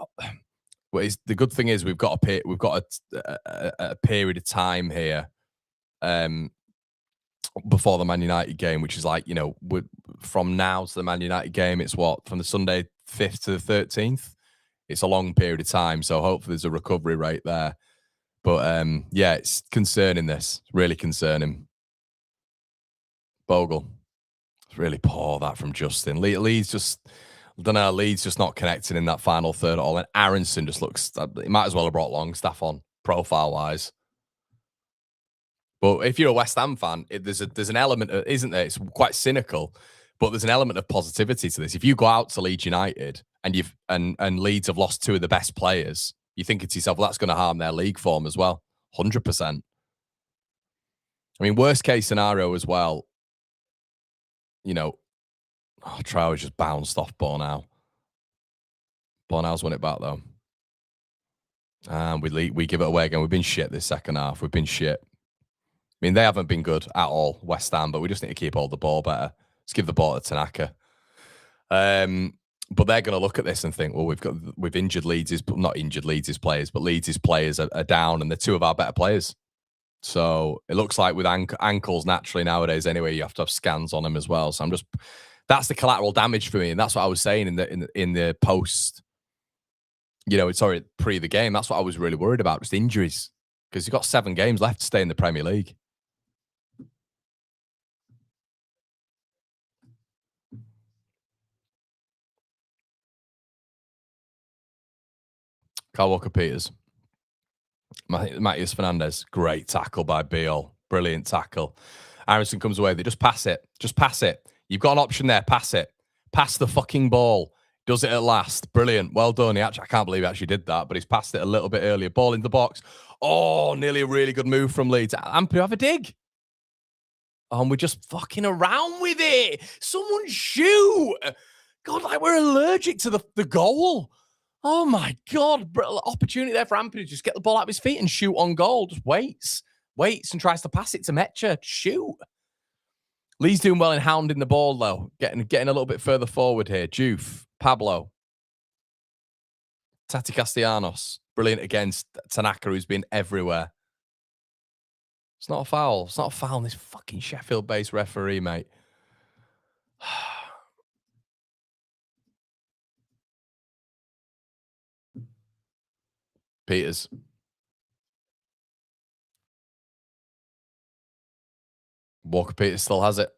Well, the good thing is we've got a period of time here, before the Man United game, which is like, you know, from now to the Man United game, it's what, from the Sunday 5th to the 13th. It's a long period of time, so hopefully there's a recovery rate there. But yeah, it's concerning. This really concerning. Bogle, really poor that from Justin. Leeds just, I don't know, Leeds just not connecting in that final third at all. And Aronson just looks, he might as well have brought Longstaff on profile-wise. But if you're a West Ham fan, there's an element, isn't there? It's quite cynical, but there's an element of positivity to this. If you go out to Leeds United and Leeds have lost two of the best players, you think to yourself, well, that's going to harm their league form as well. 100%. I mean, worst case scenario as well, you know, Traore just bounced off Bornau. Bornau's won it back, though. And we give it away again. We've been shit this second half. We've been shit. I mean, they haven't been good at all, West Ham, but we just need to keep hold of the ball better. Let's give the ball to Tanaka. But they're going to look at this and think, well, we've injured Leeds' not injured Leeds' players, but Leeds' players are down, and they're two of our better players. So it looks like with ankles naturally nowadays, anyway, you have to have scans on them as well. So that's the collateral damage for me, and that's what I was saying in the post. Pre the game. That's what I was really worried about, just injuries, because you've got 7 games left to stay in the Premier League. Kyle Walker-Peters. Matheus Fernandes. Great tackle by Beal. Brilliant tackle. Aronson comes away. They just pass it. Just pass it. You've got an option there. Pass it. Pass the fucking ball. Does it at last. Brilliant. Well done. I can't believe he actually did that, but he's passed it a little bit earlier. Ball in the box. Oh, nearly a really good move from Leeds. Ampu, have a dig. And we're just fucking around with it. Someone shoot. God, like we're allergic to the goal. Oh my God. Opportunity there for Ampu to just get the ball out of his feet and shoot on goal. Just waits and tries to pass it to Mecha. Shoot. Lee's doing well in hounding the ball, though. Getting a little bit further forward here. Juve, Pablo, Tati Castellanos. Brilliant against Tanaka, who's been everywhere. It's not a foul. It's not a foul on this fucking Sheffield-based referee, mate. Peters. Walker-Peters still has it.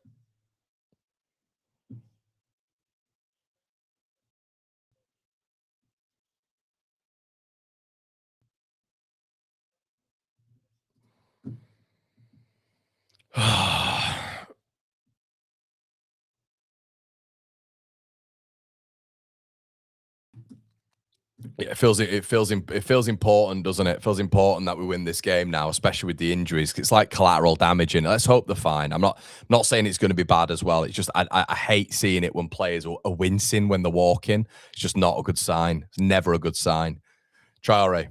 Yeah, it feels important, doesn't it? It feels important that we win this game now, especially with the injuries. It's like collateral damage, and let's hope they're fine. I'm not saying it's going to be bad as well. It's just I hate seeing it when players are wincing when they're walking. It's just not a good sign. It's never a good sign. Traore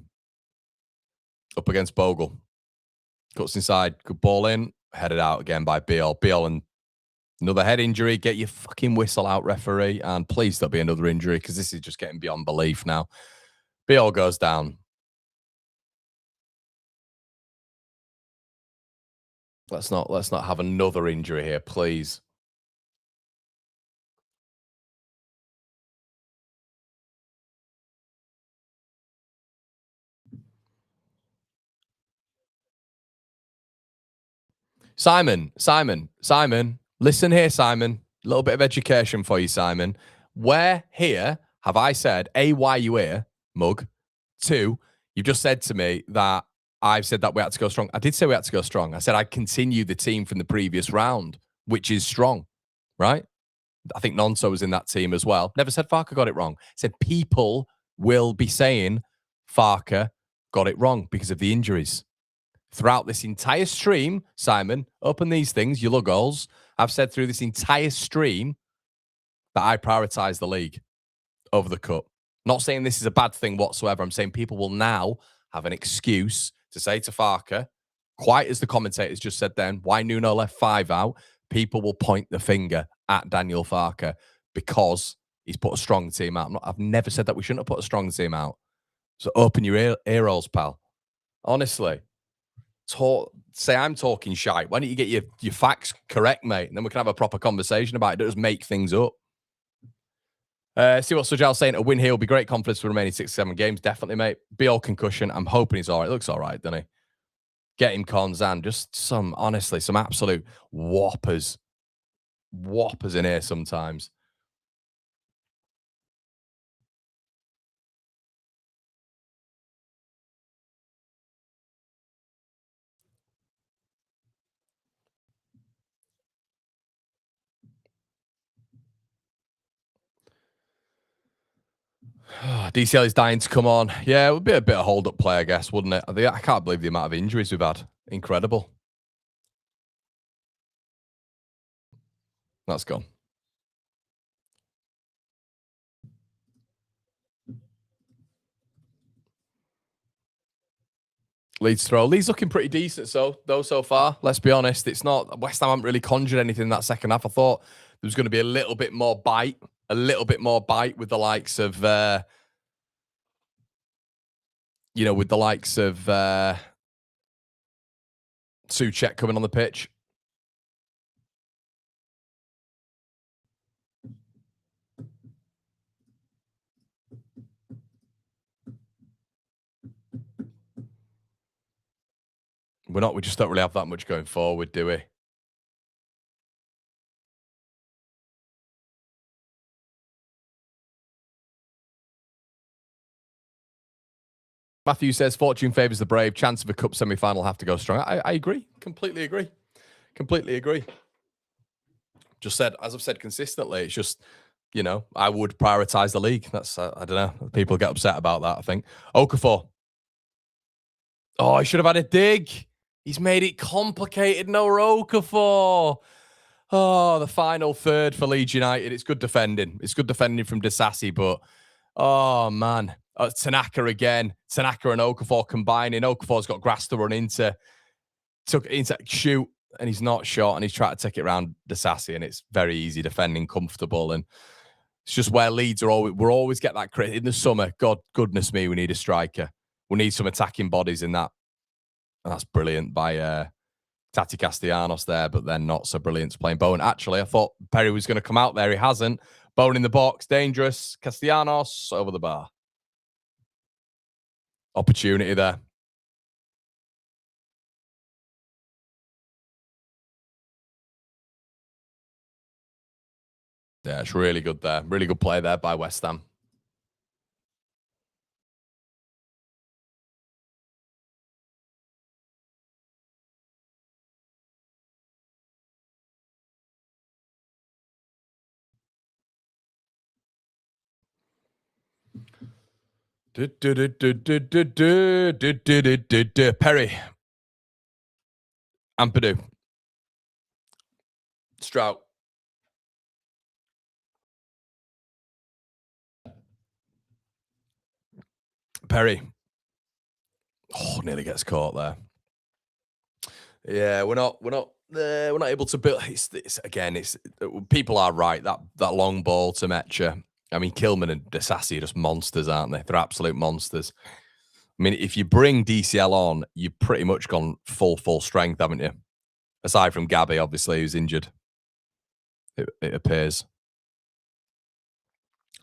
up against Bogle, cuts inside, good ball in, headed out again by Beal. Beal and another head injury. Get your fucking whistle out, referee. And please don't be another injury, because this is just getting beyond belief now. Beal goes down. Let's not have another injury here, please. Simon. Listen here, Simon. A little bit of education for you, Simon. Where here have I said, A, why you here, mug? 2, you've just said to me that I've said that we had to go strong. I did say we had to go strong. I said I'd continue the team from the previous round, which is strong, right? I think Nonso was in that team as well. Never said Farke got it wrong. Said people will be saying Farke got it wrong because of the injuries. Throughout this entire stream, Simon, open these things, your goals. I've said through this entire stream that I prioritize the league over the cup. Not saying this is a bad thing whatsoever. I'm saying people will now have an excuse to say to Farke, quite as the commentators just said then, why Nuno left 5 out, people will point the finger at Daniel Farke because he's put a strong team out. I've never said that we shouldn't have put a strong team out. So open your ear holes, pal. Honestly. Say I'm talking shite. Why don't you get your facts correct, mate? And then we can have a proper conversation about it. Don't just make things up. See what Sujal's saying. A win here will be great confidence for the remaining 6-7 games. Definitely, mate. Beal concussion. I'm hoping he's all right. Looks all right, doesn't he? Get him Konzan. Just some absolute whoppers. whoppers in here sometimes. DCL is dying to come on. Yeah, it would be a bit of hold-up play, I guess, wouldn't it? I can't believe the amount of injuries we've had. Incredible. That's gone. Leeds throw. Leeds looking pretty decent, so far. Let's be honest. It's not West Ham haven't really conjured anything in that second half. I thought there was going to be a little bit more bite with the likes of Souček coming on the pitch. We just don't really have that much going forward, do we? Matthew says, fortune favours the brave. Chance of a cup semi-final have to go strong. I agree. Completely agree. Completely agree. As I've said consistently, it's just, I would prioritise the league. That's, I don't know. People get upset about that, I think. Okafor. Oh, I should have had a dig. He's made it complicated. No Okafor. Oh, the final third for Leeds United. It's good defending. It's good defending from Disasi, but, oh, man. Tanaka again. Tanaka and Okafor combining. Okafor's got grass to run into. Took it into shoot, and he's not shot, and he's trying to take it around Disasi, and it's very easy defending, comfortable, and it's just where Leeds are always. We're always get that credit in the summer. Goodness me, we need a striker. We need some attacking bodies in that. And that's brilliant by Tati Castellanos there, but then not so brilliant playing Bowen. Actually, I thought Perry was going to come out there. He hasn't. Bowen in the box, dangerous. Castellanos over the bar. Opportunity there. Yeah, it's really good there. Really good play there by West Ham. Perry. Ampadu. Strout. Perry. Oh, nearly gets caught there. Yeah, we're not able to build. It's people are right. That long ball to Metcha. I mean, Kilman and Disasi are just monsters, aren't they? They're absolute monsters. I mean, if you bring DCL on, you've pretty much gone full strength, haven't you? Aside from Gabby, obviously, who's injured. It appears.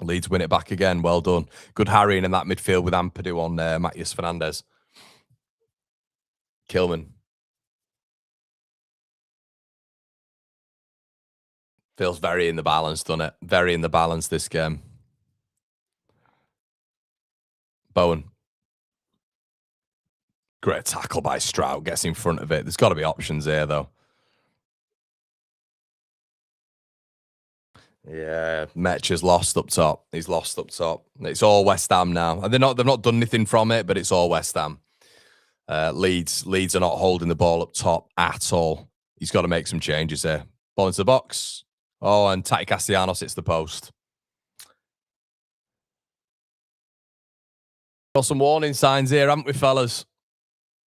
Leeds win it back again. Well done. Good harrying in that midfield with Ampadu on Matheus Fernandes. Kilman. Feels very in the balance, doesn't it? Very in the balance this game. Bowen. Great tackle by Strout. Gets in front of it. There's got to be options here, though. Yeah, Metcha's lost up top. He's lost up top. It's all West Ham now. And they've not done anything from it, but it's all West Ham. Leeds are not holding the ball up top at all. He's got to make some changes here. Ball into the box. Oh, and Tati Castellanos hits the post. Got some warning signs here, haven't we, fellas?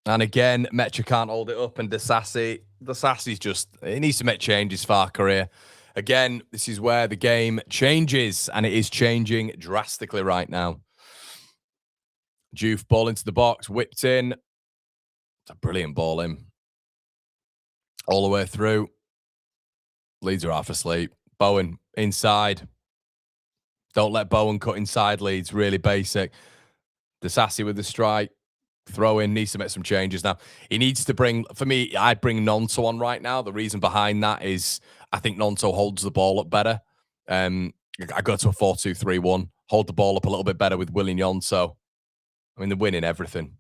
And again, Metcha can't hold it up, and Disasi's just, he needs to make changes for our career. Again, this is where the game changes, and it is changing drastically right now. Juve ball into the box, whipped in. It's a brilliant ball in. All the way through. Leeds are half asleep. Bowen inside. Don't let Bowen cut inside, Leeds. Really basic. Disasi with the strike. Throw in, needs to make some changes now. He needs to bring, for me, I'd bring Nonto on right now. The reason behind that is I think Nonto holds the ball up better. I go to a 4-2-3-1, hold the ball up a little bit better with Willian Nonto. I mean, they're winning everything.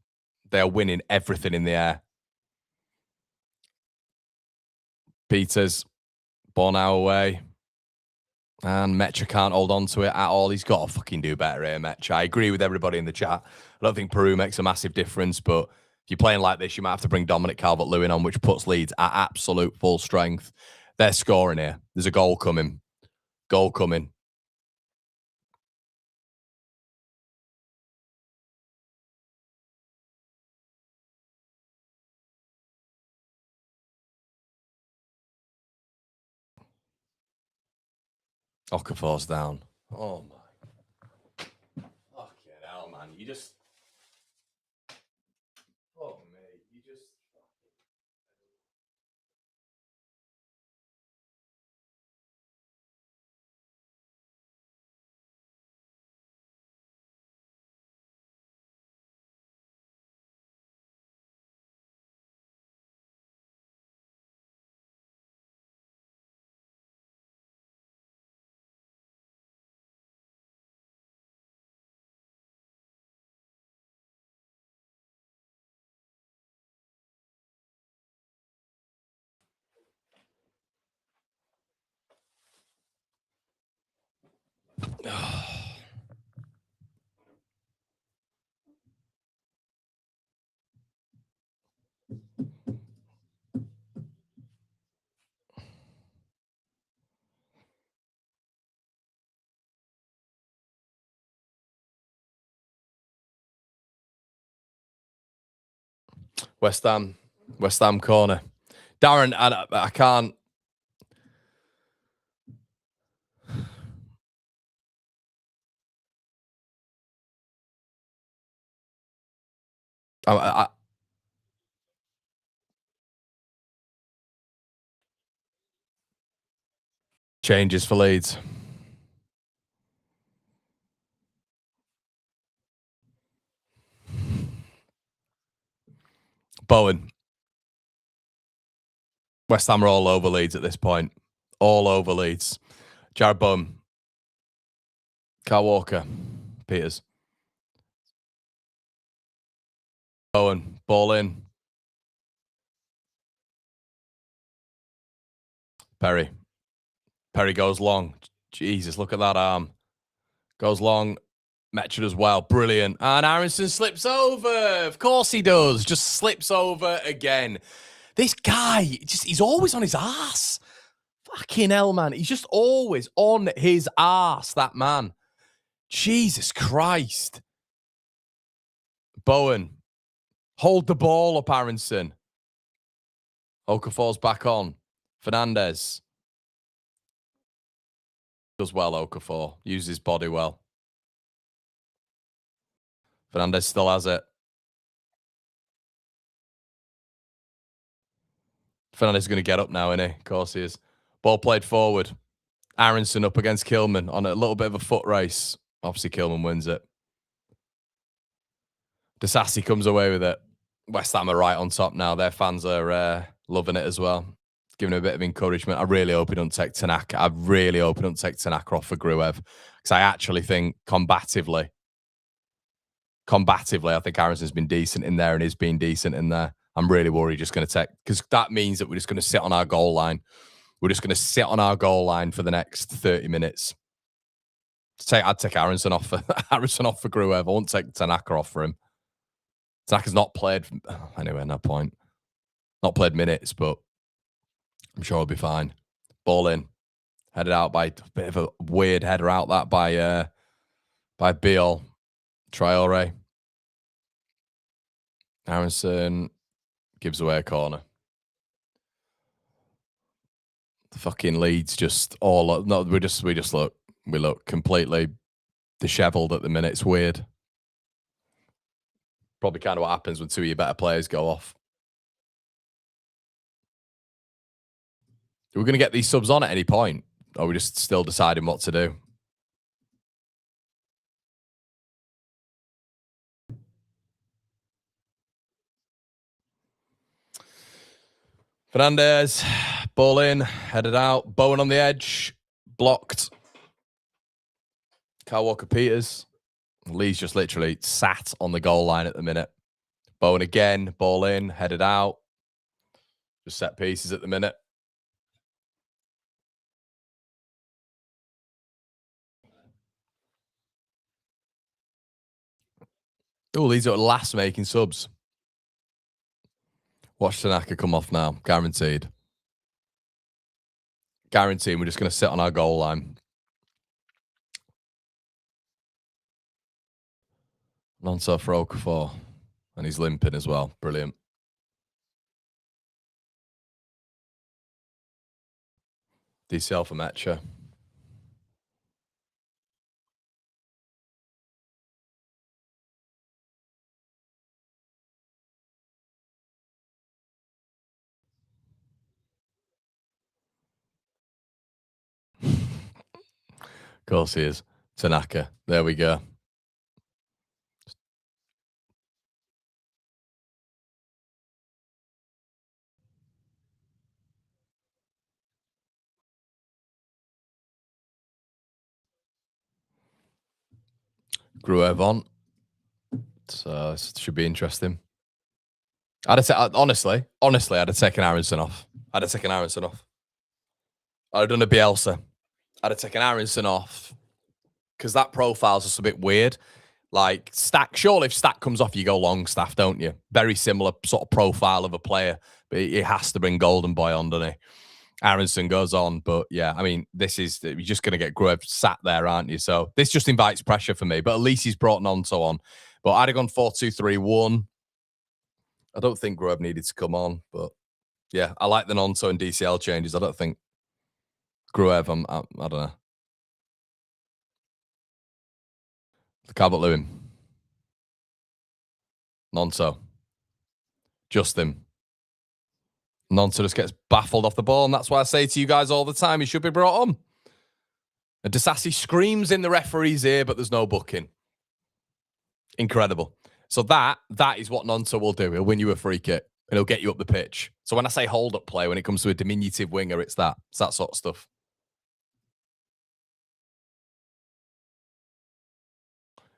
They are winning everything in the air. Peters, ball now away. And Mecha can't hold on to it at all. He's got to fucking do better here, Mecha. I agree with everybody in the chat. I don't think Peru makes a massive difference, but if you're playing like this, you might have to bring Dominic Calvert-Lewin on, which puts Leeds at absolute full strength. They're scoring here. There's a goal coming. Goal coming. Okafor's down. Oh my. Fucking hell, man. You just. Oh, mate. You just. West Ham corner. Darren, I can't. Changes for Leeds. Bowen. West Ham are all over Leeds at this point. All over Leeds. Jared Bowen. Kyle Walker. Peters. Bowen. Ball in. Perry. Perry goes long. Jesus, look at that arm. Goes long. Metra as well. Brilliant. And Aronson slips over. Of course he does. Just slips over again. This guy, he's always on his ass. Fucking hell, man. He's just always on his ass, that man. Jesus Christ. Bowen. Hold the ball up, Aronson. Okafor's back on. Fernandez. Does well, Okafor. Uses his body well. Fernandez still has it. Fernandez is going to get up now, isn't he? Of course he is. Ball played forward. Aronson up against Kilman on a little bit of a foot race. Obviously, Kilman wins it. Disasi comes away with it. West Ham are right on top now. Their fans are loving it as well. Giving him a bit of encouragement. I really hope he don't take Tanaka. I really hope he don't take Tanaka off for Gruev. Because I actually think combatively, I think Aronson's been decent in there and is being decent in there. I'm really worried he's just going to take, because that means that we're just going to sit on our goal line. We're just going to sit on our goal line for the next 30 minutes. I'd take Aronson off for Gruev. I won't take Tanaka off for him. Tanaka's not played, anyway, no point. Not played minutes, but I'm sure he'll be fine. Ball in. Headed out by a bit of a weird header out that by Biol. Traore. Aronson gives away a corner. The fucking Leeds just all no, we look completely dishevelled at the minute. It's weird. Probably kind of what happens when two of your better players go off. We're going to get these subs on at any point, or are we just still deciding what to do? Fernandez, ball in, headed out. Bowen on the edge, blocked. Kyle Walker-Peters. Lee's just literally sat on the goal line at the minute. Bowen again, ball in, headed out. Just set pieces at the minute. Oh, these are last making subs. Watch Tanaka come off now. Guaranteed. Guaranteed. We're just going to sit on our goal line. Non-so for Okafor. And he's limping as well. Brilliant. DCL for Mecha. Of course he is. Tanaka. There we go. Gruev on. So this should be interesting. Honestly, I'd have taken Aronson off. I'd have done a Bielsa. I'd have taken Aronson off because that profile's just a bit weird. Like Stack, surely if Stack comes off, you go Longstaff, don't you? Very similar sort of profile of a player, but he has to bring Golden Boy on, doesn't he? Aronson goes on, but yeah, I mean, you're just going to get Gruev sat there, aren't you? So this just invites pressure for me, but at least he's brought Nonto on. But I'd have gone 4-2-3-1. I don't think Gruev needed to come on, but yeah, I like the Nonto and DCL changes. I don't think Gruev, I don't know. Calvert-Lewin. Nonto. Justin. Nonto just gets baffled off the ball, and that's why I say to you guys all the time, he should be brought on. And Disasi screams in the referee's ear, but there's no booking. Incredible. So that is what Nonto will do. He'll win you a free kick, and he'll get you up the pitch. So when I say hold-up play, when it comes to a diminutive winger, it's that sort of stuff.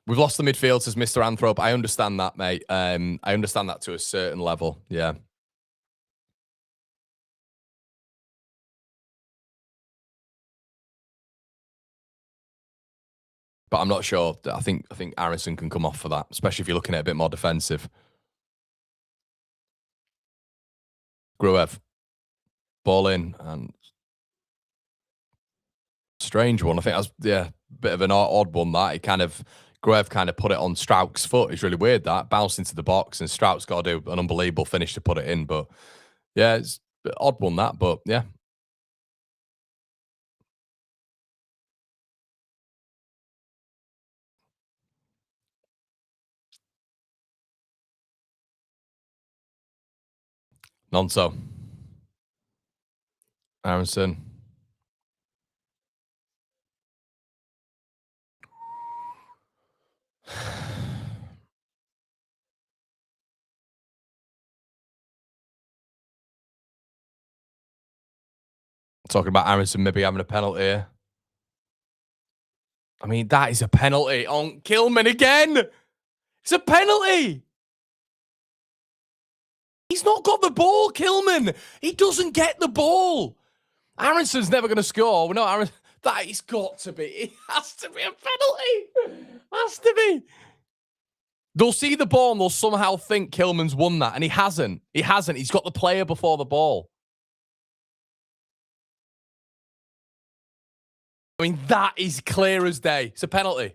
We've lost the midfield, says Mr. Anthrop. I understand that, mate. I understand that to a certain level. Yeah. But I'm not sure. I think Aronson can come off for that, especially if you're looking at a bit more defensive. Gruev. Ball in and strange one. I think that's a bit of an odd one that Gruev kind of put it on Strauch's foot. It's really weird that bounced into the box and Strauch's got to do an unbelievable finish to put it in. But yeah, it's an odd one that. But yeah. Nonso. Aronson. Talking about Aronson maybe having a penalty here. I mean, that is a penalty on Kilman again. It's a penalty. He's not got the ball, Kilman. He doesn't get the ball. Aronson's never going to score. We know Aronson. That has got to be. It has to be a penalty. Has to be. They'll see the ball and they'll somehow think Kilman's won that. And he hasn't. He hasn't. He's got the player before the ball. I mean, that is clear as day. It's a penalty.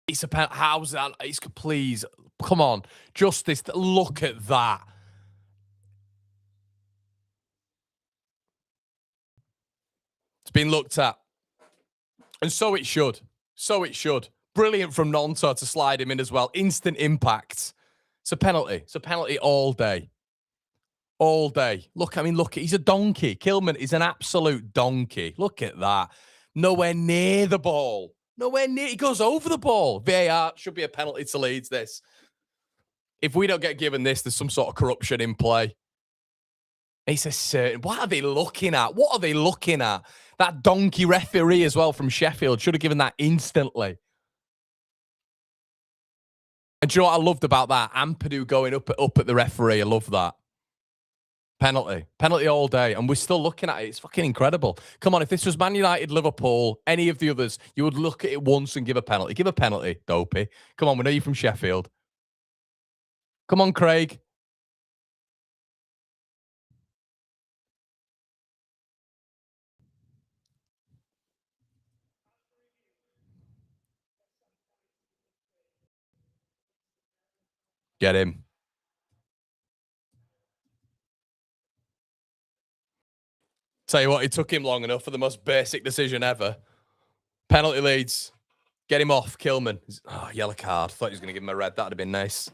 It's a penalty. How's that? Please, come on. Justice, look at that. It's been looked at. And so it should. So it should. Brilliant from Nonto to slide him in as well. Instant impact. It's a penalty. It's a penalty all day. All day. Look, he's a donkey. Kilman is an absolute donkey. Look at that. Nowhere near the ball. Nowhere near. He goes over the ball. VAR should be a penalty to Leeds, this. If we don't get given this, there's some sort of corruption in play. It's a certain... What are they looking at? What are they looking at? That donkey referee as well from Sheffield should have given that instantly. And do you know what I loved about that? Ampadu going up at the referee. I love that. Penalty. Penalty all day. And we're still looking at it. It's fucking incredible. Come on, if this was Man United, Liverpool, any of the others, you would look at it once and give a penalty. Give a penalty, Dopey. Come on, we know you're from Sheffield. Come on, Craig. Get him. Tell you what, it took him long enough for the most basic decision ever. Penalty Leeds. Get him off, Kilman. Oh, yellow card. Thought he was going to give him a red. That would have been nice.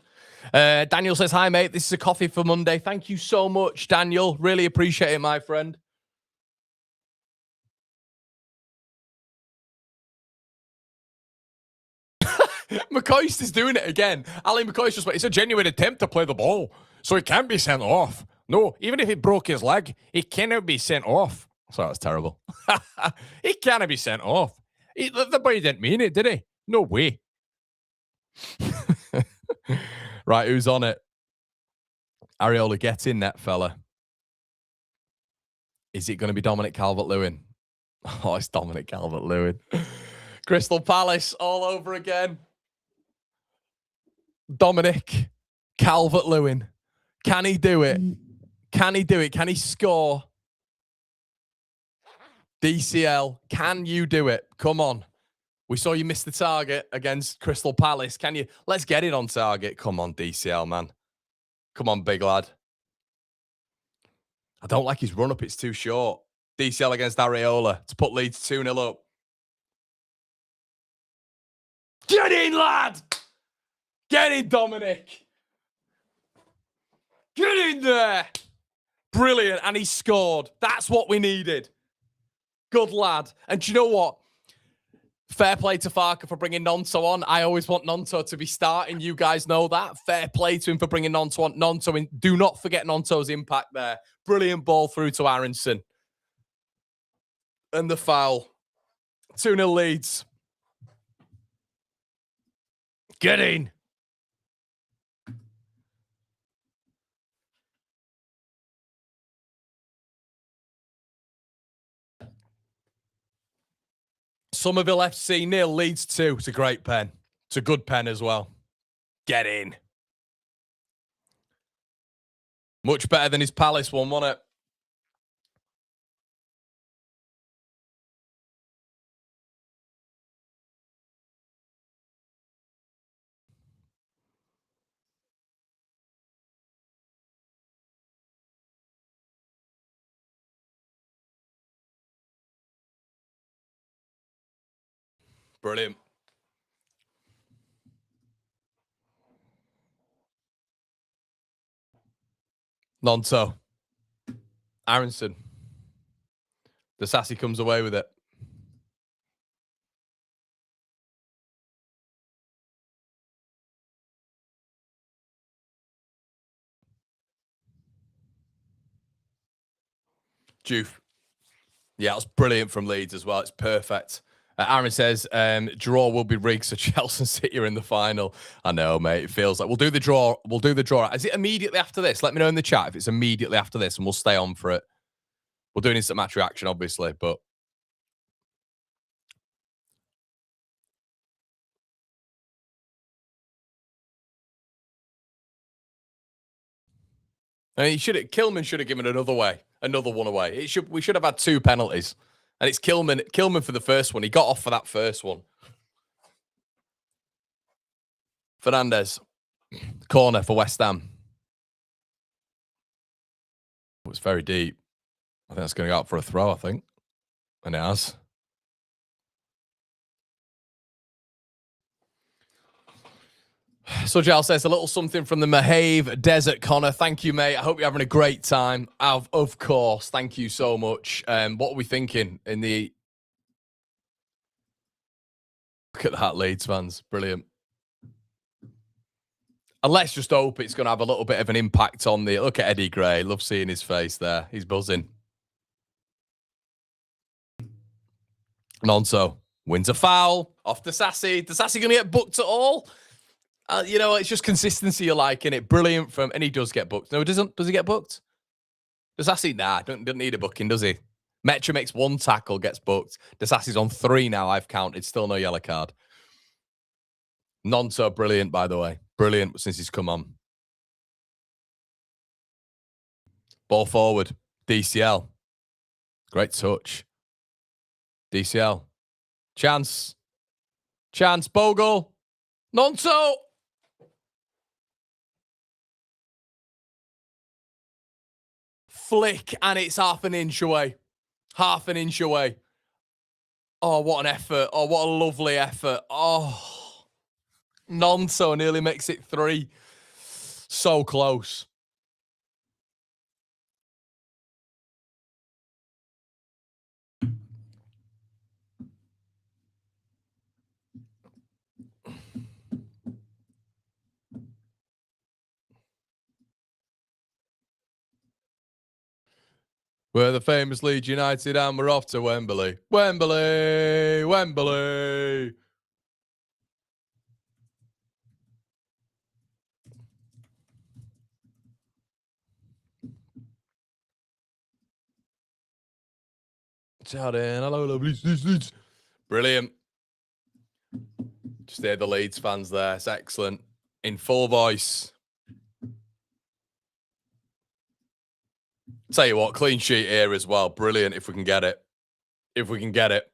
Daniel says, hi, mate. This is a coffee for Monday. Thank you so much, Daniel. Really appreciate it, my friend. McCoist is doing it again. Ali McCoist just went, it's a genuine attempt to play the ball, so he can't be sent off. No, even if he broke his leg, he cannot be sent off. Sorry, that's terrible. He cannot be sent off. The boy didn't mean it, did he? No way. Right, who's on it? Areola, get in net, fella. Is it going to be Dominic Calvert-Lewin? Oh, it's Dominic Calvert-Lewin. Crystal Palace all over again. Dominic Calvert-Lewin. Can he do it? Can he do it? Can he score? DCL, can you do it? Come on. We saw you miss the target against Crystal Palace. Can you? Let's get it on target. Come on, DCL, man. Come on, big lad. I don't like his run-up. It's too short. DCL against Areola to put Leeds 2-0 up. Get in, lad! Get in, Dominic! Get in there! Brilliant. And he scored. That's what we needed. Good lad. And do you know what? Fair play to Farke for bringing Nonto on. I always want Nonto to be starting. You guys know that. Fair play to him for bringing Nonto on. Nonto in. Do not forget Nonto's impact there. Brilliant ball through to Aronson. And the foul. 2-0 Leeds. Get in. Somerville FC 0, Leeds 2. It's a great pen. It's a good pen as well. Get in. Much better than his Palace one, wasn't it? Brilliant. Nonto. Aronson. The Sassy comes away with it. Juve. Yeah, it's brilliant from Leeds as well. It's perfect. Aaron says, draw will be rigged, so Chelsea and City are in the final. I know, mate. It feels like we'll do the draw. We'll do the draw. Is it immediately after this? Let me know in the chat if it's immediately after this, and we'll stay on for it. We'll do an instant match reaction, obviously, but I mean, Kilman should have given another one away. We should have had 2 penalties. And it's Kilman for the first one. He got off for that first one. Fernandez. Corner for West Ham. It's very deep. I think that's going to go out for a throw, I think. And it has. So Giles says, a little something from the Mahave Desert, Connor. Thank you, mate. I hope you're having a great time. Of course. Thank you so much. What are we thinking in the... Look at that, Leeds fans. Brilliant. And let's just hope it's going to have a little bit of an impact on the... Look at Eddie Gray. Love seeing his face there. He's buzzing. Nonso wins a foul. Off to Sassy. Does Sassy going to get booked at all? You know, it's just consistency you like, innit? Brilliant from... And he does get booked. No, he doesn't. Does he get does Sassy? Nah, doesn't need a booking, does he? Metra makes 1 tackle, gets booked. Dasasi's on 3 now, I've counted. Still no yellow card. Nonso brilliant, by the way. Brilliant since he's come on. Ball forward. DCL. Great touch. DCL. Chance. Chance. Bogle. Nonso. Flick, and it's half an inch away. Half an inch away. Oh, what an effort. Oh, what a lovely effort. Oh, Nonso nearly makes it 3. So close. We're the famous Leeds United and we're off to Wembley. Wembley! Wembley! Shout in. Hello, lovely Leeds. Brilliant. Just hear the Leeds fans there. It's excellent. In full voice. Tell you what, clean sheet here as well. Brilliant if we can get it. If we can get it.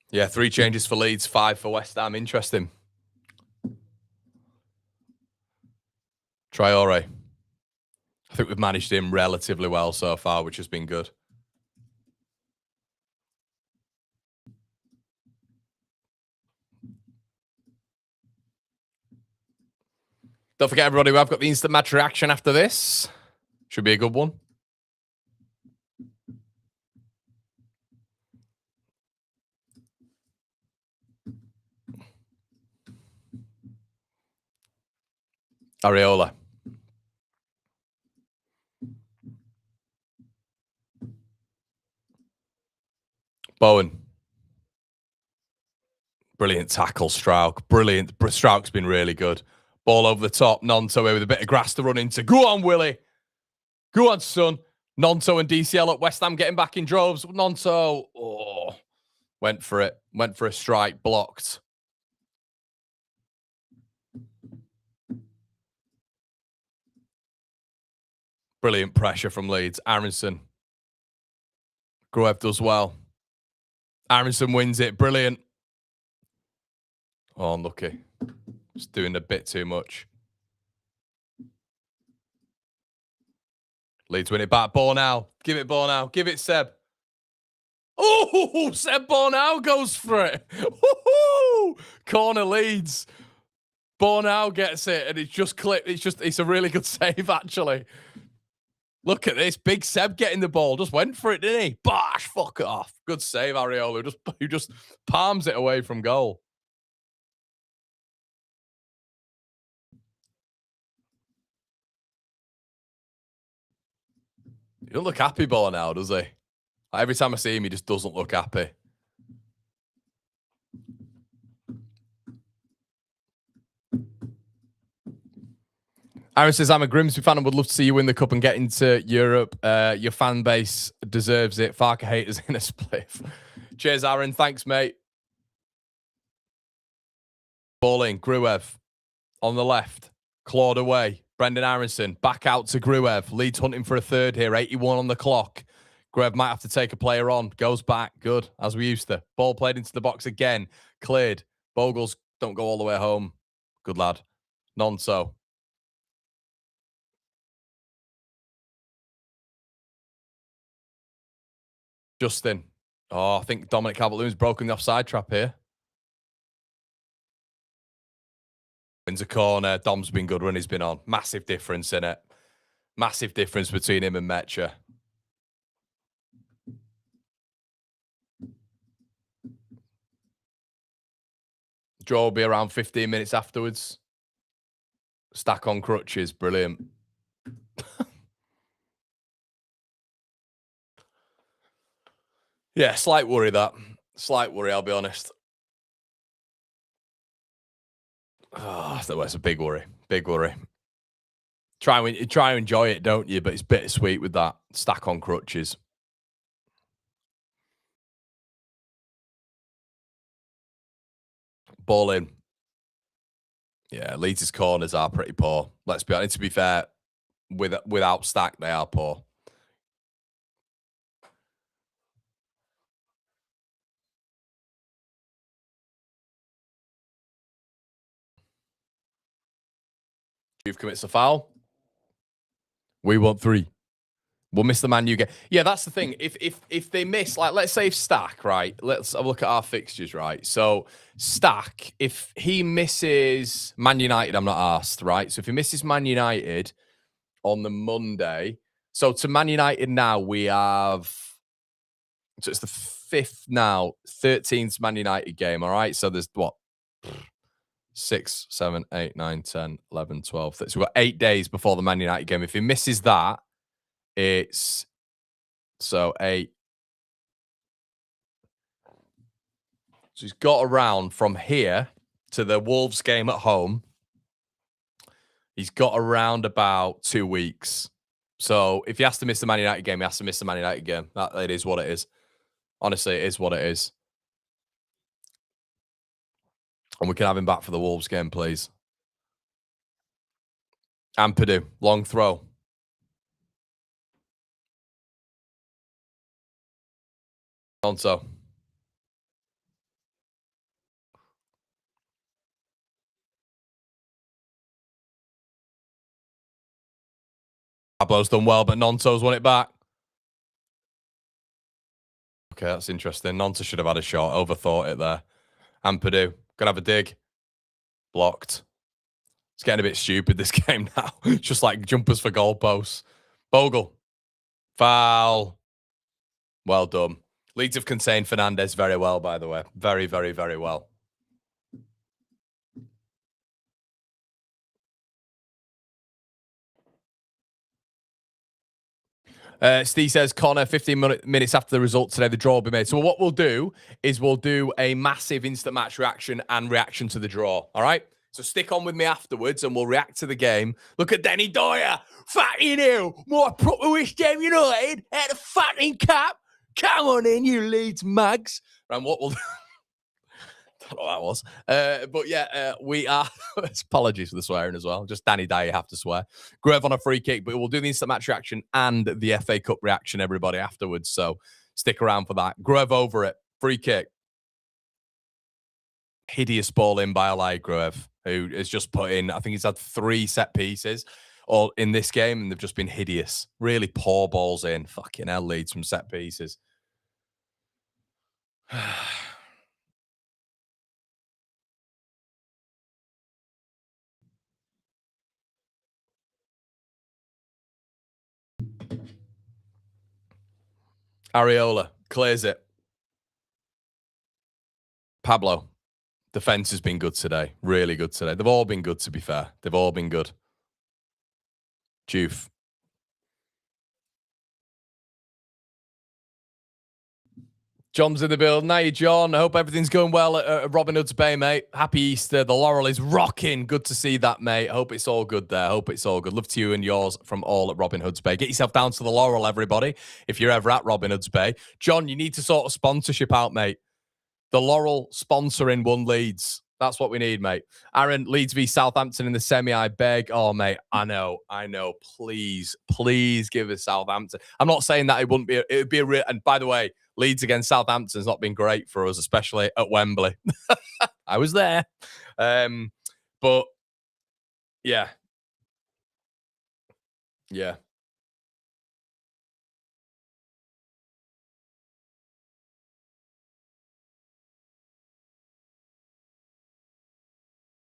Yeah, 3 changes for Leeds, 5 for West Ham. Interesting. Traore. I think we've managed him relatively well so far, which has been good. Don't forget, everybody, we've got the instant match reaction after this. Should be a good one. Areola. Bowen. Brilliant tackle, Strauk. Brilliant. Strauk's been really good. Ball over the top. Nonto with a bit of grass to run into. Go on, Willie. Go on, son. Nonto and DCL at West Ham getting back in droves. Nonto. Oh, went for it. Went for a strike. Blocked. Brilliant pressure from Leeds. Aronson. Gruev does well. Aronson wins it. Brilliant. Oh, unlucky. Just doing a bit too much. Leeds win it back. Ball now. Give it ball now. Give it Seb. Oh, Seb Bornau goes for it. Woohoo! Corner Leeds. Bornau gets it, and it's just clipped. It's a really good save, actually. Look at this. Big Seb getting the ball. Just went for it, didn't he? Bosh, fuck it off. Good save, Areola, who just palms it away from goal. He doesn't look happy, Bornau, does he? Every time I see him, he just doesn't look happy. Aaron says, I'm a Grimsby fan and would love to see you win the cup and get into Europe. Your fan base deserves it. Farker haters in a spliff. Cheers, Aaron. Thanks, mate. Ball in. Gruev on the left. Clawed away. Brendan Aronson back out to Gruev. Leeds hunting for a third here. 81 on the clock. Gruev might have to take a player on. Goes back. Good, as we used to. Ball played into the box again. Cleared. Bogles don't go all the way home. Good lad. Nonso. Justin. Oh, I think Dominic Calvert-Lewin's broken the offside trap here. Wins a corner. Dom's been good when he's been on. Massive difference in it. Massive difference between him and Metra. Draw will be around 15 minutes afterwards. Stack on crutches. Brilliant. Yeah, slight worry that. Slight worry, I'll be honest. Oh, that's a big worry. Big worry. Try to enjoy it, don't you? But it's bittersweet with that. Stack on crutches. Ball in. Yeah, Leeds' corners are pretty poor. Let's be honest. To be fair, without Stack, they are poor. Juve commits a foul. We want 3. We'll miss the Man U game. Yeah, that's the thing. If they miss, like, let's say Stack, right? Let's have a look at our fixtures, right? So Stack, if he misses Man United, I'm not asked, right? So if he misses Man United on the Monday, so to Man United now we have, so it's the 5th now, 13th Man United game, all right? So there's what? 6, 7, 8, 9, 10, 11, 12. So we've got 8 days before the Man United game. If he misses that, it's so 8. So he's got around from here to the Wolves game at home. He's got around about 2 weeks. So if he has to miss the Man United game, he has to miss the Man United game. It is what it is. Honestly, it is what it is. And we can have him back for the Wolves game, please. Ampadu, long throw. Alonso. Pablo's done well, but Nonto's won it back. Okay, that's interesting. Nonto should have had a shot. Overthought it there. Ampadu, gonna have a dig. Blocked. It's getting a bit stupid, this game now. Just like jumpers for goalposts. Bogle. Foul. Well done. Leeds have contained Fernandes very well, by the way. Very, very, very well. Steve says, Connor, 15 minutes after the result today, the draw will be made. So what we'll do is we'll do a massive instant match reaction and reaction to the draw. All right? So stick on with me afterwards and we'll react to the game. Look at Denny Dyer. Fucking hell. More proper West Ham United at the fucking cup. Come on in, you Leeds mugs. And what we'll do... I don't know what that was. But yeah, we are... Apologies for the swearing as well. Just Danny Dyer, you have to swear. Gruev on a free kick, but we'll do the instant match reaction and the FA Cup reaction, everybody, afterwards. So stick around for that. Gruev over it. Free kick. Hideous ball in by Alai Gruev, who has just put in, I think he's had 3 set pieces all in this game, and they've just been hideous. Really poor balls in. Fucking hell, Leeds from set pieces. Areola clears it. Pablo. Defense has been good today. Really good today. They've all been good, to be fair. They've all been good. Juve. John's in the building. Now you, John. I hope everything's going well at Robin Hood's Bay, mate. Happy Easter. The Laurel is rocking. Good to see that, mate. I hope it's all good there. I hope it's all good. Love to you and yours from all at Robin Hood's Bay. Get yourself down to the Laurel, everybody, if you're ever at Robin Hood's Bay. John, you need to sort of sponsorship out, mate. The Laurel sponsoring One Leeds. That's what we need, mate. Aaron, Leeds v Southampton in the semi, I beg. Oh, mate, I know. Please give us Southampton. I'm not saying that it wouldn't be. It would be a real. And by the way, Leeds against Southampton has not been great for us, especially at Wembley. I was there. But, yeah. Yeah.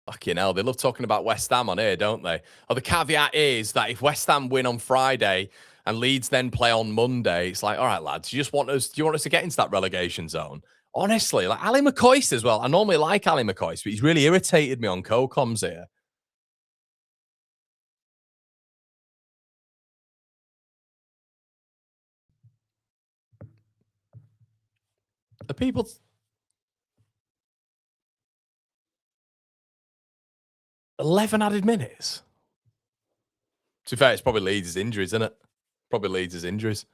Fucking hell, they love talking about West Ham on here, don't they? Oh, the caveat is that if West Ham win on Friday and Leeds then play on Monday, it's like, all right, lads, do you want us to get into that relegation zone? Honestly, like Ali McCoist as well. I normally like Ali McCoist, but he's really irritated me on co-coms here. The people... 11 added minutes? To be fair, it's probably Leeds' injuries, isn't it? Probably Leeds' injuries.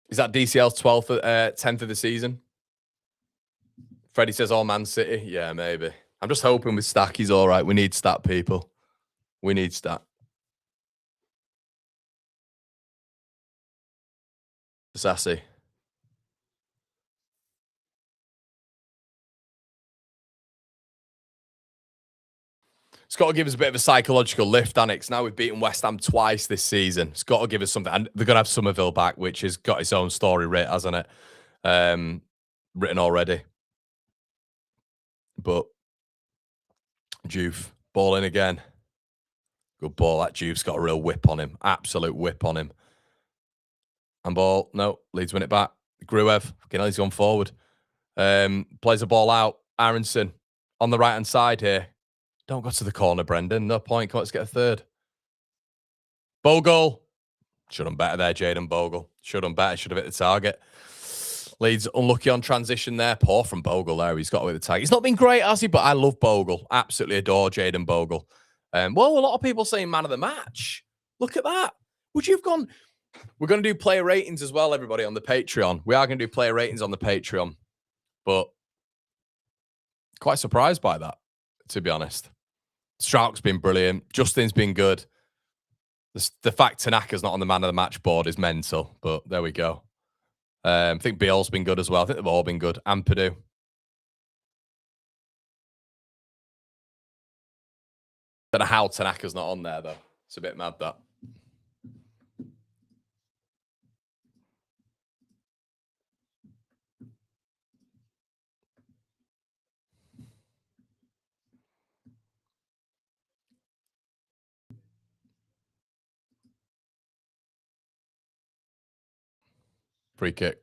Is that DCL's 12th, 10th of the season? Freddie says all Man City. Yeah, maybe. I'm just hoping with Stack he's all right. We need Stat, people. We need Stat. Sassy. It's got to give us a bit of a psychological lift, Annex. Now we've beaten West Ham twice this season. It's got to give us something. And they're going to have Somerville back, which has got its own story writ, hasn't it? Written already. But Juve, ball in again. Good ball. That Juve's got a real whip on him. Absolute whip on him. And ball. No, Leeds win it back. Gruev. He's gone forward. Plays the ball out. Aronson on the right-hand side here. Don't go to the corner, Brendan. No point. Come on, let's get a third. Bogle. Should have done better there, Jaden Bogle. Should have done better. Should have hit the target. Leeds unlucky on transition there. Poor from Bogle there. He's got away with the target. He's not been great, has he? But I love Bogle. Absolutely adore Jaden Bogle. Well, a lot of people saying man of the match. Look at that. Would you have gone... We're going to do player ratings as well, everybody, on the Patreon. We are going to do player ratings on the Patreon. But quite surprised by that, to be honest. Strout's been brilliant. Justin's been good. The fact Tanaka's not on the man of the match board is mental, but there we go. I think Beale's been good as well. I think they've all been good. And Purdue. Don't know how Tanaka's not on there, though. It's a bit mad, that. Free kick.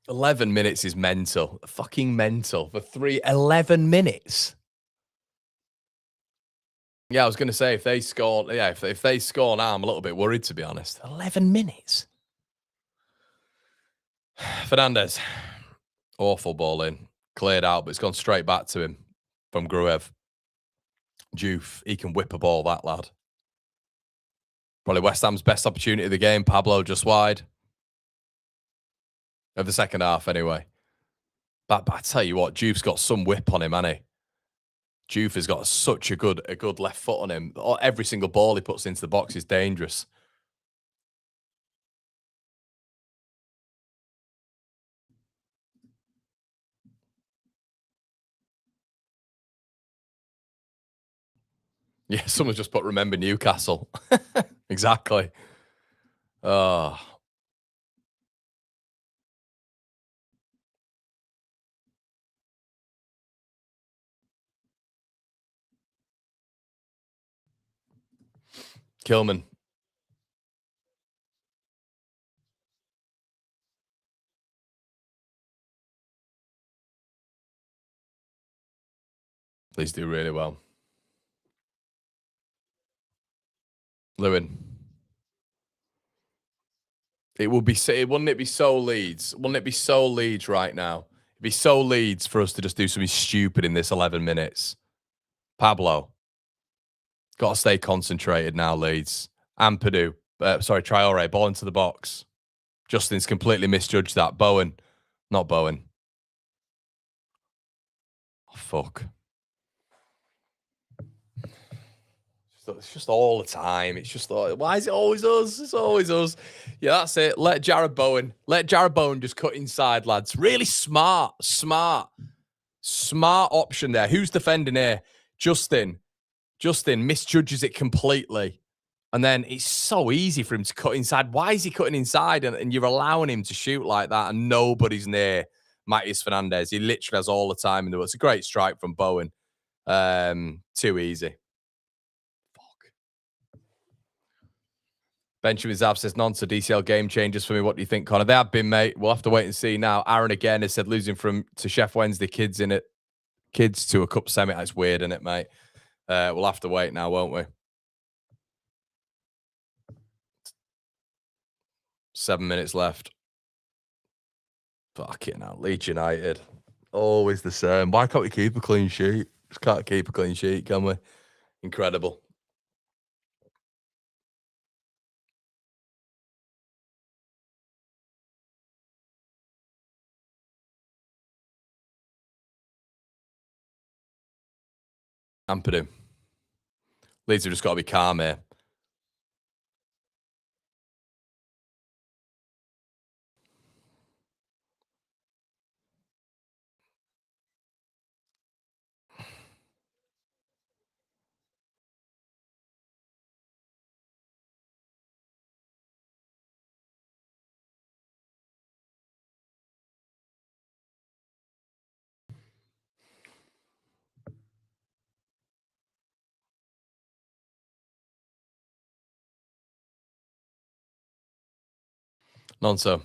$11 is mental. Fucking mental. For 11 minutes. Yeah, I was going to say, if they score, if they score now, I'm a little bit worried, to be honest. 11 minutes. Fernandez. Awful ball in. Cleared out, but it's gone straight back to him from Gruev. Juve, he can whip a ball, that lad. Probably West Ham's best opportunity of the game. Pablo just wide. Of the second half, anyway. But I tell you what, Juve's got some whip on him, hasn't he? Juve has got such a good left foot on him. Every single ball he puts into the box is dangerous. Yeah, someone's just put remember Newcastle. Exactly. Oh. Kilman. Please do really well. Lewin. It would be, wouldn't it be so Leeds? Wouldn't it be so Leeds right now? It'd be so Leeds for us to just do something stupid in this 11 minutes. Pablo. Got to stay concentrated now, Leeds. And Purdue. Traore. Ball into the box. Justin's completely misjudged that. Bowen. Not Bowen. Oh, fuck. It's just all the time. It's just like, why is it always us? It's always us. Yeah, that's it. Let Jared Bowen just cut inside, lads. Really smart option there. Who's defending here? Justin misjudges it completely. And then it's so easy for him to cut inside. Why is he cutting inside? And you're allowing him to shoot like that and nobody's near Matías Fernandez. He literally has all the time in the world. It's a great strike from Bowen. Too easy. Benjamin Zav says, nonsense DCL game changers for me. What do you think, Connor? They have been, mate. We'll have to wait and see now. Aaron again has said losing to Chef Wednesday kids to a cup semi. That's weird, isn't it, mate? We'll have to wait now, won't we? 7 minutes left. Fucking hell. Leeds United. Always the same. Why can't we keep a clean sheet? Just can't keep a clean sheet, can we? Incredible. Ampadu. Leeds have just got to be calm here. Nonso.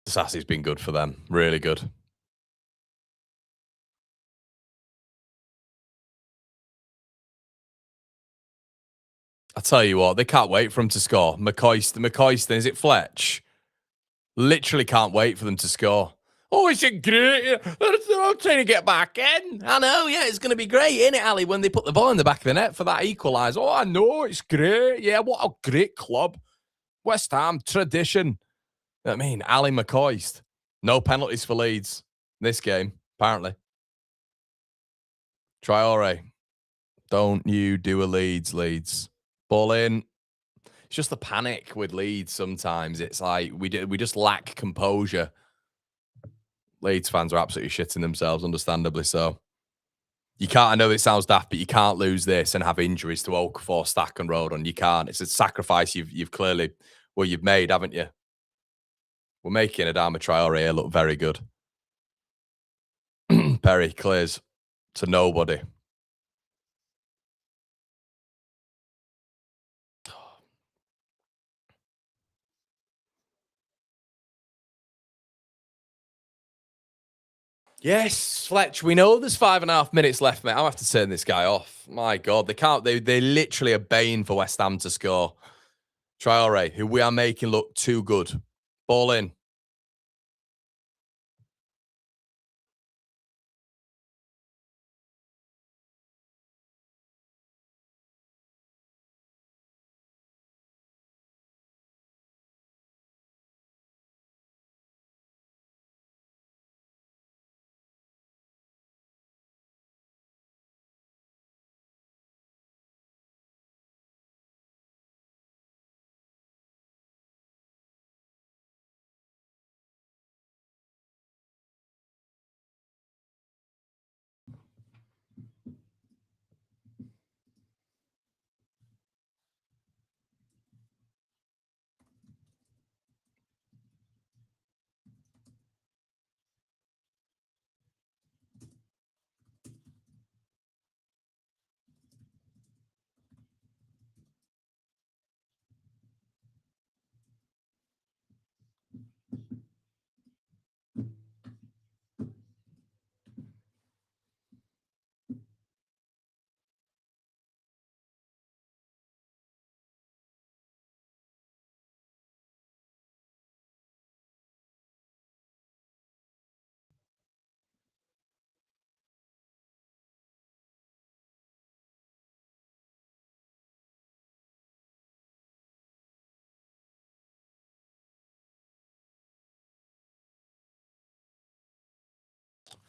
Sassy's been good for them. Really good. I tell you what, they can't wait for him to score. McCoyston, is it Fletch? Literally can't wait for them to score. Oh, it's great. I'm trying to get back in. I know, yeah, it's going to be great, isn't it, Ali, when they put the ball in the back of the net for that equaliser. Oh, I know, it's great. Yeah, what a great club. West Ham, tradition. You know what I mean? Ali McCoist. No penalties for Leeds this game, apparently. Traore. Don't you do a Leeds. Ball in. It's just the panic with Leeds sometimes. It's like we just lack composure. Leeds fans are absolutely shitting themselves, understandably so. You can't, I know it sounds daft, but you can't lose this and have injuries to Okafor, Stack and Rodon. You can't. It's a sacrifice you've clearly, well, you've made, haven't you? We're making Adama Traore here look very good. Perry clears to nobody. Yes, Fletch, we know there's 5.5 minutes left, mate. I'll have to turn this guy off. My God, they can't. They literally are baying for West Ham to score. Traore, who we are making look too good. Ball in.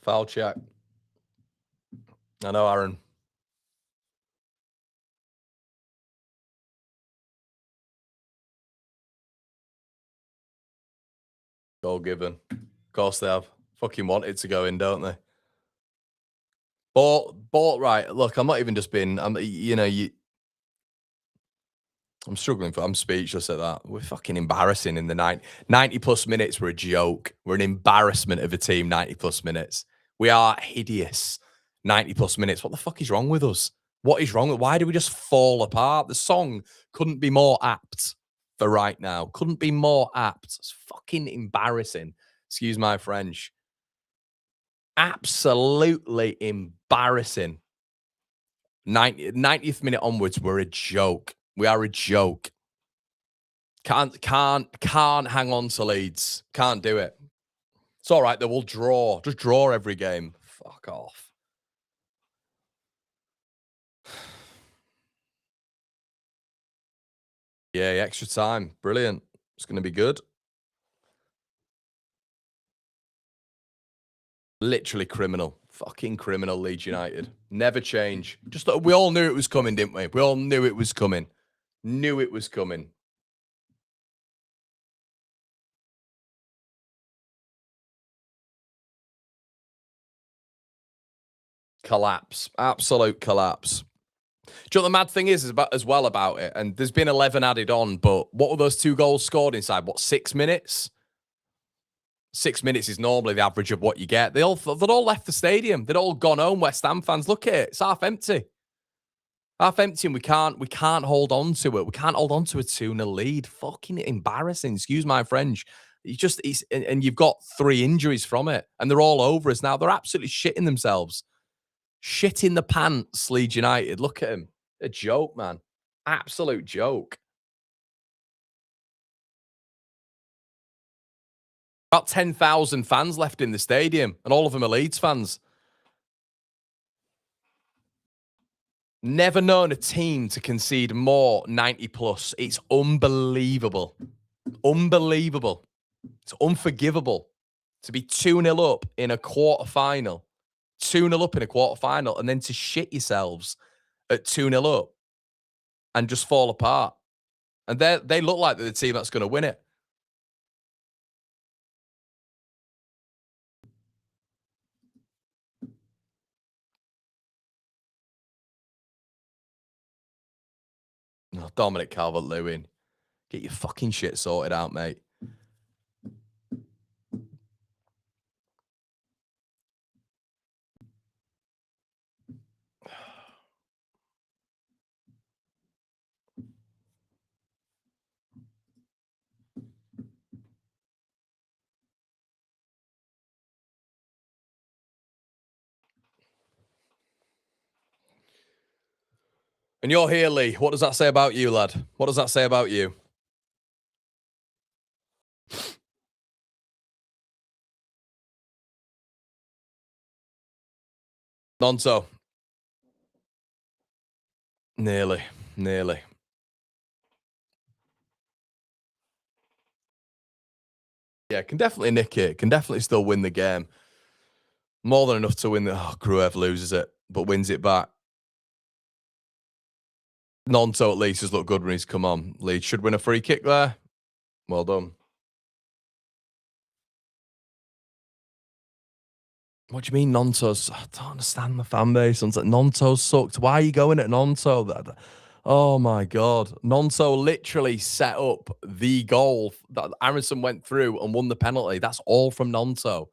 Foul check. I know, Aaron. Goal given. Of course they have. Fucking wanted to go in, don't they? But right. Look, I'm not even just being. I'm struggling for. I'm speechless at that. We're fucking embarrassing in the 90 plus minutes. We're a joke. We're an embarrassment of a team. 90 plus minutes. We are hideous. 90 plus minutes. What the fuck is wrong with us? What is wrong? Why do we just fall apart? The song couldn't be more apt for right now. Couldn't be more apt. It's fucking embarrassing. Excuse my French. Absolutely embarrassing. 90th minute onwards, we're a joke. We are a joke. Can't hang on to Leeds. Can't do it. It's all right, though. We'll draw. Just draw every game. Fuck off. Yeah, extra time. Brilliant. It's going to be good. Literally criminal. Fucking criminal, Leeds United. Never change. Just we all knew it was coming, didn't we? We all knew it was coming. Knew it was coming. Collapse. Absolute collapse. Do you know what the mad thing is about as well about it? And there's been 11 added on, but what were those 2 goals scored inside? What, 6 minutes? 6 minutes is normally the average of what you get. They'd all left the stadium. They'd all gone home. West Ham fans, look at it. It's half empty. Half empty, and we can't hold on to it. We can't hold on to a 2-0 lead. Fucking embarrassing. Excuse my French. And you've got 3 injuries from it, and they're all over us now. They're absolutely shitting themselves. Shitting the pants, Leeds United. Look at him. A joke, man. Absolute joke. About 10,000 fans left in the stadium, and all of them are Leeds fans. Never known a team to concede more 90 plus. It's unbelievable. Unbelievable. It's unforgivable to be 2-0 up in a quarterfinal. 2-0 up in a quarterfinal, and then to shit yourselves at 2-0 up and just fall apart. And they look like they're the team that's going to win it. Oh, Dominic Calvert-Lewin. Get your fucking shit sorted out, mate. And you're here, Lee. What does that say about you, lad? What does that say about you? Nonto. Nearly. Yeah, can definitely nick it. Can definitely still win the game. More than enough to win the... Oh, Gruev loses it, but wins it back. Nonto at least has looked good when he's come on. Leeds should win a free kick there. Well done. What do you mean Nonto's? I don't understand the fan base. Nonto sucked. Why are you going at Nonto? Oh my God. Nonto literally set up the goal that Aronson went through and won the penalty. That's all from Nonto.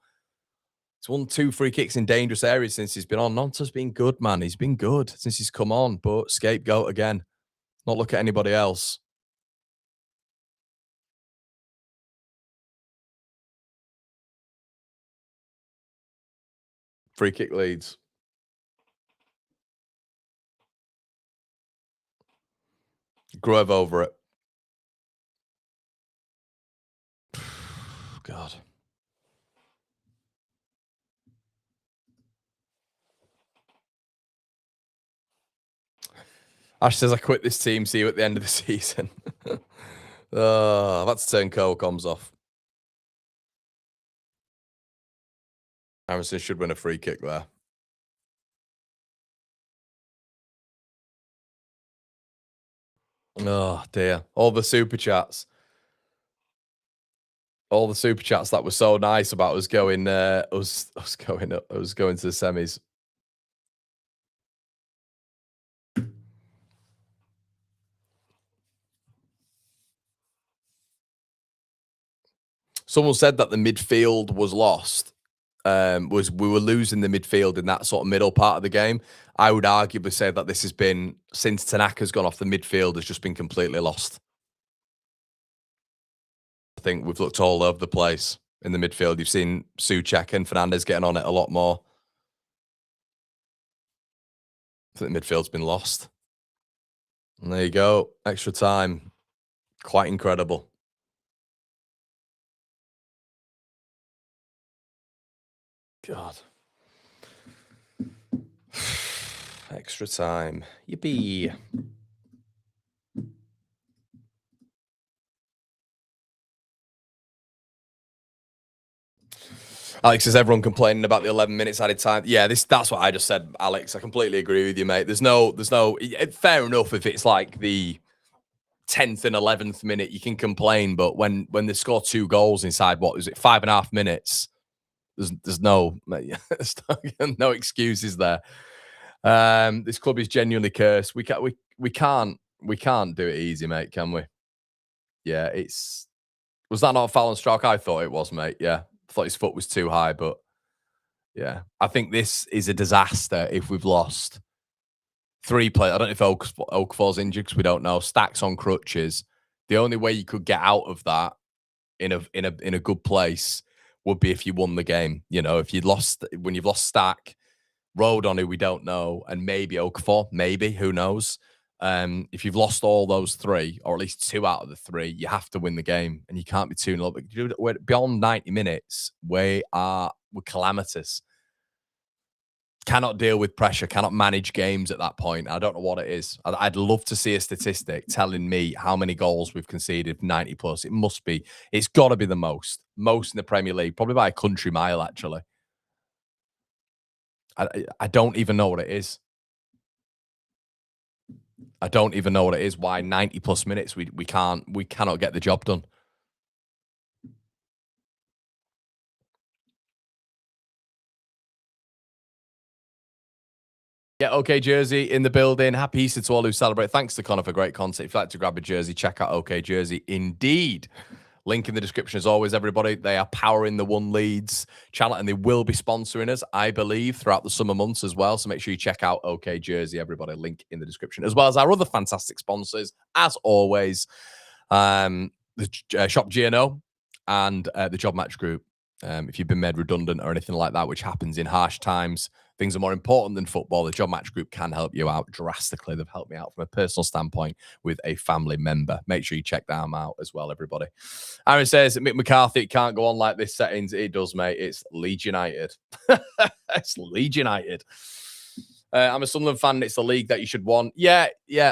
He's won 2 free kicks in dangerous areas since he's been on. Nonto's been good, man. He's been good since he's come on, but scapegoat again. Not look at anybody else. Free kick Leeds. Gruev over it. God. Ash says, I quit this team. See you at the end of the season. I've had to turn co-coms off. Harrison should win a free kick there. Oh dear. All the super chats. All the super chats that were so nice about us going us going to the semis. Someone said that the midfield was lost. We were losing the midfield in that sort of middle part of the game. I would arguably say that this has been, since Tanaka's gone off, the midfield has just been completely lost. I think we've looked all over the place in the midfield. You've seen Souček and Fernandez getting on it a lot more. I think the midfield's been lost. And there you go. Extra time. Quite incredible. God. Extra time. Yippee. Alex, is everyone complaining about the 11 minutes added time? Yeah, that's what I just said, Alex. I completely agree with you, mate. There's no fair enough if it's like the 10th and 11th minute, you can complain, but when they score 2 goals inside, what is it, 5.5 minutes? There's no no excuses there. This club is genuinely cursed. We can't do it easy, mate, can we? Yeah, was that not a foul on Strauch? I thought it was, mate. Yeah, I thought his foot was too high, but yeah, I think this is a disaster if we've lost 3 players. I don't know if Okafal's injured because we don't know. Stack's on crutches. The only way you could get out of that in a good place would be if you won the game. You know, if you'd lost, when you've lost Stack, Rodon, who we don't know, and maybe Okafor, maybe, who knows. If you've lost all those 3, or at least 2 out of the 3, you have to win the game, and you can't be 2-0. We're beyond 90 minutes. We're calamitous. Cannot deal with pressure, cannot manage games at that point. I don't know what it is. I'd love to see a statistic telling me how many goals we've conceded, 90 plus. It's got to be the most in the Premier League, probably by a country mile, actually. I don't even know what it is. I don't even know what it is. Why 90 plus minutes we cannot get the job done. Yeah, OK Jersey in the building. Happy Easter to all who celebrate. Thanks to Connor for great content. If you'd like to grab a jersey, check out OK Jersey. Indeed. Link in the description as always, everybody. They are powering the One Leeds channel, and they will be sponsoring us, I believe, throughout the summer months as well. So make sure you check out OK Jersey, everybody. Link in the description, as well as our other fantastic sponsors, as always. The Shop GNO and the Job Match Group. If you've been made redundant or anything like that, which happens in harsh times, things are more important than football. The Job Match Group can help you out drastically. They've helped me out from a personal standpoint with a family member. Make sure you check them out as well, everybody. Aaron says, Mick McCarthy can't go on like this settings. It does, mate. It's Leeds United. It's Leeds United. I'm a Sunderland fan. It's the league that you should want. Yeah,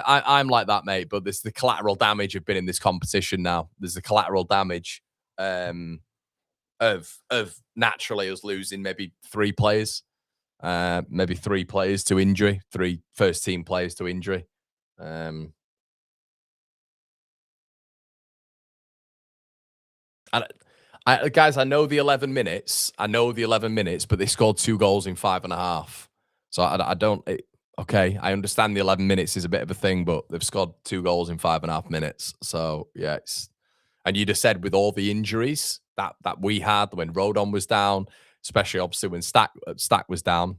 I'm like that, mate. But there's the collateral damage of being in this competition now. There's the collateral damage of naturally us losing maybe 3 players. Maybe 3 players to injury, 3 first-team players to injury. Guys, I know the 11 minutes. But they scored 2 goals in 5.5. So I don't. Okay, I understand the 11 minutes is a bit of a thing, but they've scored 2 goals in 5.5 minutes. So yeah, and you just said with all the injuries that we had when Rodon was down, especially obviously when Stack was down.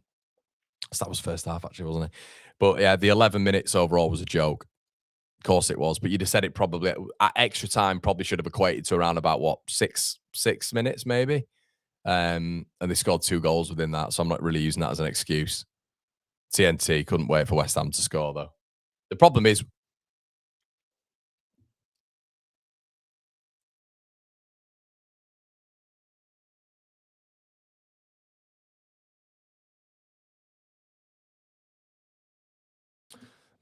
That was first half, actually, wasn't it? But yeah, the 11 minutes overall was a joke. Of course it was. But you just said it probably at extra time probably should have equated to around about what, 6 minutes maybe. And they scored 2 goals within that. So I'm not really using that as an excuse. TNT couldn't wait for West Ham to score though. The problem is,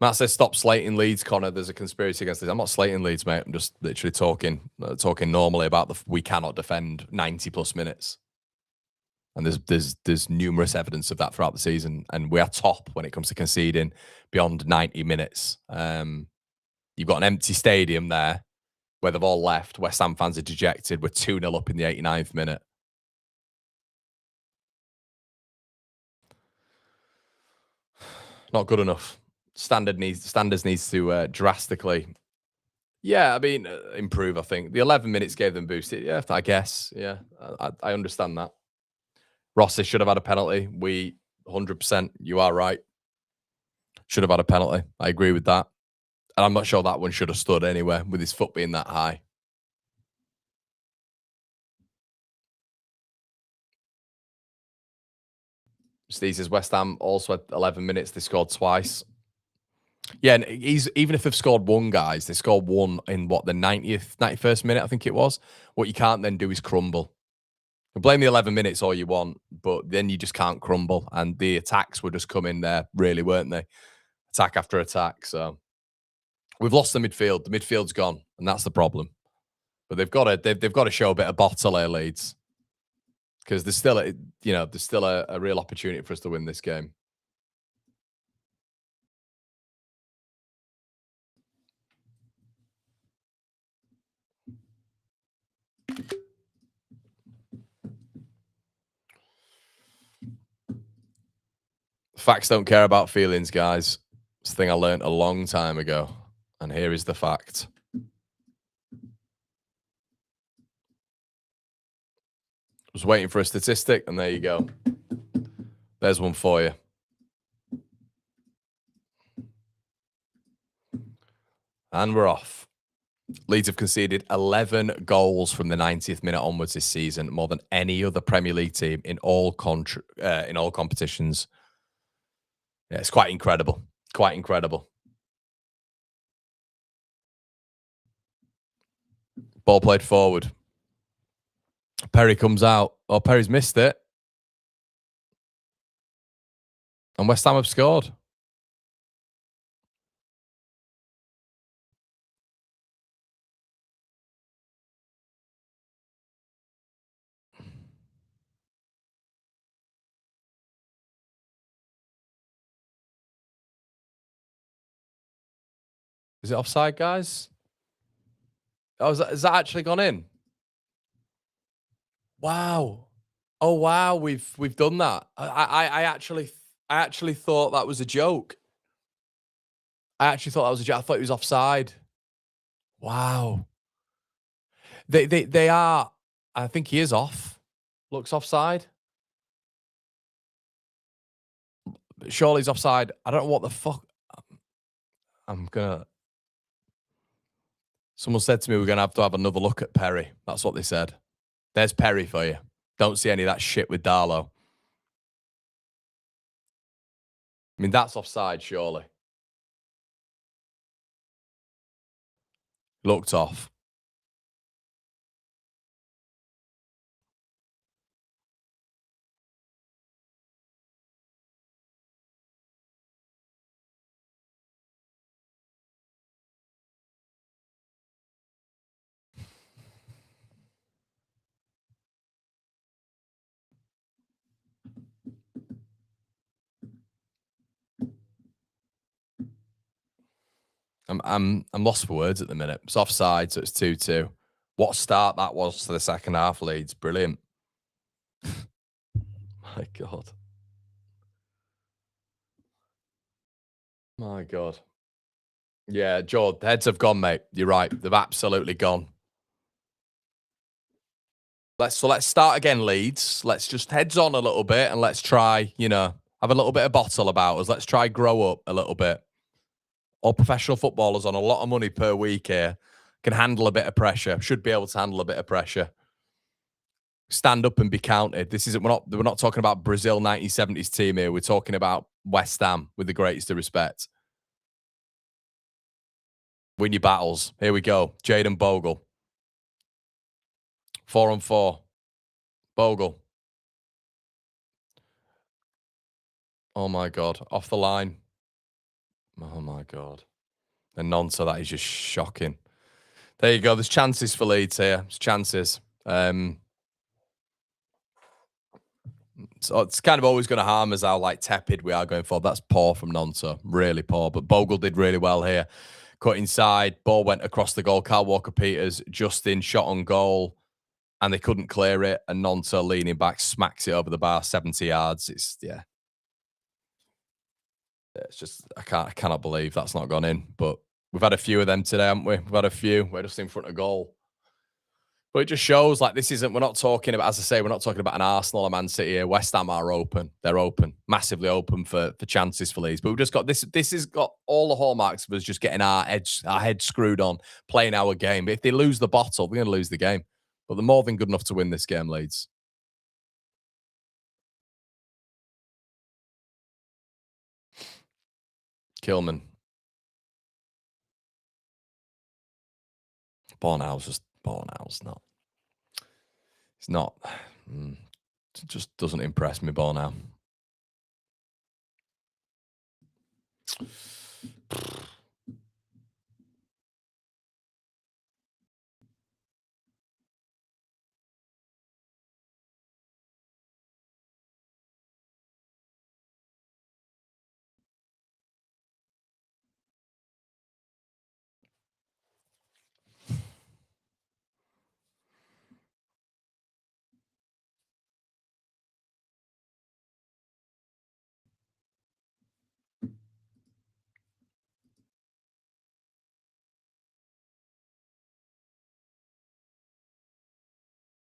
Matt says, stop slating Leeds, Connor. There's a conspiracy against this. I'm not slating Leeds, mate. I'm just literally talking normally about we cannot defend 90 plus minutes. And there's numerous evidence of that throughout the season. And we are top when it comes to conceding beyond 90 minutes. You've got an empty stadium there where they've all left. West Ham fans are dejected. We're 2-0 up in the 89th minute. Not good enough. Standards needs to drastically, yeah, I mean, improve. I think the 11 minutes gave them boost. Yeah, I guess. Yeah, I understand that. Rossi should have had a penalty. 100%. You are right. Should have had a penalty. I agree with that. And I'm not sure that one should have stood anywhere with his foot being that high. Steve says West Ham also had 11 minutes. They scored twice. Yeah, and even if they've scored one, guys, they scored one in what, the 91st minute, I think it was. What you can't then do is crumble. You blame the 11 minutes all you want, but then you just can't crumble. And the attacks were just coming there, really, weren't they? Attack after attack. So we've lost the midfield. The midfield's gone, and that's the problem. But they've got to show a bit of bottle here, Leeds, because there's still a real opportunity for us to win this game. Facts don't care about feelings, guys. It's a thing I learned a long time ago. And here is the fact. I was waiting for a statistic, and there you go. There's one for you. And we're off. Leeds have conceded 11 goals from the 90th minute onwards this season, more than any other Premier League team in all competitions. Yeah, it's quite incredible. Quite incredible. Ball played forward. Perry comes out. Oh, Perry's missed it. And West Ham have scored. Is it offside, guys? Oh, has that actually gone in? Wow. Oh wow, we've done that. I actually thought that was a joke. I thought it was offside. Wow. They are. I think he is off. Looks offside. Surely he's offside. I don't know what the fuck. Someone said to me we're gonna have to have another look at Perry. That's what they said. There's Perry for you. Don't see any of that shit with Darlow. I mean, that's offside, surely. Looked off. I'm lost for words at the minute. It's offside, so it's 2-2. What start that was to the second half, Leeds. Brilliant. My God. My God. Yeah, Joe, the heads have gone, mate. You're right. They've absolutely gone. Let's start again, Leeds. Let's just heads on a little bit and let's try, have a little bit of bottle about us. Let's try grow up a little bit. All professional footballers on a lot of money per week here can handle a bit of pressure, should be able to handle a bit of pressure. Stand up and be counted. We're not talking about Brazil 1970s team here. We're talking about West Ham with the greatest of respect. Win your battles. Here we go. Jayden Bogle. 4-on-4. Bogle. Oh my God. Off the line. Oh my God. And Nonsa, that is just shocking. There you go. There's chances for Leeds here. There's chances. So it's kind of always going to harm us how like tepid we are going forward. That's poor from Nonso, really poor. But Bogle did really well here. Cut inside, ball went across the goal. Kyle Walker-Peters, Justin shot on goal, and they couldn't clear it. And Nonso leaning back smacks it over the bar, 70 yards. It's it's just I cannot believe that's not gone in. But we've had a few of them today, haven't we? We've had a few. We're just in front of goal. But it just shows like this isn't, we're not talking about, as I say, we're not talking about an Arsenal or Man City here. West Ham are open. They're open, massively open for chances for Leeds. But we've just got this. This has got all the hallmarks of us just getting our heads screwed on, playing our game. But if they lose the bottle, we're going to lose the game. But they're more than good enough to win this game, Leeds. Kilman. Bornau's not. It's not. It just doesn't impress me, Bornau.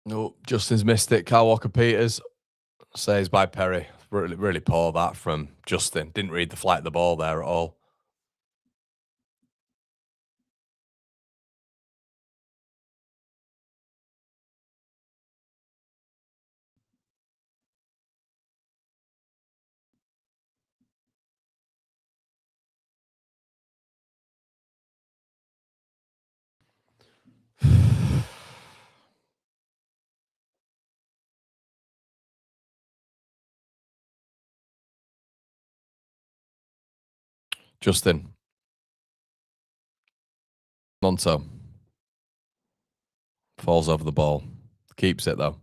No, Justin's missed it. Kyle Walker-Peters saves by Perry. Really, really poor that from Justin. Didn't read the flight of the ball there at all. Justin. Monto. Falls over the ball. Keeps it, though.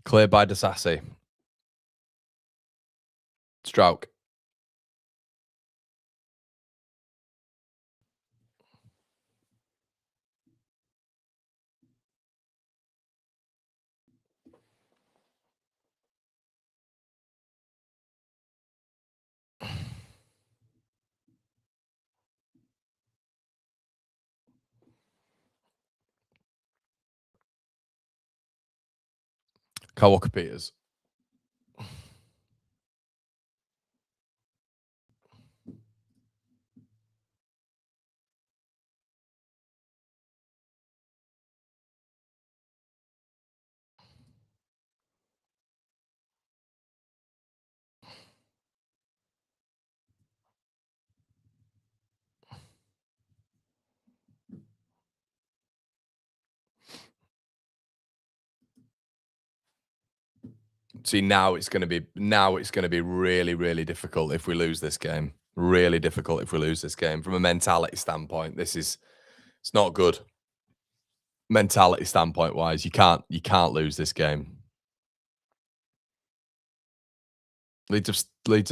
Cleared by Disasi. Strouk. Kyle Walker-Peters. See, now it's going to be really, really difficult if we lose this game. Really difficult if we lose this game. From a mentality standpoint, it's not good. Mentality standpoint wise, you can't lose this game. Leeds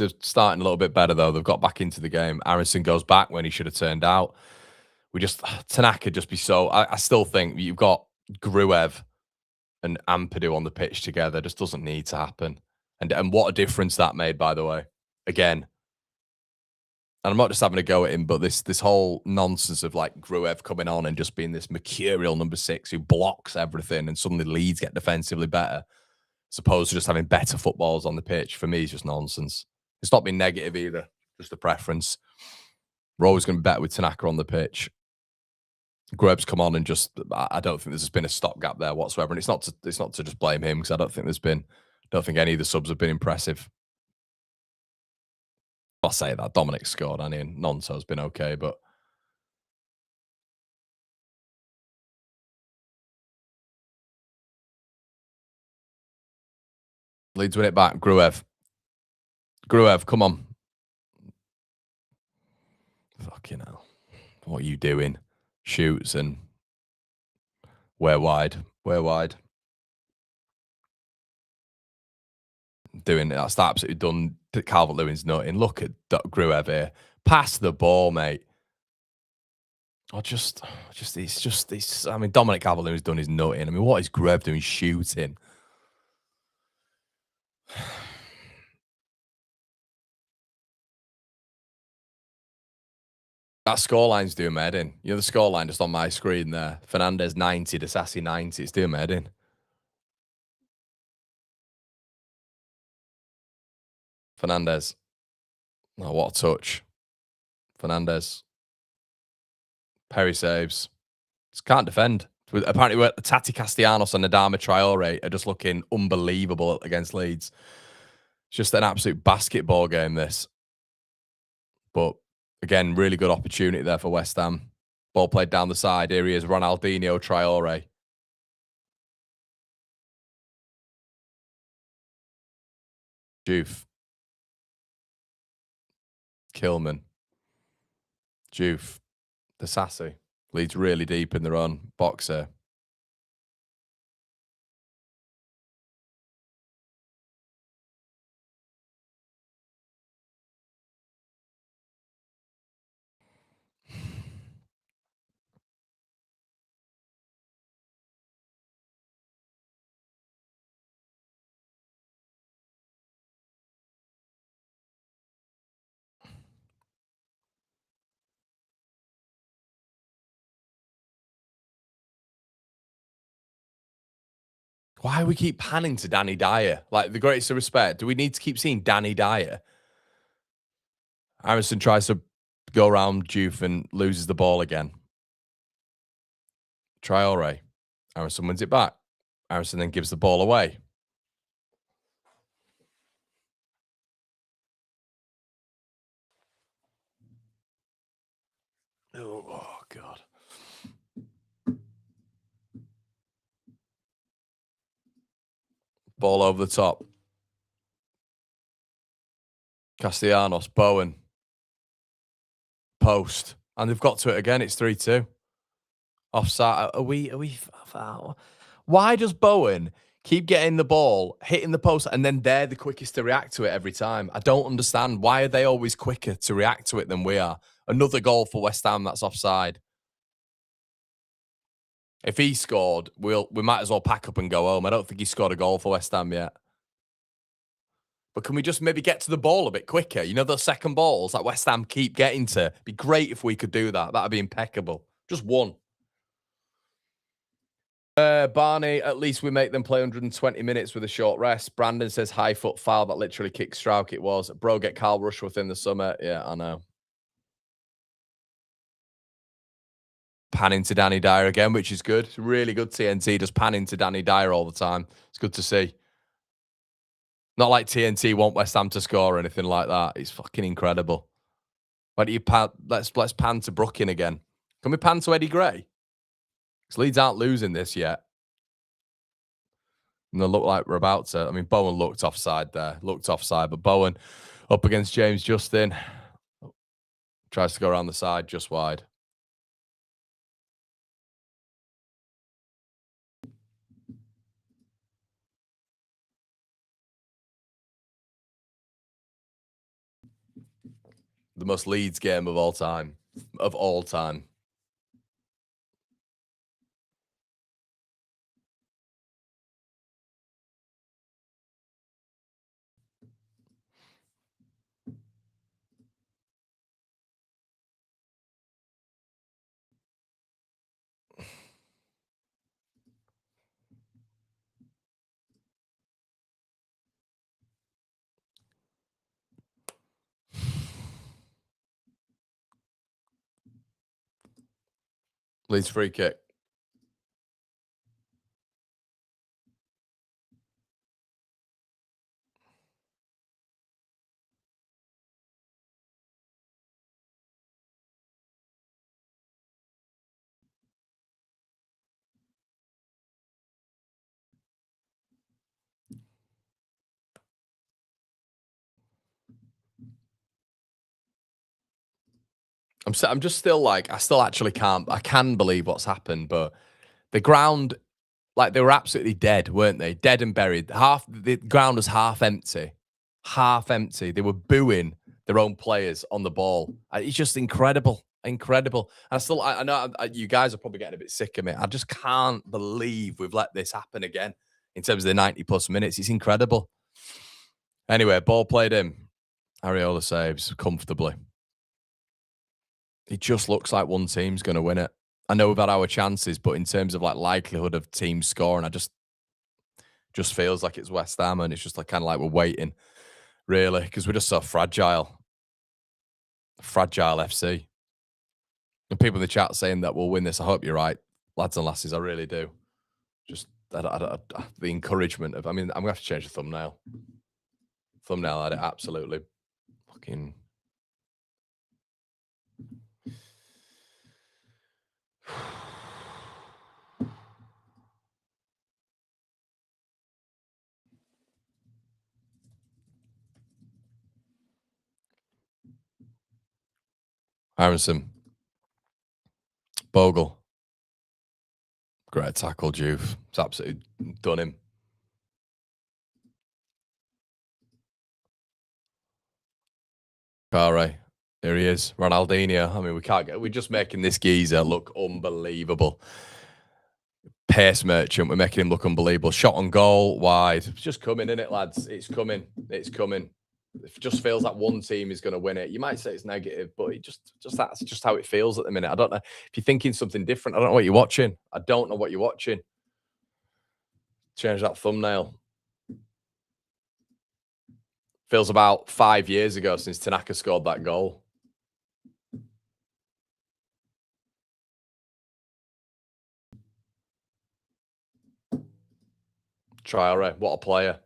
are starting a little bit better though. They've got back into the game. Aronson goes back when he should have turned out. Tanaka just be so. I still think you've got Gruev and Ampadu on the pitch together. Just doesn't need to happen. And what a difference that made, by the way. Again, and I'm not just having a go at him, but this whole nonsense of like Gruev coming on and just being this mercurial number 6 who blocks everything, and suddenly Leeds get defensively better, as opposed to just having better footballs on the pitch. For me, is just nonsense. It's not been negative either. Just a preference. We're always going to be better with Tanaka on the pitch. Grueb's come on and just, I don't think there's been a stopgap there whatsoever. And it's not to just blame him, because I don't think any of the subs have been impressive. I'll say that. Dominic scored, and Nonso's been okay, but Leeds win it back. Gruev, come on. Fucking hell. What are you doing? Shoots and we're wide. doing it. That's absolutely done. Calvert-Lewin's nutting. Look at Gruev here. Pass the ball, mate. Or it's. I mean, Dominic Calvert-Lewin's done his nutting. I mean, what is Gruev doing shooting? That scoreline's doing my head in. You know the scoreline just on my screen there. Fernandez 90, Disasi 90. It's doing my head in. Fernandez. Oh, what a touch. Fernandez. Perry saves. Just can't defend. Apparently, Tati Castellanos and Adama Traore are just looking unbelievable against Leeds. It's just an absolute basketball game, this. But again, really good opportunity there for West Ham. Ball played down the side. Here he is, Ronaldinho Traore. Juve. Kilman. Juve. Disasi. Leeds really deep in their own box here. Why do we keep panning to Danny Dyer? Like, the greatest of respect. Do we need to keep seeing Danny Dyer? Harrison tries to go around Juve and loses the ball again. Traore. Harrison wins it back. Harrison then gives the ball away. Oh, God. Ball over the top. Castellanos, Bowen. Post. And they've got to it again. It's 3-2. Offside. Are we? Why does Bowen keep getting the ball, hitting the post, and then they're the quickest to react to it every time? I don't understand. Why are they always quicker to react to it than we are? Another goal for West Ham. That's offside. If he scored, we might as well pack up and go home. I don't think he scored a goal for West Ham yet. But can we just maybe get to the ball a bit quicker? You know, those second balls that West Ham keep getting to. It'd be great if we could do that. That'd be impeccable. Just one. Barney, at least we make them play 120 minutes with a short rest. Brandon says high foot foul that literally kicked Strauch. It was. Bro, get Carl Rushworth in the summer. Yeah, I know. Panning to Danny Dyer again, which is good. It's really good TNT, just panning to Danny Dyer all the time. It's good to see. Not like TNT want West Ham to score or anything like that. It's fucking incredible. Why don't you pan? Let's pan to Brooklyn again. Can we pan to Eddie Gray? Because Leeds aren't losing this yet. And they look like we're about to. I mean, Bowen looked offside there. Looked offside, but Bowen up against James Justin. Tries to go around the side, just wide. The most Leeds game of all time. Of all time. Leeds free kick. I'm just still like, I still actually can't, I can believe what's happened, but the ground Like, they were absolutely dead, weren't they? Dead and buried. The ground was half empty. Half empty. They were booing their own players on the ball. It's just incredible. Incredible. And I know you guys are probably getting a bit sick of me. I just can't believe we've let this happen again in terms of the 90-plus minutes. It's incredible. Anyway, ball played in. Areola saves comfortably. It just looks like one team's going to win it. I know we've had our chances, but in terms of like likelihood of teams scoring, I just feels like it's West Ham, and it's just like kind of like we're waiting, really, because we're just so fragile. Fragile FC. And people in the chat saying that we'll win this. I hope you're right, lads and lasses. I really do. Just the encouragement of. I mean, I'm gonna have to change the thumbnail. Thumbnail had it absolutely fucking. Aronson. Bogle. Great tackle, Juve. It's absolutely done him. Kare. Here he is. Ronaldinho. I mean, we're just making this geezer look unbelievable. Pace merchant. We're making him look unbelievable. Shot on goal, wide. It's just coming, isn't it, lads? It's coming. It's coming. It just feels like one team is going to win it. You might say it's negative, but that's just how it feels at the minute. I don't know if you're thinking something different. I don't know what you're watching. I don't know what you're watching. Change that thumbnail. Feels about 5 years ago since Tanaka scored that goal. Traore, what a player.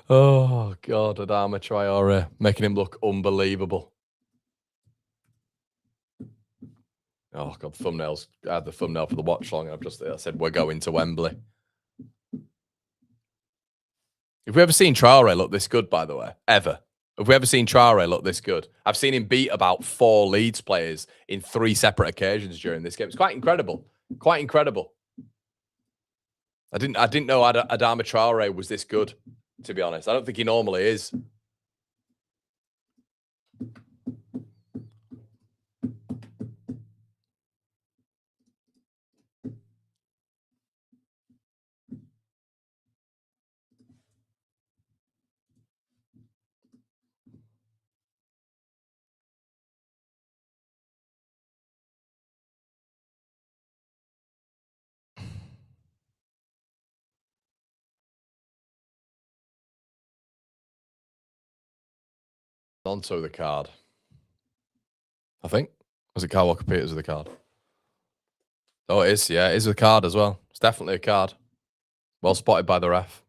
Oh, God, Adama Traore, making him look unbelievable. Oh, God, thumbnails. I had the thumbnail for the watch long, and I said, we're going to Wembley. Have we ever seen Traore look this good, by the way? Ever? Have we ever seen Traore look this good? I've seen him beat about 4 Leeds players in 3 separate occasions during this game. It's quite incredible. Quite incredible. I didn't know Adama Traore was this good, to be honest. I don't think he normally is. Onto the card. I think. Was it Kyle Walker-Peters with the card? Oh, it is. Yeah, it is a card as well. It's definitely a card. Well spotted by the ref.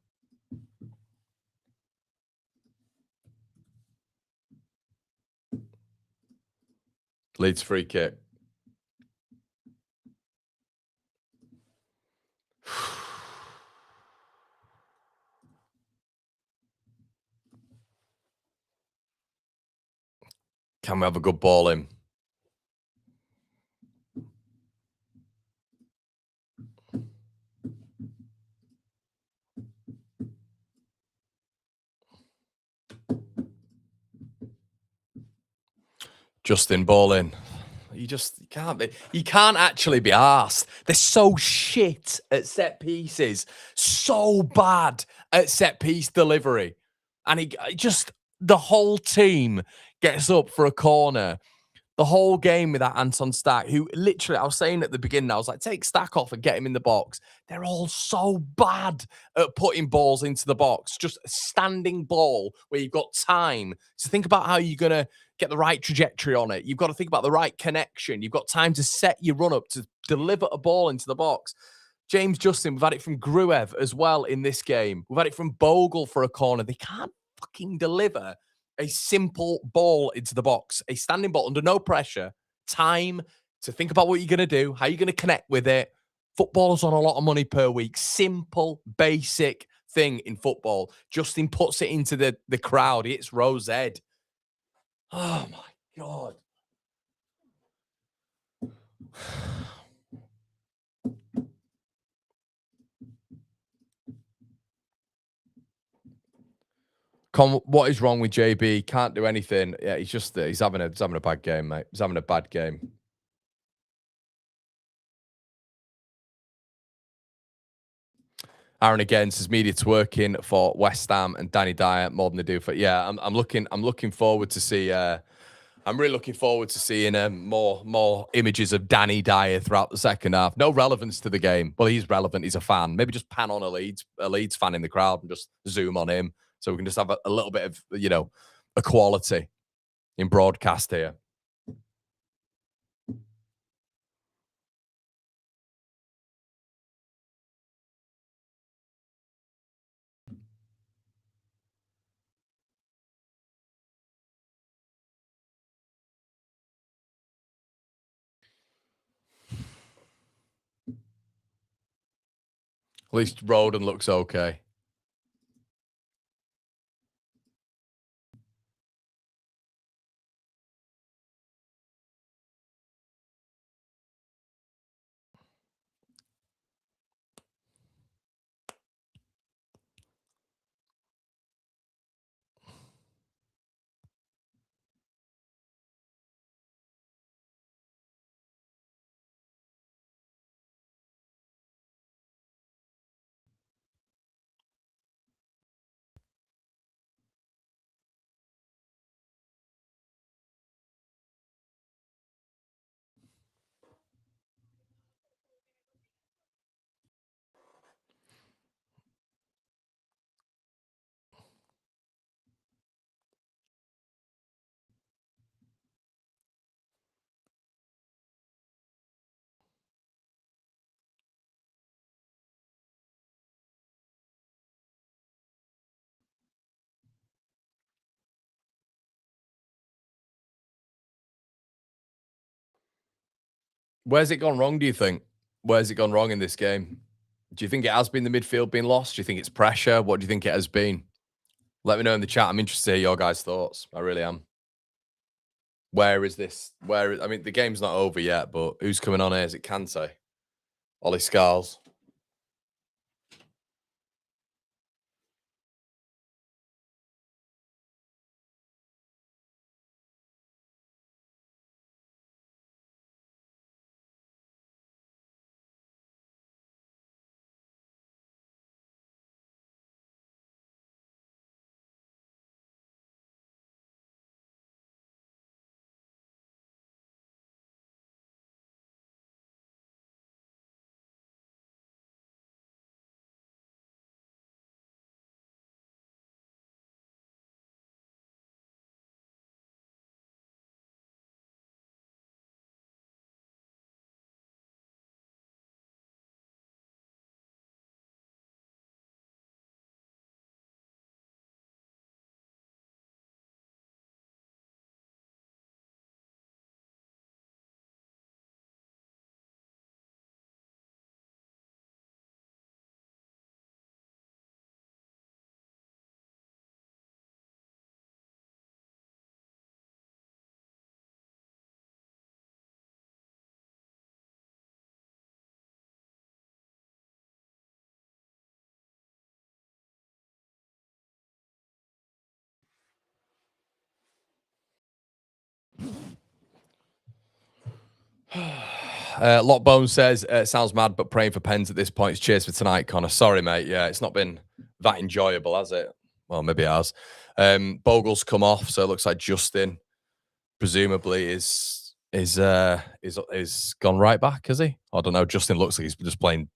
Leeds free kick. Can we have a good ball in? Justin, ball in. You can't actually be arsed. They're so shit at set pieces. So bad at set piece delivery. And the whole team gets up for a corner. The whole game with that Anton Stack, who literally, I was saying at the beginning, I was like, take Stack off and get him in the box. They're all so bad at putting balls into the box. Just a standing ball where you've got time to think about how you're going to get the right trajectory on it. You've got to think about the right connection. You've got time to set your run up to deliver a ball into the box. James Justin, we've had it from Gruev as well in this game. We've had it from Bogle for a corner. They can't fucking deliver a simple ball into the box, a standing ball under no pressure, time to think about what you're going to do, how you're going to connect with it. Football's on a lot of money per week. Simple, basic thing in football. Justin puts it into the crowd. It's Rose Ed. Oh, my God. What is wrong with JB? Can't do anything. Yeah, he's having a bad game, mate. He's having a bad game. Aaron again says media's working for West Ham and Danny Dyer more than they do for. Yeah, I'm looking forward to see. I'm really looking forward to seeing more images of Danny Dyer throughout the second half. No relevance to the game. Well, he's relevant. He's a fan. Maybe just pan on a Leeds fan in the crowd and just zoom on him, so we can just have a little bit of equality in broadcast here. At least Roden looks okay. Where's it gone wrong, do you think? Where's it gone wrong in this game? Do you think it has been the midfield being lost? Do you think it's pressure? What do you think it has been? Let me know in the chat. I'm interested to hear your guys' thoughts. I really am. Where is this? I mean, the game's not over yet, but who's coming on here? Is it Kante? Ollie Scarles? Lockbone says, sounds mad, but praying for pens at this point. Cheers for tonight, Connor. Sorry, mate. Yeah, it's not been that enjoyable, has it? Well, maybe it has. Bogle's come off, so it looks like Justin presumably is gone right back, has he? I don't know. Justin looks like he's just playing.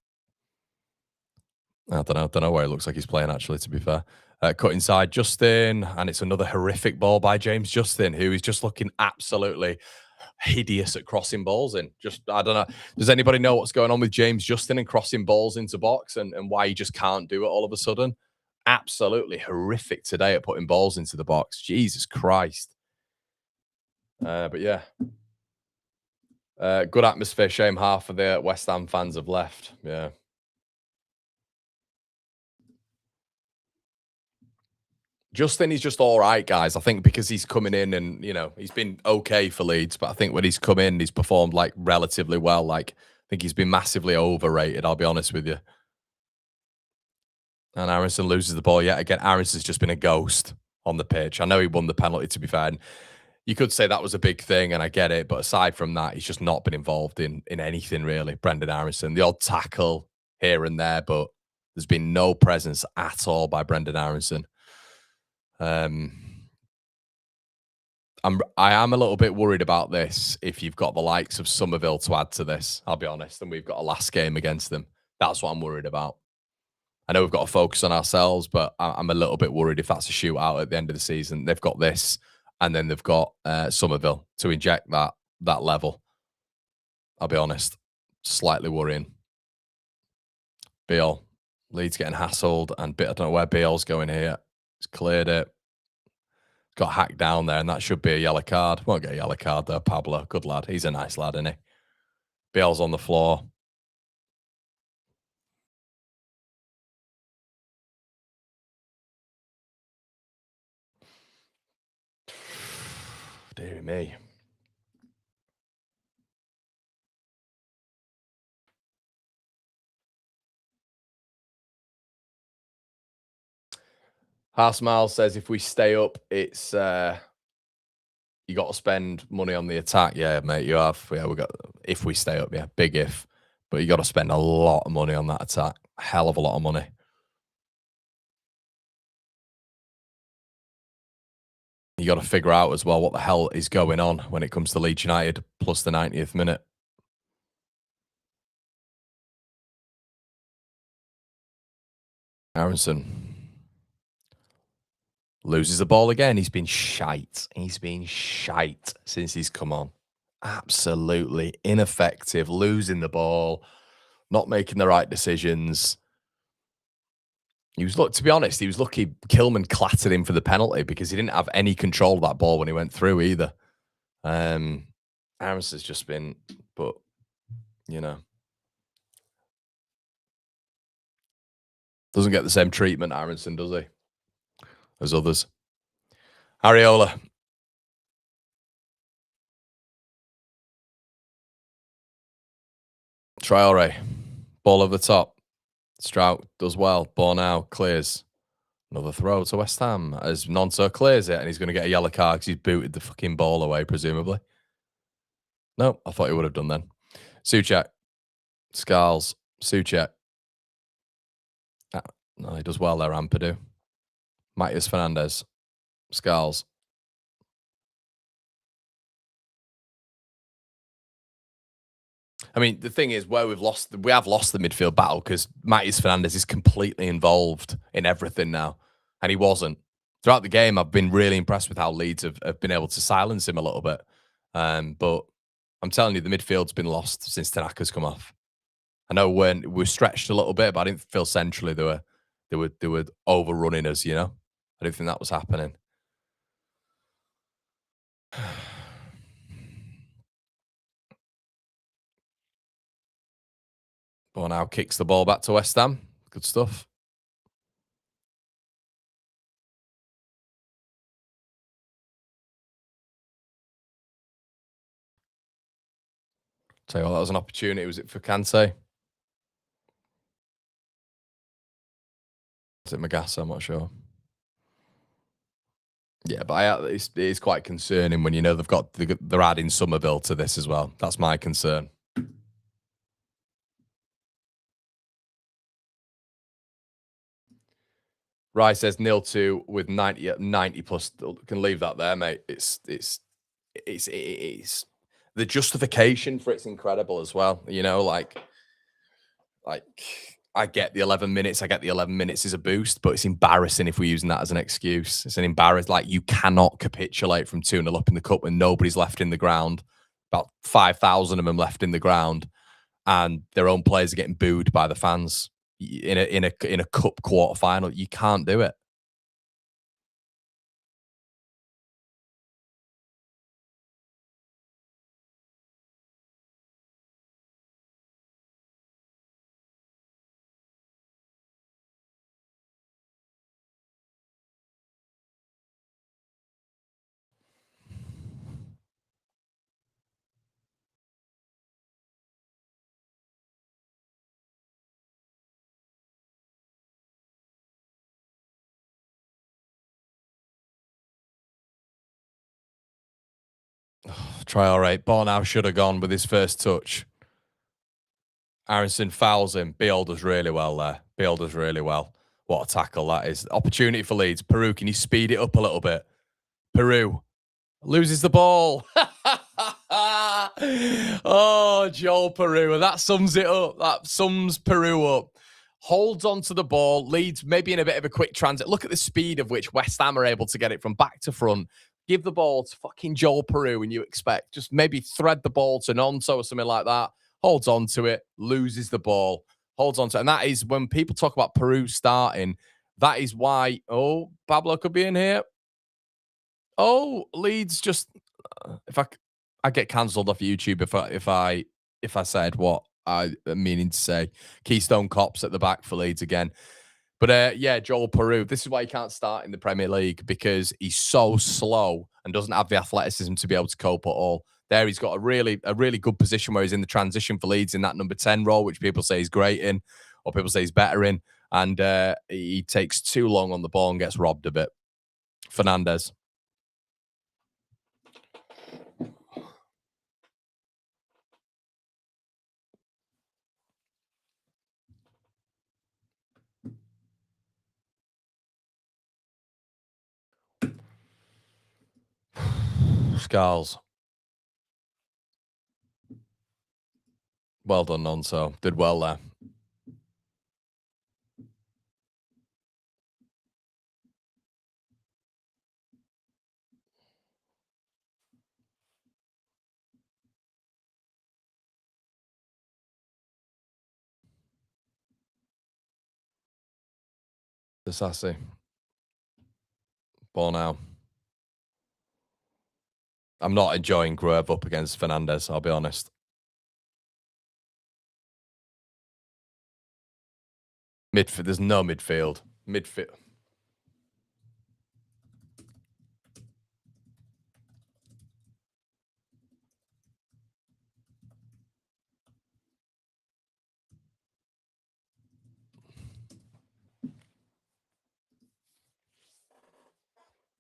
I don't know where it looks like he's playing, actually, to be fair. Cut inside Justin, and it's another horrific ball by James Justin, who is just looking absolutely hideous at crossing balls in. I don't know. Does anybody know what's going on with James Justin and crossing balls into box and why he just can't do it all of a sudden? Absolutely horrific today at putting balls into the box. Jesus Christ. But yeah. Good atmosphere. Shame half of the West Ham fans have left. Yeah. Justin is just all right, guys. I think because he's coming in and, he's been okay for Leeds, but I think when he's come in, he's performed like relatively well. Like, I think he's been massively overrated, I'll be honest with you. And Aronson loses the ball yet again. Aronson's just been a ghost. on the pitch. I know he won the penalty, to be fair. And you could say that was a big thing, and I get it. But aside from that, he's just not been involved in anything really. Brendan Aronson, the odd tackle here and there, but there's been no presence at all by Brendan Aronson. I am a little bit worried about this if you've got the likes of Somerville to add to this, I'll be honest, and we've got a last game against them. That's what I'm worried about. I know we've got to focus on ourselves, but I'm a little bit worried if that's a shootout at the end of the season. They've got this, and then they've got Somerville to inject that level. I'll be honest, slightly worrying. Beale, Leeds getting hassled, and I don't know where Beale's going here. He's cleared it. Got hacked down there, and that should be a yellow card. Won't get a yellow card though. Pablo, good lad. He's a nice lad, isn't he? Beale's on the floor. Dear me. House Miles says if we stay up, it's you got to spend money on the attack. Yeah, mate, you have. Yeah, we got if we stay up, yeah, big if. But you got to spend a lot of money on that attack. A hell of a lot of money. You got to figure out as well what the hell is going on when it comes to Leeds United plus the 90th minute. Aronson loses the ball again. He's been shite. He's been shite since he's come on. Absolutely ineffective, losing the ball, not making the right decisions. To be honest, he was lucky Kilman clattered him for the penalty because he didn't have any control of that ball when he went through either. Aronson's just been, but you know, doesn't get the same treatment, Aronson, does he? As others. Areola. Traore. Ball over the top. Strout does well. Ball now. Clears. Another throw to West Ham as Nonso clears it, and he's going to get a yellow card because he's booted the fucking ball away, presumably. No, I thought he would have done then. Souček. Scarles. Souček. No, he does well there, Ampadu. Matias Fernandez. Scarles. I mean, the thing is, where we have lost the midfield battle because Matias Fernandez is completely involved in everything now, and he wasn't. Throughout the game, I've been really impressed with how Leeds have been able to silence him a little bit. But I'm telling you, the midfield's been lost since Tanaka's come off. I know when we're stretched a little bit, but I didn't feel centrally they were overrunning us, you know? I didn't think that was happening. Ball now kicks the ball back to West Ham. Good stuff. Tell you what, that was an opportunity. Was it for Kante? Is it Magassa? I'm not sure. Yeah, but it is quite concerning when you know they're adding Somerville to this as well. That's my concern. Rice says 0-2 with 90 plus. Can leave that there, mate. It's the justification for it's incredible as well. You know, like I get the 11 minutes. I get the 11 minutes is a boost, but it's embarrassing if we're using that as an excuse. It's an embarrassment. Like you cannot capitulate from 2-0 up in the cup when nobody's left in the ground. About 5,000 of them left in the ground, and their own players are getting booed by the fans in a cup quarter final. You can't do it. Traore, ball now should have gone with his first touch. Aronson fouls him. Beale does really well there. Beale does really well. What a tackle that is. Opportunity for Leeds. Peru, can you speed it up a little bit? Peru loses the ball. Oh, Joel Peru. And that sums it up. That sums Peru up. Holds onto the ball. Leeds maybe in a bit of a quick transit. Look at the speed of which West Ham are able to get it from back to front. Give the ball to fucking Joel Peru and you expect just maybe thread the ball to Nonso or something like that. Holds on to it, loses the ball, holds on to it. And that is when people talk about Peru starting, that is why, oh, Pablo could be in here. Oh, Leeds just, if I get cancelled off YouTube if I said what I am meaning to say. Keystone Cops at the back for Leeds again. But yeah, Joel Peru. This is why he can't start in the Premier League because he's so slow and doesn't have the athleticism to be able to cope at all. There, he's got a really good position where he's in the transition for Leeds in that number 10 role, which people say he's great in, or people say he's better in. And he takes too long on the ball and gets robbed a bit. Fernandez. Scarles. Well done, Nonso. Did well there. Sassy. Ball now. I'm not enjoying Grove up against Fernandez, I'll be honest. Midfield. There's no midfield. Midfield.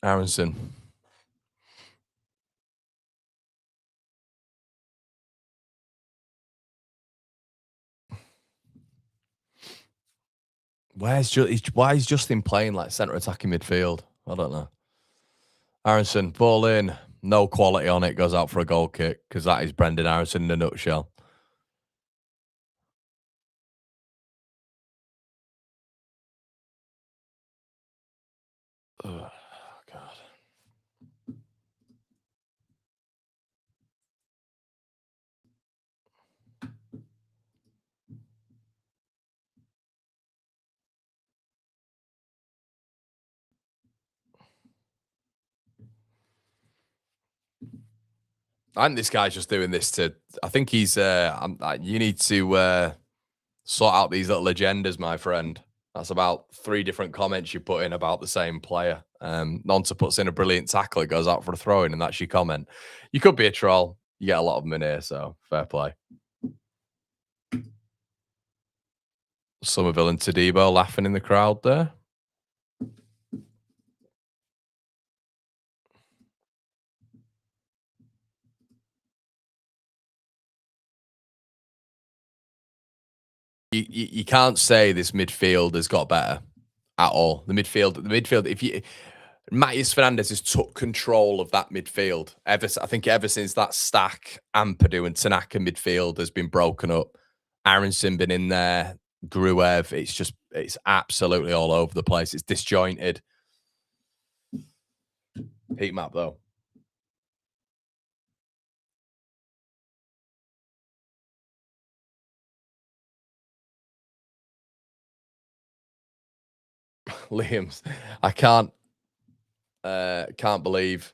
Aronson. Why is Justin playing like centre attacking midfield? I don't know. Aronson, ball in. No quality on it. Goes out for a goal kick because that is Brendan Aronson in a nutshell. Oh, God. I think this guy's just doing this to. I think he's. You need to sort out these little agendas, my friend. That's about 3 different comments you put in about the same player. Nonta puts in a brilliant tackle, it goes out for a throw in, and that's your comment. You could be a troll. You get a lot of them in here, so fair play. Somerville and Tadibo laughing in the crowd there. You can't say this midfield has got better at all. The midfield. If you Matías Fernandez has took control of that midfield. I think ever since that stack, Ampadu and Tanaka midfield has been broken up. Aronson been in there, Gruev. It's absolutely all over the place. It's disjointed. Heat map though. Liam's. I can't believe.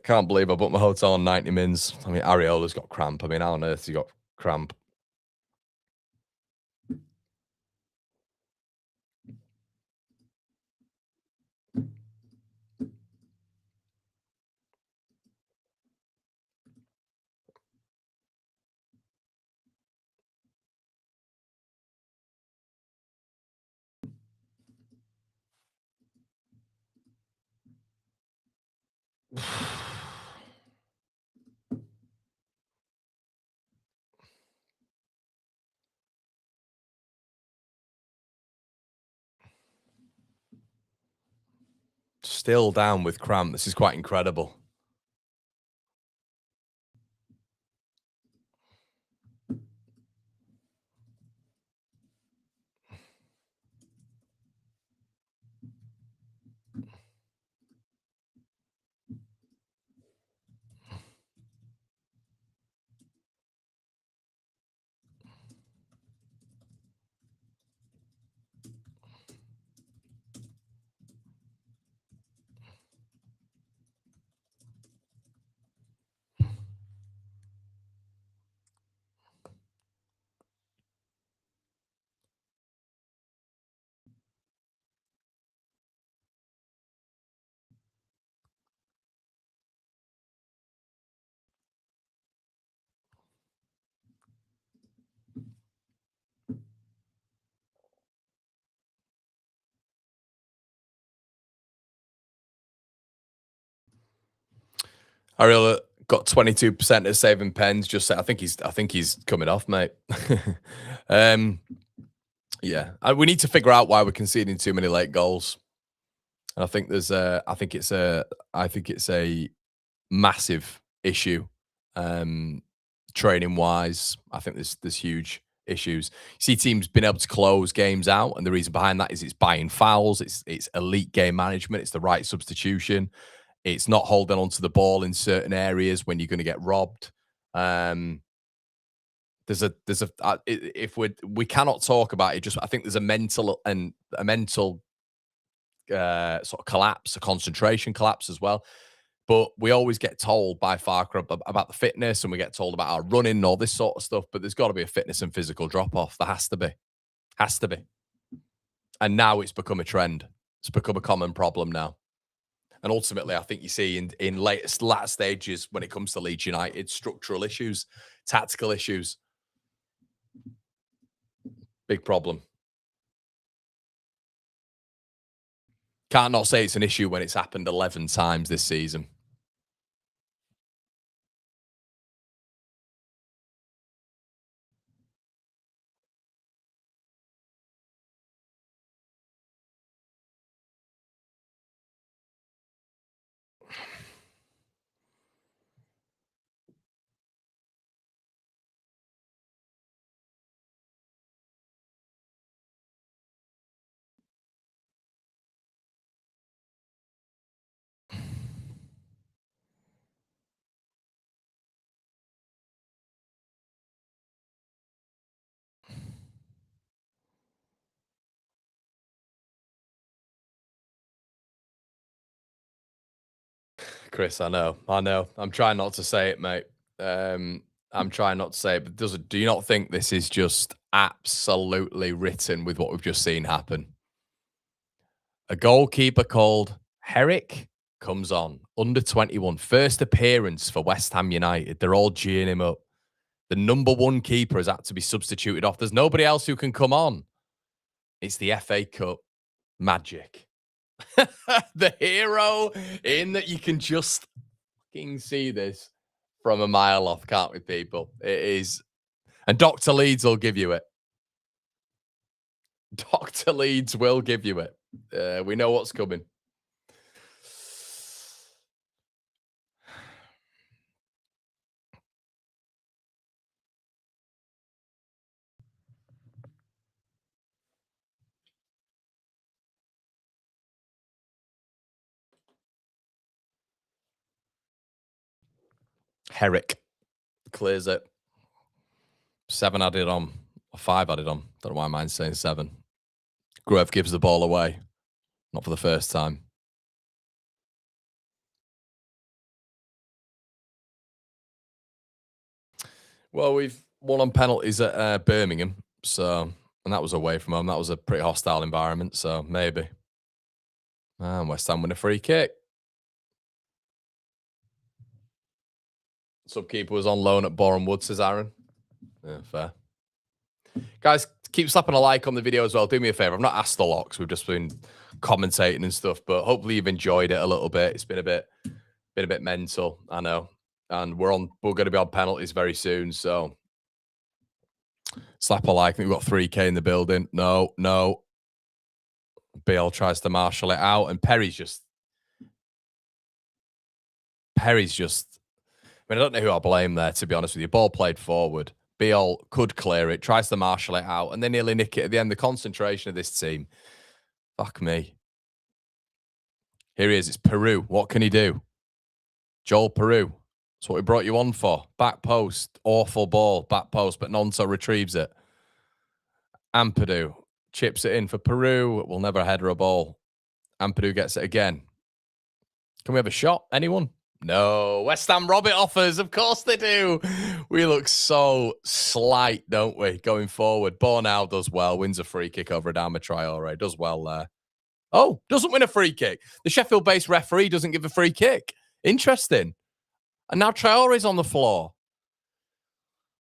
Can't believe I booked my hotel on 90 mins. I mean, Ariola's got cramp. I mean, how on earth has he got cramp? Still down with cramp. This is quite incredible. Ariel got 22% of saving pens. Just say, I think he's coming off, mate. Yeah, we need to figure out why we're conceding too many late goals. And I think it's a massive issue, training wise. I think there's huge issues. You see teams been able to close games out, and the reason behind that is it's buying fouls, it's elite game management, it's the right substitution. It's not holding onto the ball in certain areas when you're going to get robbed. If we cannot talk about it, I think there's a mental sort of collapse, a concentration collapse as well. But we always get told by Farker about the fitness, and we get told about our running and all this sort of stuff. But there's got to be a fitness and physical drop off. There has to be. And now it's become a trend. It's become a common problem now. And ultimately, I think you see in latter stages when it comes to Leeds United, structural issues, tactical issues. Big problem. Can't not say it's an issue when it's happened 11 times this season. Chris, I know. I'm trying not to say it, mate. I'm trying not to say it, but do you not think this is just absolutely written with what we've just seen happen? A goalkeeper called Herrick comes on, under 21, first appearance for West Ham United. They're all geeing him up. The number one keeper has had to be substituted off. There's nobody else who can come on. It's the FA Cup magic. The hero in that you can just fucking see this from a mile off, can't we, people? It is. And Dr. Leeds will give you it. Dr. Leeds will give you it. We know what's coming. Herrick clears it. 7 added on. Or 5 added on. Don't know why mine's saying 7. Gruev gives the ball away. Not for the first time. Well, we've won on penalties at Birmingham. So, and that was away from home. That was a pretty hostile environment. So maybe. And West Ham win a free kick. Subkeeper was on loan at Boreham Wood, says Aaron. Yeah, fair. Guys, keep slapping a like on the video as well. Do me a favor. I've not asked a lot because we've just been commentating and stuff, but hopefully you've enjoyed it a little bit. It's been a bit Been a bit mental, I know. And we're going to be on penalties very soon, so slap a like. I think we've got 3K in the building. No. Bill tries to marshal it out, and Perry's just. I mean, I don't know who I blame there, to be honest with you. Ball played forward. Bill could clear it, tries to marshal it out, and they nearly nick it at the end. The concentration of this team. Fuck me. Here he is. It's Peru. What can he do? Joel Peru. That's what we brought you on for. Back post. Awful ball. Back post, but Nonso retrieves it. Ampadu chips it in for Peru. We'll never header a ball. Ampadu gets it again. Can we have a shot? Anyone? No. West Ham rob it offers. Of course they do. We look so slight, don't we, going forward. Bornau does well. Wins a free kick over Adama Traore. Does well there. Oh, doesn't win a free kick. The Sheffield-based referee doesn't give a free kick. Interesting. And now Traore's on the floor.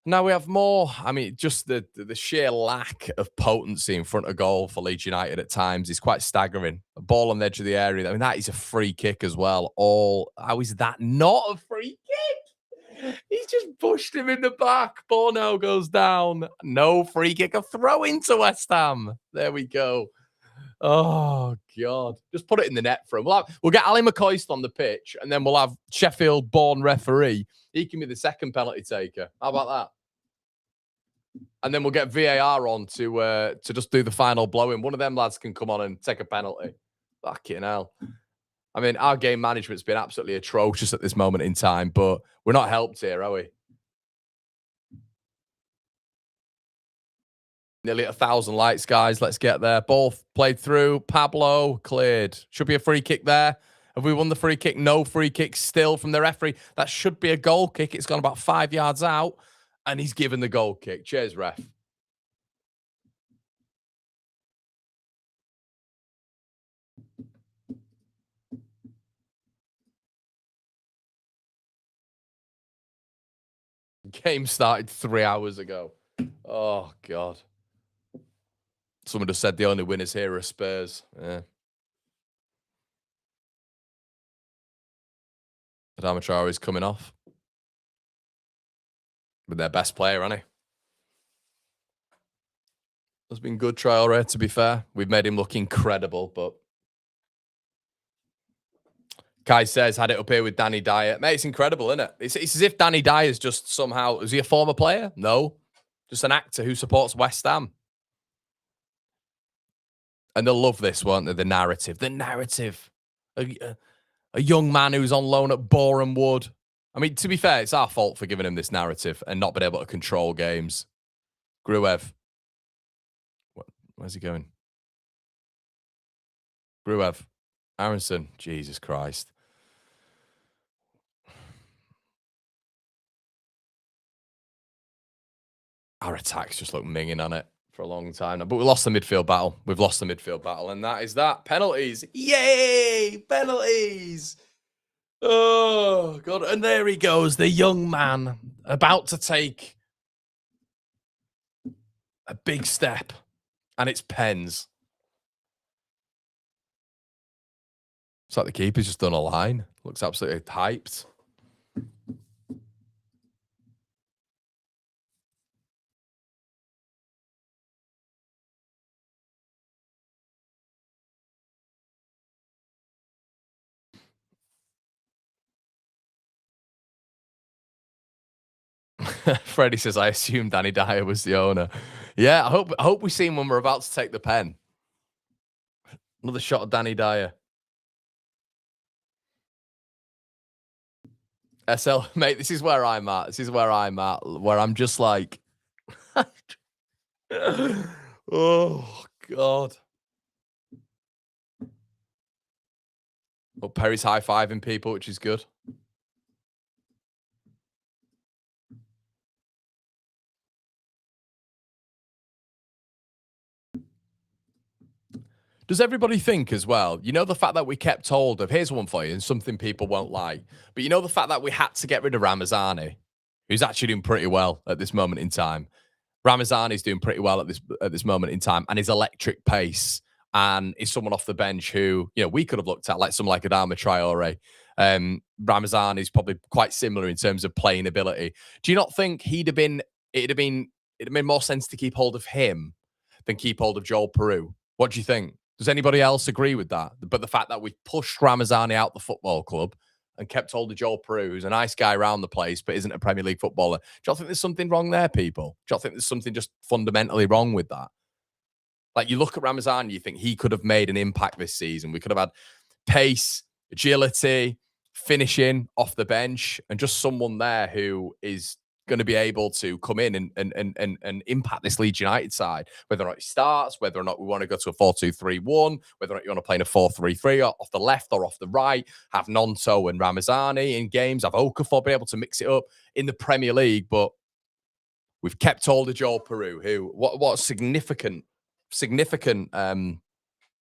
Now we have more. I mean, just the sheer lack of potency in front of goal for Leeds United at times is quite staggering. A ball on the edge of the area. I mean, that is a free kick as well. How is that not a free kick? He's just pushed him in the back. Ball now goes down. No free kick. A throw into West Ham. There we go. Oh, God. Just put it in the net for him. We'll get Ali McCoist on the pitch, and then we'll have Sheffield-born referee. He can be the second penalty taker. How about that? And then we'll get VAR on to just do the final blow-in. One of them lads can come on and take a penalty. Fucking hell. I mean, our game management's been absolutely atrocious at this moment in time, but we're not helped here, are we? Nearly 1,000 likes, guys. Let's get there. Ball played through. Pablo cleared. Should be a free kick there. Have we won the free kick? No free kick still from the referee. That should be a goal kick. It's gone about 5 yards out, and he's given the goal kick. Cheers, ref. Game started 3 hours ago. Oh, God. Someone just said the only winners here are Spurs. Yeah. Adama Traore is coming off with their best player, hasn't he? Has been good, Traore, to be fair. We've made him look incredible, but Kai says, had it up here with Danny Dyer. Mate, it's incredible, isn't it? It's as if Danny Dyer's just somehow... Is he a former player? No. Just an actor who supports West Ham. And they'll love this, won't they? The narrative. The narrative. A young man who's on loan at Boreham Wood. I mean, to be fair, it's our fault for giving him this narrative and not being able to control games. Gruev. Where's he going? Gruev. Aronson. Jesus Christ. Our attacks just look minging on it for a long time now. But we lost the midfield battle. We've lost the midfield battle, and that is that. Penalties. Yay! Penalties! Oh, God. And there he goes, the young man, about to take a big step. And it's pens. It's like the keeper's just done a line. Looks absolutely hyped. Freddie says, I assume Danny Dyer was the owner. Yeah, I hope we see him when we're about to take the pen. Another shot of Danny Dyer. SL, mate, this is where I'm at. This is where I'm at, where I'm just like, oh, God. Oh, Perry's high-fiving people, which is good. Does everybody think as well, you know, the fact that we kept hold of, here's one for you, and something people won't like, but you know the fact that we had to get rid of Ramazani, who's actually doing pretty well at this moment in time. Ramazani's doing pretty well at this moment in time, and his electric pace. and is someone off the bench who, you know, we could have looked at, like someone like Adama Traore. Ramazan is probably quite similar in terms of playing ability. Do you not think it'd have made more sense to keep hold of him than keep hold of Joel Peru? What do you think? Does anybody else agree with that? But the fact that we've pushed Ramazani out the football club and kept hold of Joel Peru, who's a nice guy around the place, but isn't a Premier League footballer. Do you think there's something wrong there, people? Do you think there's something just fundamentally wrong with that? Like, you look at Ramazan, you think he could have made an impact this season. We could have had pace, agility, finishing off the bench, and just someone there who is going to be able to come in and impact this Leeds United side, whether or not he starts, whether or not we want to go to a 4-2-3-1, whether or not you want to play in a 4-3-3 off the left or off the right, have Nonto and Ramazani in games, have Okafor be able to mix it up in the Premier League. But we've kept hold of Joel Peru, who, what significant, you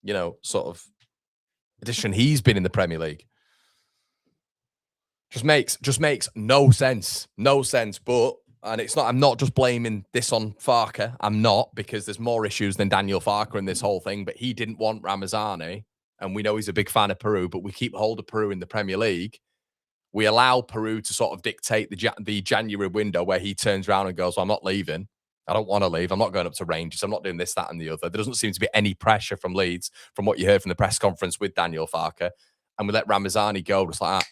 know, sort of addition he's been in the Premier League. Just makes no sense. No sense. But, and it's not, I'm not just blaming this on Farke. I'm not, because there's more issues than Daniel Farke in this whole thing. But he didn't want Ramazani, and we know he's a big fan of Peru, but we keep hold of Peru in the Premier League. We allow Peru to sort of dictate the January window where he turns around and goes, well, I'm not leaving. I don't want to leave. I'm not going up to Rangers. I'm not doing this, that, and the other. There doesn't seem to be any pressure from Leeds, from what you heard from the press conference with Daniel Farke. And we let Ramazani go, just like,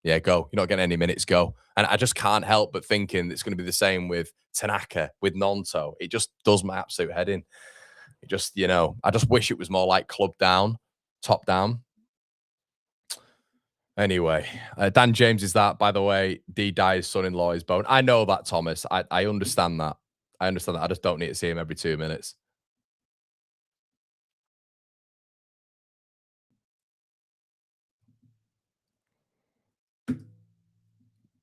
yeah, go. You're not getting any minutes, go. And I just can't help but thinking it's going to be the same with Tanaka, with Nonto. It just does my absolute head in. It just, you know, I just wish it was more like club down, top down. Anyway, Dan James is that, by the way. D. Dyer's son-in-law is Bone. I know that, Thomas. I understand that. I understand that. I just don't need to see him every 2 minutes.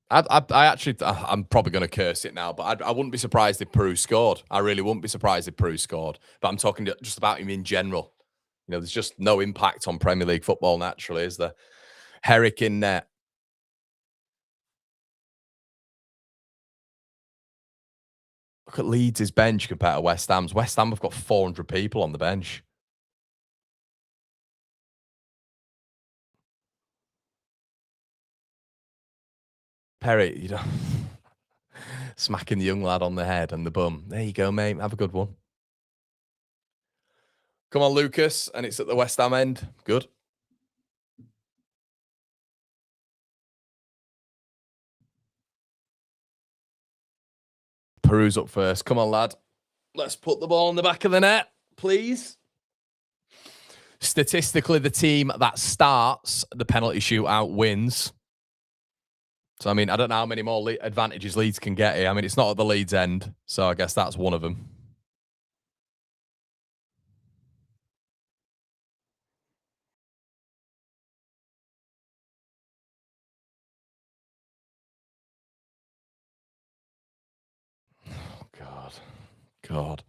I'm probably going to curse it now, but I wouldn't be surprised if Peru scored. I really wouldn't be surprised if Peru scored. But I'm talking just about him in general. You know, there's just no impact on Premier League football naturally, is there? Herrick in net. Look at Leeds' bench compared to West Ham's. West Ham have got 400 people on the bench. Perry, you know, smacking the young lad on the head and the bum. There you go, mate. Have a good one. Come on, Lucas. And it's at the West Ham end. Good. Peru's up first. Come on, lad. Let's put the ball in the back of the net, please. Statistically, the team that starts the penalty shootout wins. So, I mean, I don't know how many more advantages Leeds can get here. I mean, it's not at the Leeds end, so I guess that's one of them. Oh, God. God.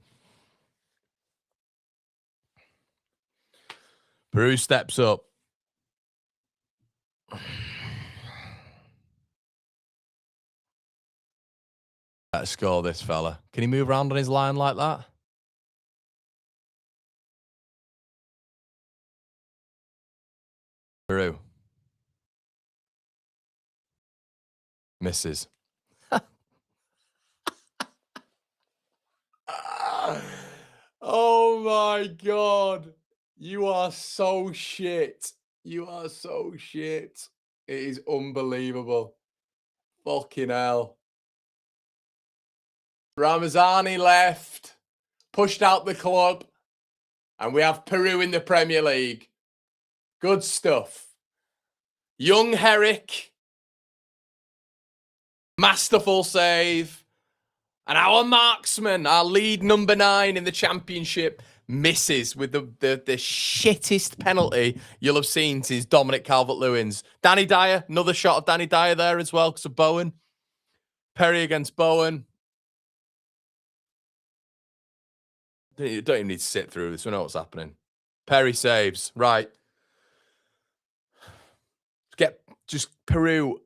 Peru steps up. Let's score this fella. Can he move around on his line like that? Peru. Misses. Oh my God. You are so shit. You are so shit. It is unbelievable. Fucking hell. Ramazani left, pushed out the club, and we have Peru in the Premier League. Good stuff. Young Herrick, masterful save, and our marksman, our lead number 9 in the Championship, misses with the shittest penalty you'll have seen since Dominic Calvert-Lewin's. Danny Dyer, another shot of Danny Dyer there as well because of Bowen. Perry against Bowen. You don't even need to sit through this. We know what's happening. Perry saves. Right. Just Peru.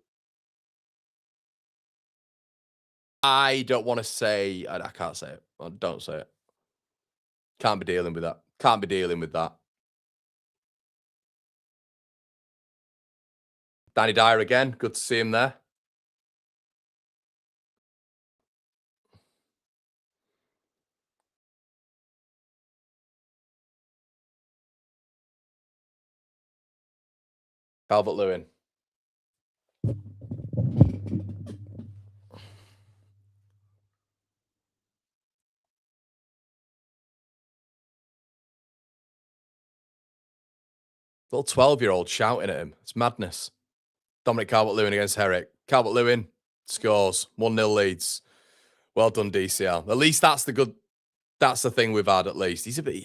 I don't want to say. I can't say it. Don't say it. Can't be dealing with that. Can't be dealing with that. Danny Dyer again. Good to see him there. Calvert-Lewin. Little 12-year-old shouting at him. It's madness. Dominic Calvert-Lewin against Herrick. Calvert-Lewin scores. 1-0 Leeds. Well done, DCL. At least that's the thing we've had at least. He's a bit...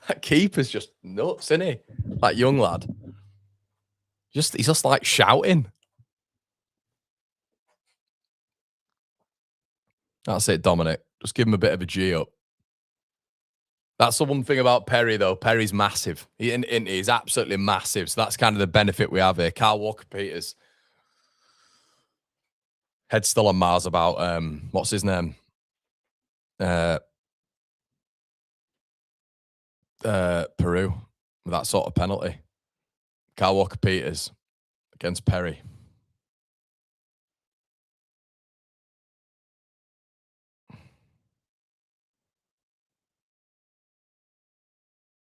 that keeper's just nuts, isn't he? That young lad. He's just like shouting. That's it, Dominic. Just give him a bit of a G up. That's the one thing about Perry, though. Perry's massive. He's absolutely massive. So that's kind of the benefit we have here. Carl Walker-Peters. Head's still on Mars about, what's his name? Peru. With that sort of penalty. Carl Walker-Peters against Perry.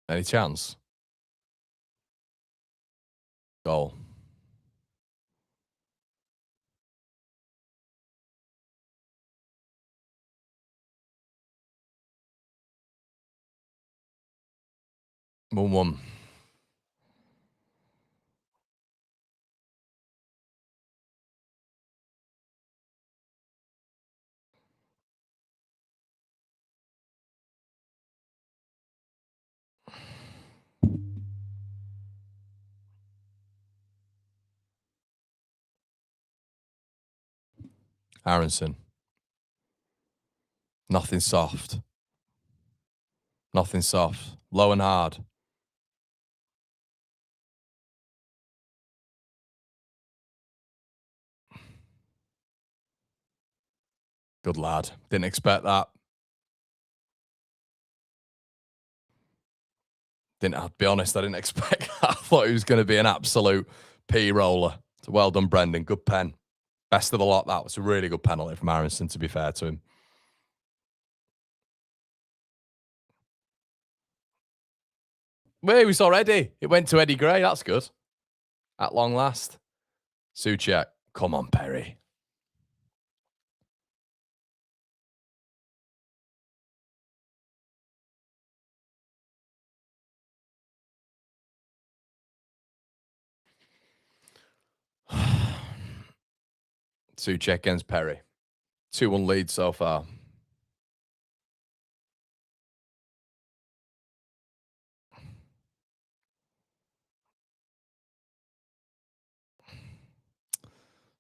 Any chance? Goal. One. Aronson. Nothing soft. Nothing soft. Low and hard. Good lad. Didn't expect that. I'll be honest, I didn't expect that. I thought he was going to be an absolute P-roller. So well done, Brendan. Good pen. Best of the lot, that was a really good penalty from Aronson, to be fair to him. Well, it was already. It went to Eddie Gray. That's good. At long last. Souček. Come on, Perry. Souček against Perry. 2-1 lead so far.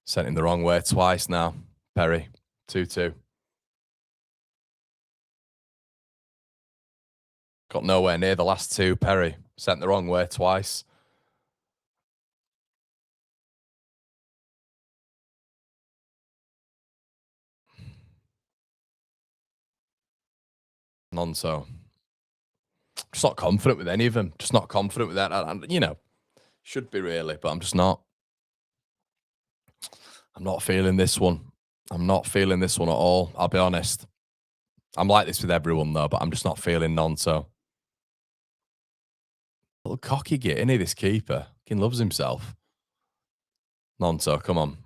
Sent him the wrong way twice now. Perry. 2-2. Got nowhere near the last two. Perry. Sent the wrong way twice. Nonso. Just not confident with any of them. Just not confident with that. And, you know, should be really, but I'm just not. I'm not feeling this one. I'm not feeling this one at all. I'll be honest. I'm like this with everyone, though, but I'm just not feeling Nonso. Little cocky git, isn't he, this keeper? He loves himself. Nonso, come on.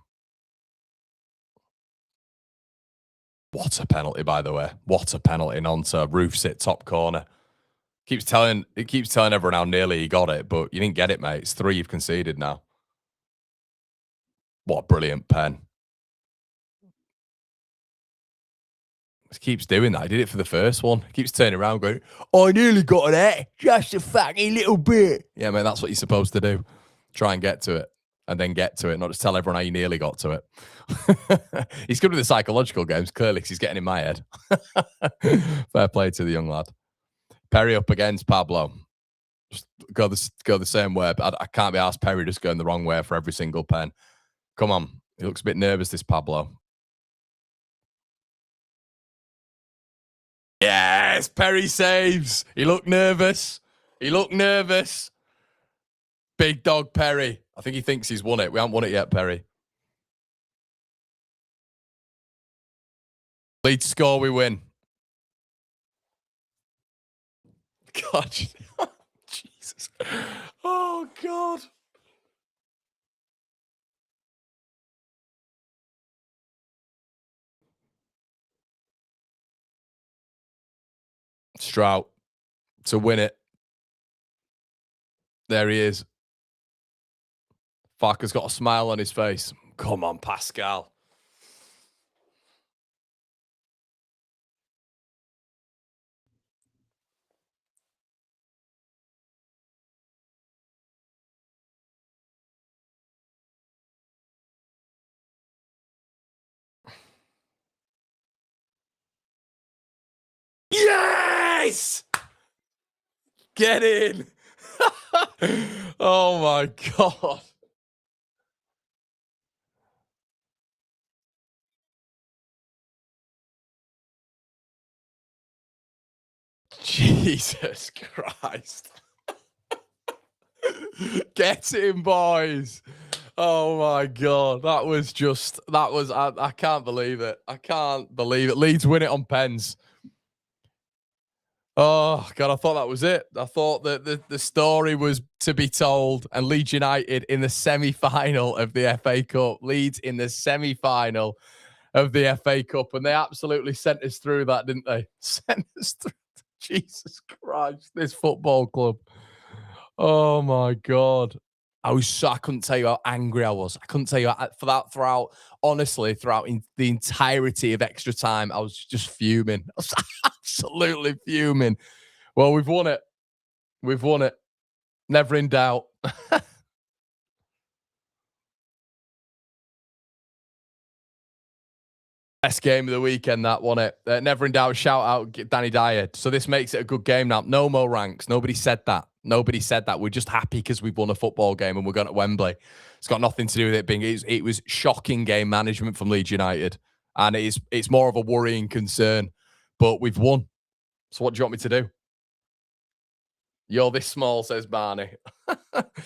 What a penalty, by the way. What a penalty, Nonso. Roof sit, top corner. It keeps telling everyone how nearly he got it, but you didn't get it, mate. It's 3 you've conceded now. What a brilliant pen. He keeps doing that. He did it for the first one. He keeps turning around going, I nearly got it. Just a fucking little bit. Yeah, mate, that's what you're supposed to do. Try and get to it. And then get to it. Not just tell everyone how you nearly got to it. He's good with the psychological games, clearly, because he's getting in my head. Fair play to the young lad. Perry up against Pablo. Just go the same way. But I can't be asked Perry just going the wrong way for every single pen. Come on. He looks a bit nervous, this Pablo. Yes, Perry saves. He looked nervous. He looked nervous. Big dog Perry. I think he thinks he's won it. We haven't won it yet, Perry. Leeds score, we win. God. Jesus. Oh, God. Strout to win it. There he is. Farker's got a smile on his face. Come on, Pascal. Yes! Get in. Oh, my God. Jesus Christ. Get in, boys. Oh my God. That was, I can't believe it. I can't believe it. Leeds win it on pens. Oh God, I thought that was it. I thought that the story was to be told, and Leeds United in the semi-final of the FA Cup. Leeds in the semi-final of the FA Cup, and they absolutely sent us through that, didn't they? Sent us through. Jesus Christ, this football club. Oh my God. I couldn't tell you how angry I was. I couldn't tell you throughout the entirety of extra time, I was just fuming. I was absolutely fuming. Well, we've won it. We've won it. Never in doubt. Best game of the weekend, that won it. Never in doubt. Shout out Danny Dyer. So this makes it a good game now. No more ranks. Nobody said that. Nobody said that. We're just happy because we've won a football game and we're going to Wembley. It's got nothing to do with it being. It was shocking game management from Leeds United, and it's more of a worrying concern. But we've won. So what do you want me to do? You're this small, says Barney.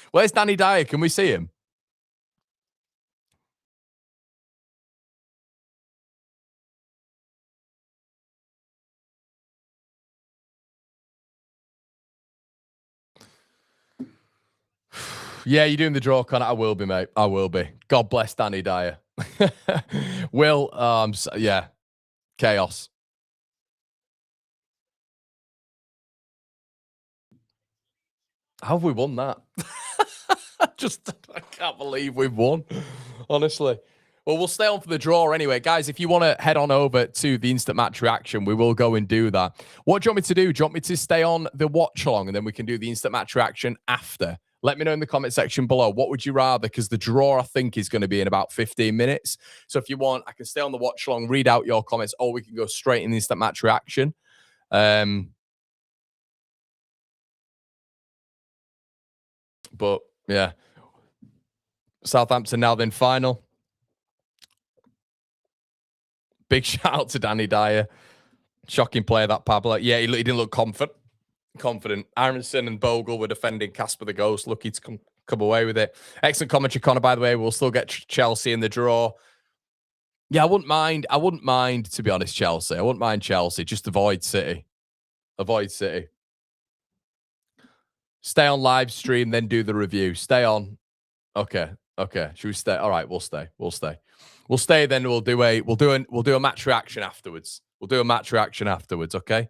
Where's Danny Dyer? Can we see him? Yeah, you're doing the draw, Connor. I will be, mate. I will be. God bless Danny Dyer. Will, yeah, chaos. How have we won that? I can't believe we've won, honestly. Well, we'll stay on for the draw anyway. Guys, if you want to head on over to the instant match reaction, we will go and do that. What do you want me to do? Do you want me to stay on the watch along and then we can do the instant match reaction after? Let me know in the comment section below. What would you rather? Because the draw, I think, is going to be in about 15 minutes. So if you want, I can stay on the watch along, read out your comments, or we can go straight in the instant match reaction. But, yeah. Southampton now then final. Big shout out to Danny Dyer. Shocking player, that Pablo. Yeah, he didn't look confident. Aronson and Bogle were defending Casper the Ghost. Lucky to come away with it. Excellent commentary, Connor, by the way. We'll still get Chelsea in the draw. Yeah, I wouldn't mind, to be honest, Chelsea. I wouldn't mind Chelsea. Just avoid City. Avoid City. Stay on live stream, then do the review. Stay on. Okay. Should we stay? All right, we'll stay. We'll stay. Then we'll do a match reaction afterwards. Okay.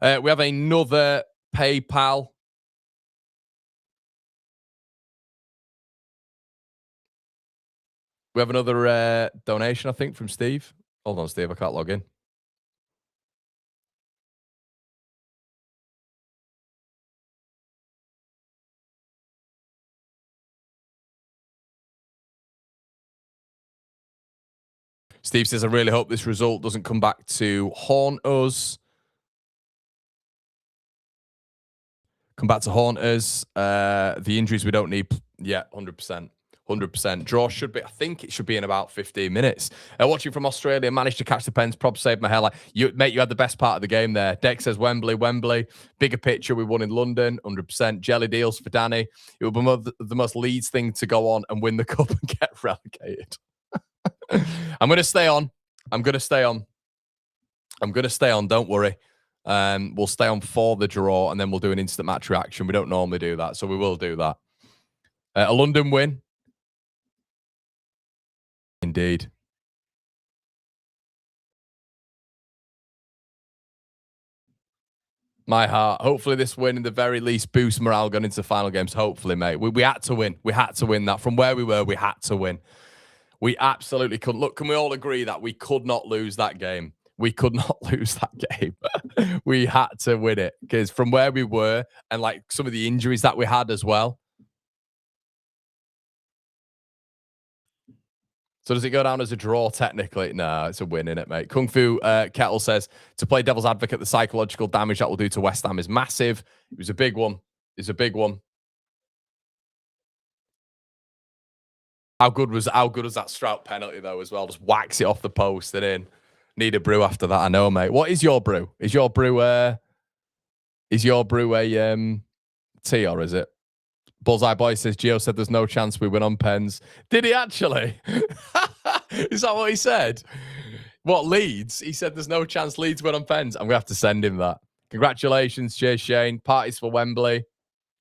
We have another PayPal. We have another donation, I think, from Steve. Hold on, Steve. I can't log in. Steve says, I really hope this result doesn't come back to haunt us. The injuries we don't need. Yeah, 100%. 100%. Draw should be, I think it should be in about 15 minutes. Watching from Australia, managed to catch the pens. Prob saved my hairline. Mate, you had the best part of the game there. Deck says Wembley, Wembley. Bigger picture, we won in London, 100%. Jelly deals for Danny. It would be the most Leeds thing to go on and win the cup and get relegated. I'm going to stay on. I'm going to stay on. Don't worry. We'll stay on for the draw and then we'll do an instant match reaction. We don't normally do that, so we will do that. A London win. Indeed. My heart. Hopefully this win, in the very least, boosts morale going into the final games. Hopefully, mate. We had to win. We had to win that. From where we were, we had to win. We absolutely couldn't. Look, can we all agree that we could not lose that game? We could not lose that game. We had to win it. Because from where we were and like some of the injuries that we had as well. So does it go down as a draw technically? No, it's a win, innit, mate? Kung Fu Kettle says, to play devil's advocate, the psychological damage that will do to West Ham is massive. It was a big one. It's a big one. How good was that Strout penalty, though, as well? Just whacks it off the post and in. Need a brew after that, I know, mate. What is your brew? Is your brew a tea, or is it? Bullseye Boy says, Gio said there's no chance we win on pens. Did he actually? Is that what he said? What, Leeds? He said there's no chance Leeds win on pens. I'm going to have to send him that. Congratulations, Jay Shane. Parties for Wembley.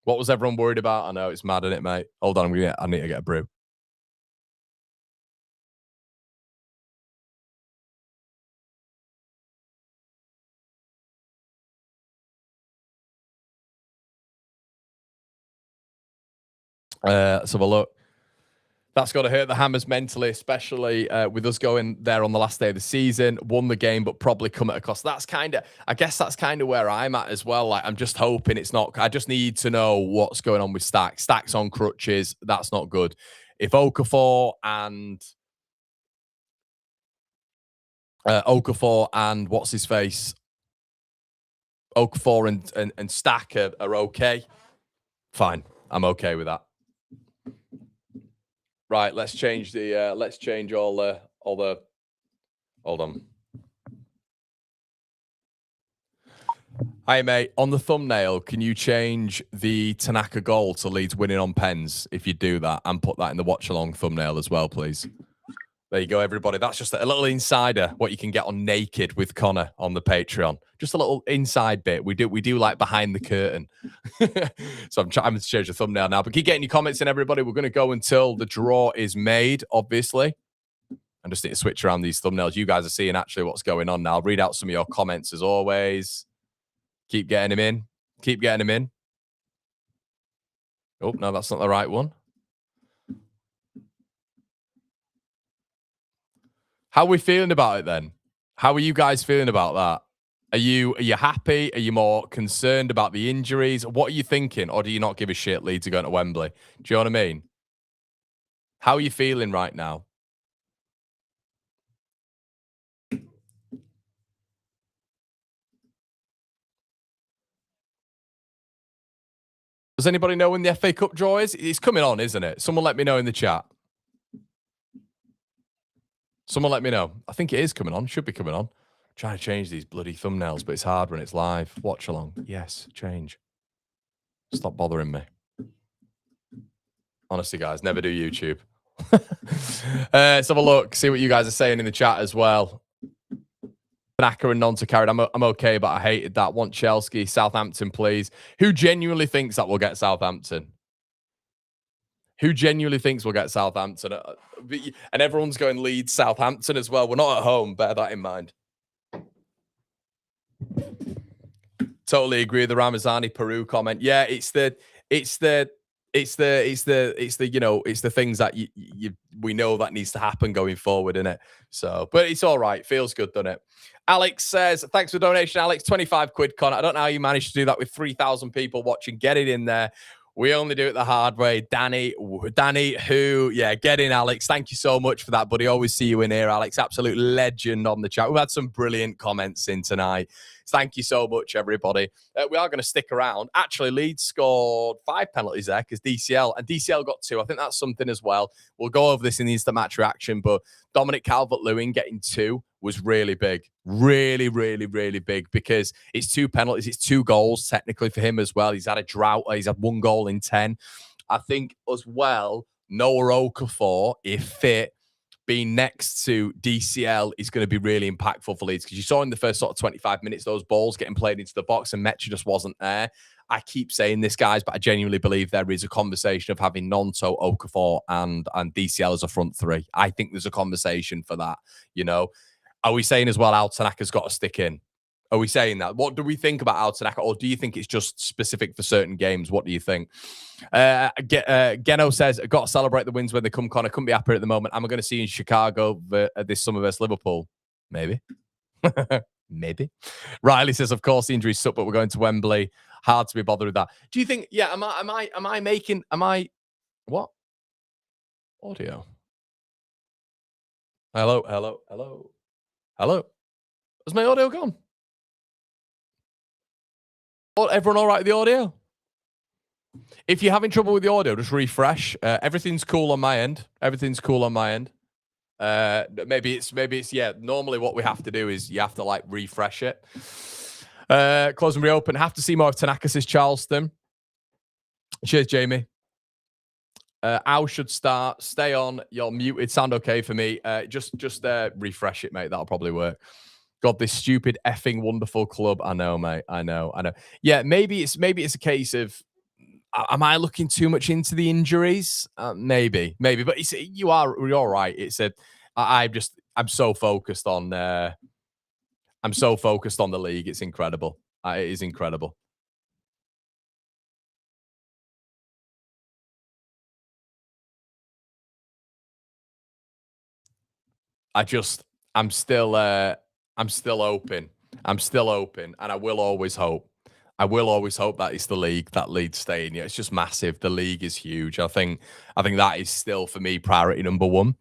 What was everyone worried about? I know, it's mad, isn't it, mate? Hold on, I need to get a brew. Let's have a look. That's got to hurt the Hammers mentally, especially with us going there on the last day of the season. Won the game, but probably come at a cost. I guess that's kind of where I'm at as well. Like, I'm just hoping it's not. I just need to know what's going on with Stack. Stack's on crutches. That's not good. If Okafor and what's his face? Okafor and Stack are okay. Fine. I'm okay with that. Right, let's change all the hold on. Hi mate, on the thumbnail, can you change the Tanaka goal to Leeds winning on pens if you do that, and put that in the watch along thumbnail as well, please? There you go, everybody. That's just a little insider, what you can get on Naked with Connor on the Patreon. Just a little inside bit. We do like behind the curtain. So I'm trying to change the thumbnail now. But keep getting your comments in, everybody. We're going to go until the draw is made, obviously. I just need to switch around these thumbnails. You guys are seeing actually what's going on now. I'll read out some of your comments as always. Keep getting them in. Keep getting them in. Oh, no, that's not the right one. How are we feeling about it then? How are you guys feeling about that? Are you happy? Are you more concerned about the injuries? What are you thinking? Or do you not give a shit Leeds are going to Wembley? Do you know what I mean? How are you feeling right now? Does anybody know when the FA Cup draw is? It's coming on, isn't it? Someone let me know in the chat. Someone let me know. I think it is coming on. Should be coming on. I'm trying to change these bloody thumbnails, but it's hard when it's live. Watch along. Yes, change. Stop bothering me. Honestly, guys, never do YouTube. Let's have a look. See what you guys are saying in the chat as well. Tanaka and Nonta carried. I'm okay, but I hated that. Want Chelsea, Southampton, please. Who genuinely thinks that we'll get Southampton? Who genuinely thinks we'll get Southampton? And everyone's going Leeds, Southampton as well. We're not at home. Bear that in mind. Totally agree with the Ramazani Peru comment. Yeah, it's the things that we know that needs to happen going forward, innit? So, but it's all right. Feels good, doesn't it? Alex says, thanks for the donation, Alex. 25 quid, Connor. I don't know how you managed to do that with 3,000 people watching. Get it in there. We only do it the hard way. Danny, who, yeah, get in, Alex. Thank you so much for that, buddy. Always see you in here, Alex. Absolute legend on the chat. We've had some brilliant comments in tonight. Thank you so much, everybody. We are going to stick around. Actually, Leeds scored 5 penalties there because DCL, and DCL got 2. I think that's something as well. We'll go over this in the instant match reaction, but Dominic Calvert-Lewin getting 2 was really big. Really, really, really big because it's 2 penalties. It's 2 goals technically for him as well. He's had a drought. He's had 1 goal in 10. I think as well, Noah Okafor, if fit, being next to DCL is going to be really impactful for Leeds because you saw in the first sort of 25 minutes those balls getting played into the box and Metcha just wasn't there. I keep saying this, guys, but I genuinely believe there is a conversation of having Nonto, Okafor, and DCL as a front 3. I think there's a conversation for that, you know. Are we saying as well Al Tanaka's got to stick in? Are we saying that? What do we think about Al Tanaka, or do you think it's just specific for certain games? What do you think? Geno says, got to celebrate the wins when they come, Connor. Couldn't be happier at the moment. Am I going to see you in Chicago this summer versus Liverpool? Maybe. Maybe. Riley says, of course, the injuries suck, but we're going to Wembley. Hard to be bothered with that. Do you think, yeah, am I, what? Audio. Hello. Has my audio gone? Everyone all right with the audio? If you're having trouble with the audio, just refresh. Everything's cool on my end. Maybe it's yeah. Normally, what we have to do is you have to like refresh it. Close and reopen. Have to see more of Tanaka, says Charleston. Cheers, Jamie. Al should start. Stay on. You're muted. Sound okay for me? Just refresh it, mate. That'll probably work. God, this stupid effing wonderful club. I know, mate. I know. Yeah, maybe it's a case of, am I looking too much into the injuries? Maybe. But you're right. I'm so focused on the league. It's incredible. It is incredible. I'm still open. And I will always hope that it's the league that Leeds staying. Yeah, it's just massive. The league is huge. I think that is still for me priority number 1.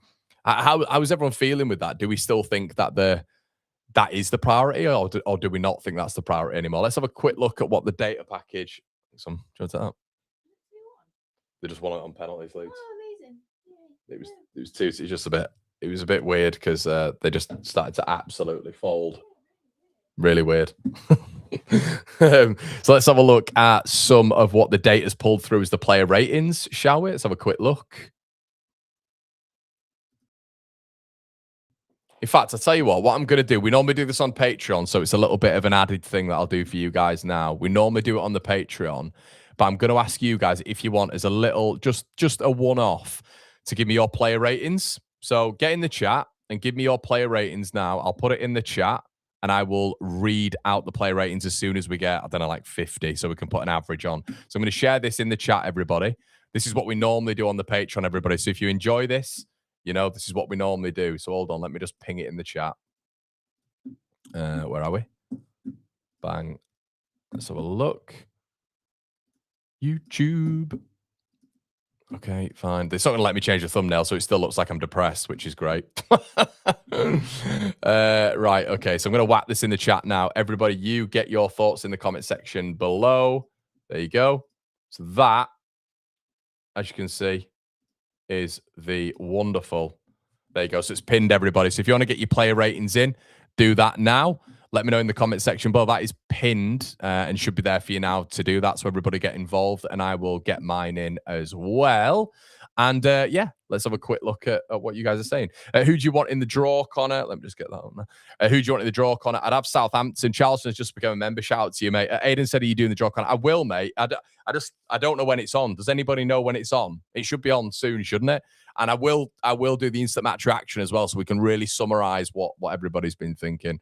How is everyone feeling with that? Do we still think that that is the priority, or do we not think that's the priority anymore? Let's have a quick look at what the data package. Do you want that? They just won it on penalties, Leeds. Oh, amazing! It was 2. It's just a bit. It was a bit weird because they just started to absolutely fold. Really weird. So let's have a look at some of what the data's pulled through as the player ratings, shall we? Let's have a quick look. In fact, I'll tell you what I'm going to do. We normally do this on Patreon, so it's a little bit of an added thing that I'll do for you guys now. We normally do it on the Patreon, but I'm going to ask you guys if you want as a little, just a one-off, to give me your player ratings. So get in the chat and give me your player ratings now. I'll put it in the chat and I will read out the player ratings as soon as we get, I don't know, like 50, so we can put an average on. So I'm going to share this in the chat, everybody. This is what we normally do on the Patreon, everybody. So if you enjoy this, you know, this is what we normally do. So hold on, let me just ping it in the chat. Where are we? Bang. Let's have a look. YouTube. Okay, fine. They're not going to let me change the thumbnail, so it still looks like I'm depressed, which is great. Right, okay. So I'm going to whack this in the chat now. Everybody, you get your thoughts in the comment section below. There you go. So that, as you can see, is the wonderful. There you go. So it's pinned, everybody. So if you want to get your player ratings in, do that now. Let me know in the comment section below. That is pinned and should be there for you now to do that. So everybody get involved and I will get mine in as well. And yeah, let's have a quick look at what you guys are saying. Who do you want in the draw, Connor? Let me just get that on there. Who do you want in the draw, Connor? I'd have Southampton. Charleston's just become a member. Shout out to you, mate. Aiden said, are you doing the draw, Connor? I will, mate. I don't know when it's on. Does anybody know when it's on? It should be on soon, shouldn't it? And I will do the instant match reaction as well, so we can really summarize what everybody's been thinking.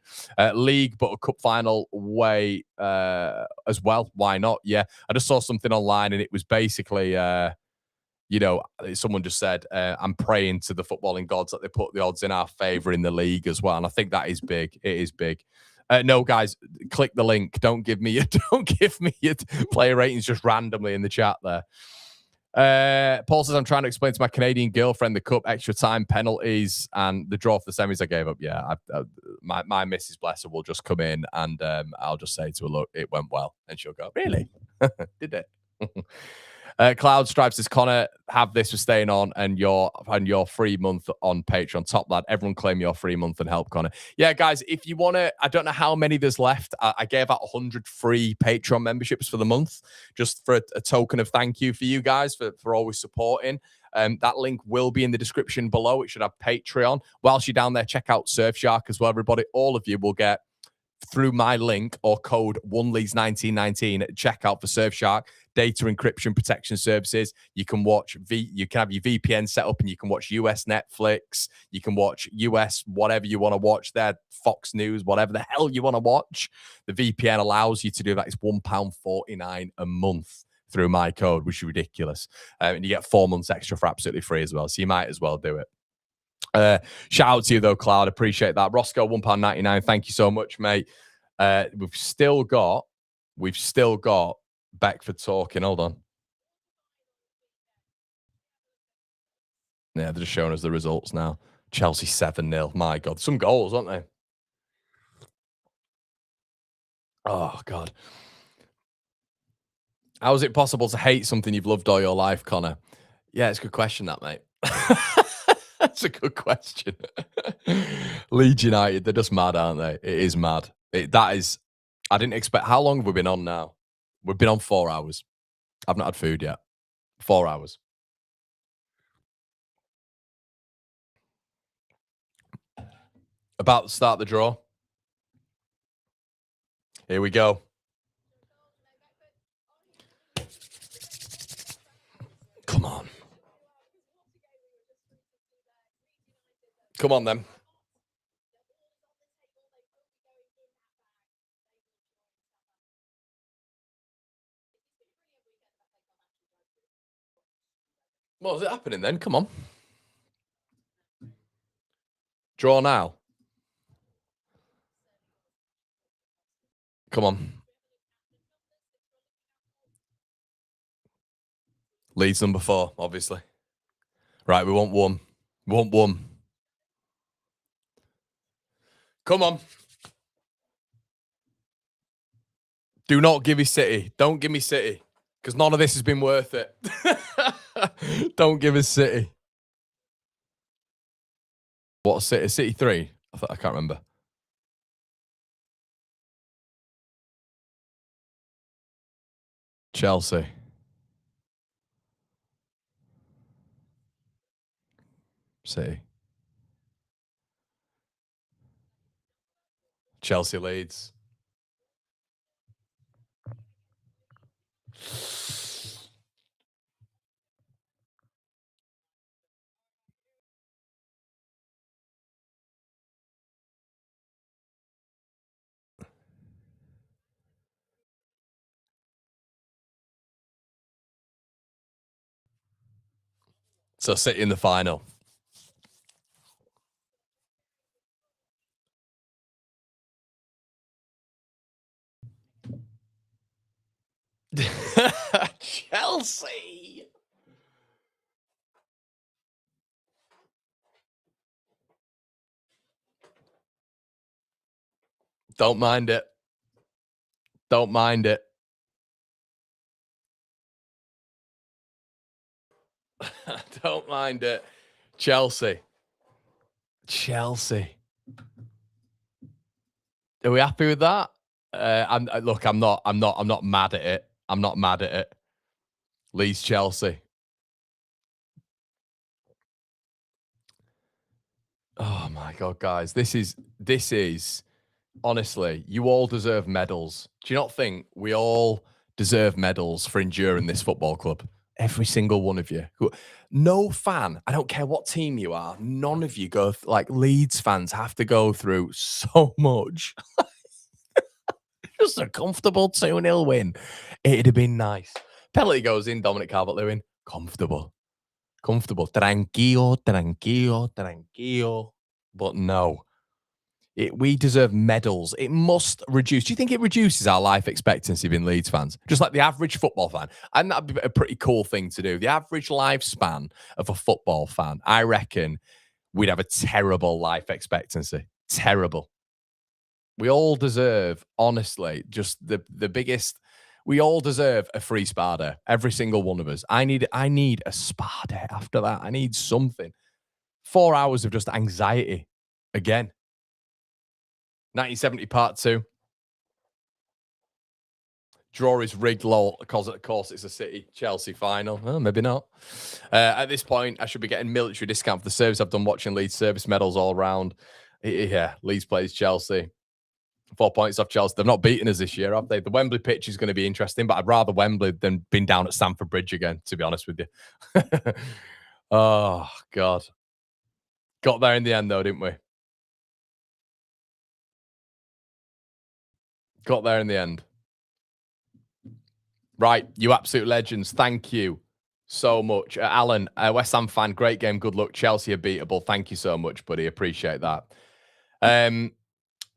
League, but a cup final way as well. Why not? Yeah. I just saw something online and it was basically you know, someone just said, I'm praying to the footballing gods that they put the odds in our favor in the league as well. And I think that is big. It is big. No, guys, click the link. Don't give me your player ratings just randomly in the chat there. Paul says, I'm trying to explain to my Canadian girlfriend the cup, extra time, penalties, and the draw for the semis I gave up. Yeah, my missus, bless her, will just come in and I'll just say to her, look, it went well. And she'll go, really? Did it? Cloud Stripes says, Connor, have this for staying on and your free month on Patreon. Top lad, everyone claim your free month and help Connor. Yeah, guys, if you want to, I don't know how many there's left. I gave out 100 free Patreon memberships for the month, just for a token of thank you for you guys for always supporting. That link will be in the description below. It should have Patreon. Whilst you're down there, check out Surfshark as well, everybody. All of you will get, through my link or code 1Leeds1919 at checkout for Surfshark, data encryption protection services. You can watch you can have your VPN set up and you can watch US Netflix. You can watch US whatever you want to watch there, Fox News, whatever the hell you want to watch. The VPN allows you to do that. It's £1.49 a month through my code, which is ridiculous. And you get 4 months extra for absolutely free as well. So you might as well do it. Shout out to you though, Cloud. Appreciate that. Roscoe, £1.99. Thank you so much, mate. We've still got Beckford talking. Hold on. Yeah, they're just showing us the results now. Chelsea 7-0. My God, some goals, aren't they? Oh God. How is it possible to hate something you've loved all your life, Connor? Yeah, it's a good question, that, mate. That's a good question. Leeds United, they're just mad, aren't they? It is mad. That is, I didn't expect. How long have we been on now? We've been on 4 hours. I've not had food yet. 4 hours. About to start the draw. Here we go. Come on. Come on, then. What is it happening then? Come on. Draw now. Come on. Leeds number 4, obviously. Right, we want 1. We want 1. Come on. Do not give me City. Don't give me City. Because none of this has been worth it. Don't give us City. What, City? City 3? I can't remember. Chelsea. City. Chelsea Leeds. So City in the final. Chelsea. Don't mind it. Don't mind it. Don't mind it. Chelsea. Chelsea. Are we happy with that? Look, I'm not mad at it. I'm not mad at it. Leeds Chelsea. Oh my God, guys. This is honestly, you all deserve medals. Do you not think we all deserve medals for enduring this football club? Every single one of you. No fan, I don't care what team you are, none of you go, like Leeds fans have to go through so much. Just a comfortable 2-0 win. It'd have been nice. Penalty goes in, Dominic Calvert-Lewin. Comfortable. Tranquilo. But no. We deserve medals. It must reduce. Do you think it reduces our life expectancy being Leeds fans? Just like the average football fan. And that'd be a pretty cool thing to do. The average lifespan of a football fan, I reckon we'd have a terrible life expectancy. Terrible. We all deserve, honestly, just the biggest. We all deserve a free spa day. Every single one of us. I need a spa day after that. I need something. 4 hours of just anxiety again. 1970 part 2. Draw is rigged, lol, because of course it's a City-Chelsea final. Well, maybe not. At this point, I should be getting military discount for the service I've done watching Leeds service medals all around. Yeah, Leeds plays Chelsea. 4 points off Chelsea. They've not beaten us this year, have they? The Wembley pitch is going to be interesting, but I'd rather Wembley than being down at Stamford Bridge again, to be honest with you. Oh, God. Got there in the end, though, didn't we? Got there in the end. Right, you absolute legends. Thank you so much. Alan, West Ham fan, great game. Good luck. Chelsea are beatable. Thank you so much, buddy. Appreciate that.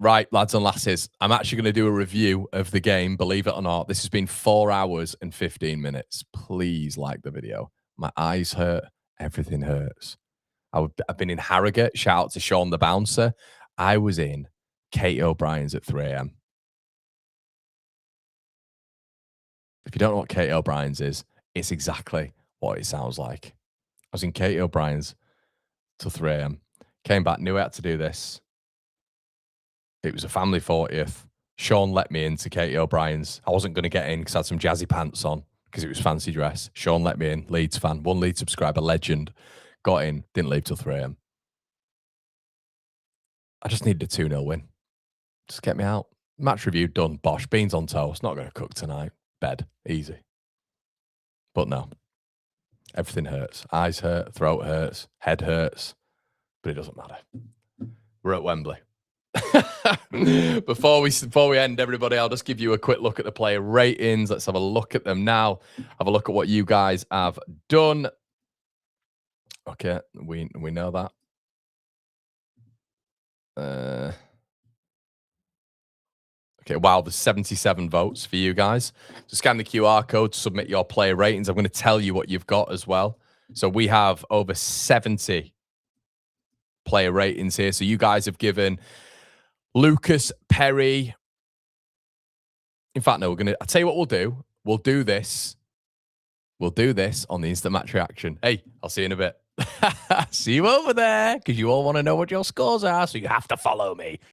Right, lads and lasses, I'm actually going to do a review of the game, believe it or not. This has been 4 hours and 15 minutes. Please like the video. My eyes hurt. Everything hurts. I've been in Harrogate. Shout out to Sean the Bouncer. I was in Kate O'Brien's at 3 a.m. If you don't know what Kate O'Brien's is, it's exactly what it sounds like. I was in Kate O'Brien's till 3 a.m. Came back, knew I had to do this. It was a family 40th. Sean let me into Katie O'Brien's. I wasn't going to get in because I had some jazzy pants on because it was fancy dress. Sean let me in. Leeds fan. 1 Leeds subscriber. Legend. Got in. Didn't leave till 3 a.m. I just needed a 2-0 win. Just get me out. Match review done. Bosh. Beans on toast. Not going to cook tonight. Bed. Easy. But no. Everything hurts. Eyes hurt. Throat hurts. Head hurts. But it doesn't matter. We're at Wembley. Before we end, everybody, I'll just give you a quick look at the player ratings. Let's have a look at them now. Have a look at what you guys have done. Okay, we know that. Okay, wow, there's 77 votes for you guys. So scan the QR code to submit your player ratings. I'm going to tell you what you've got as well. So we have over 70 player ratings here. So you guys have given Lucas Perry. In fact, no, I'll tell you what we'll do. We'll do this on the instant match reaction. Hey, I'll see you in a bit. See you over there, because you all want to know what your scores are, so you have to follow me.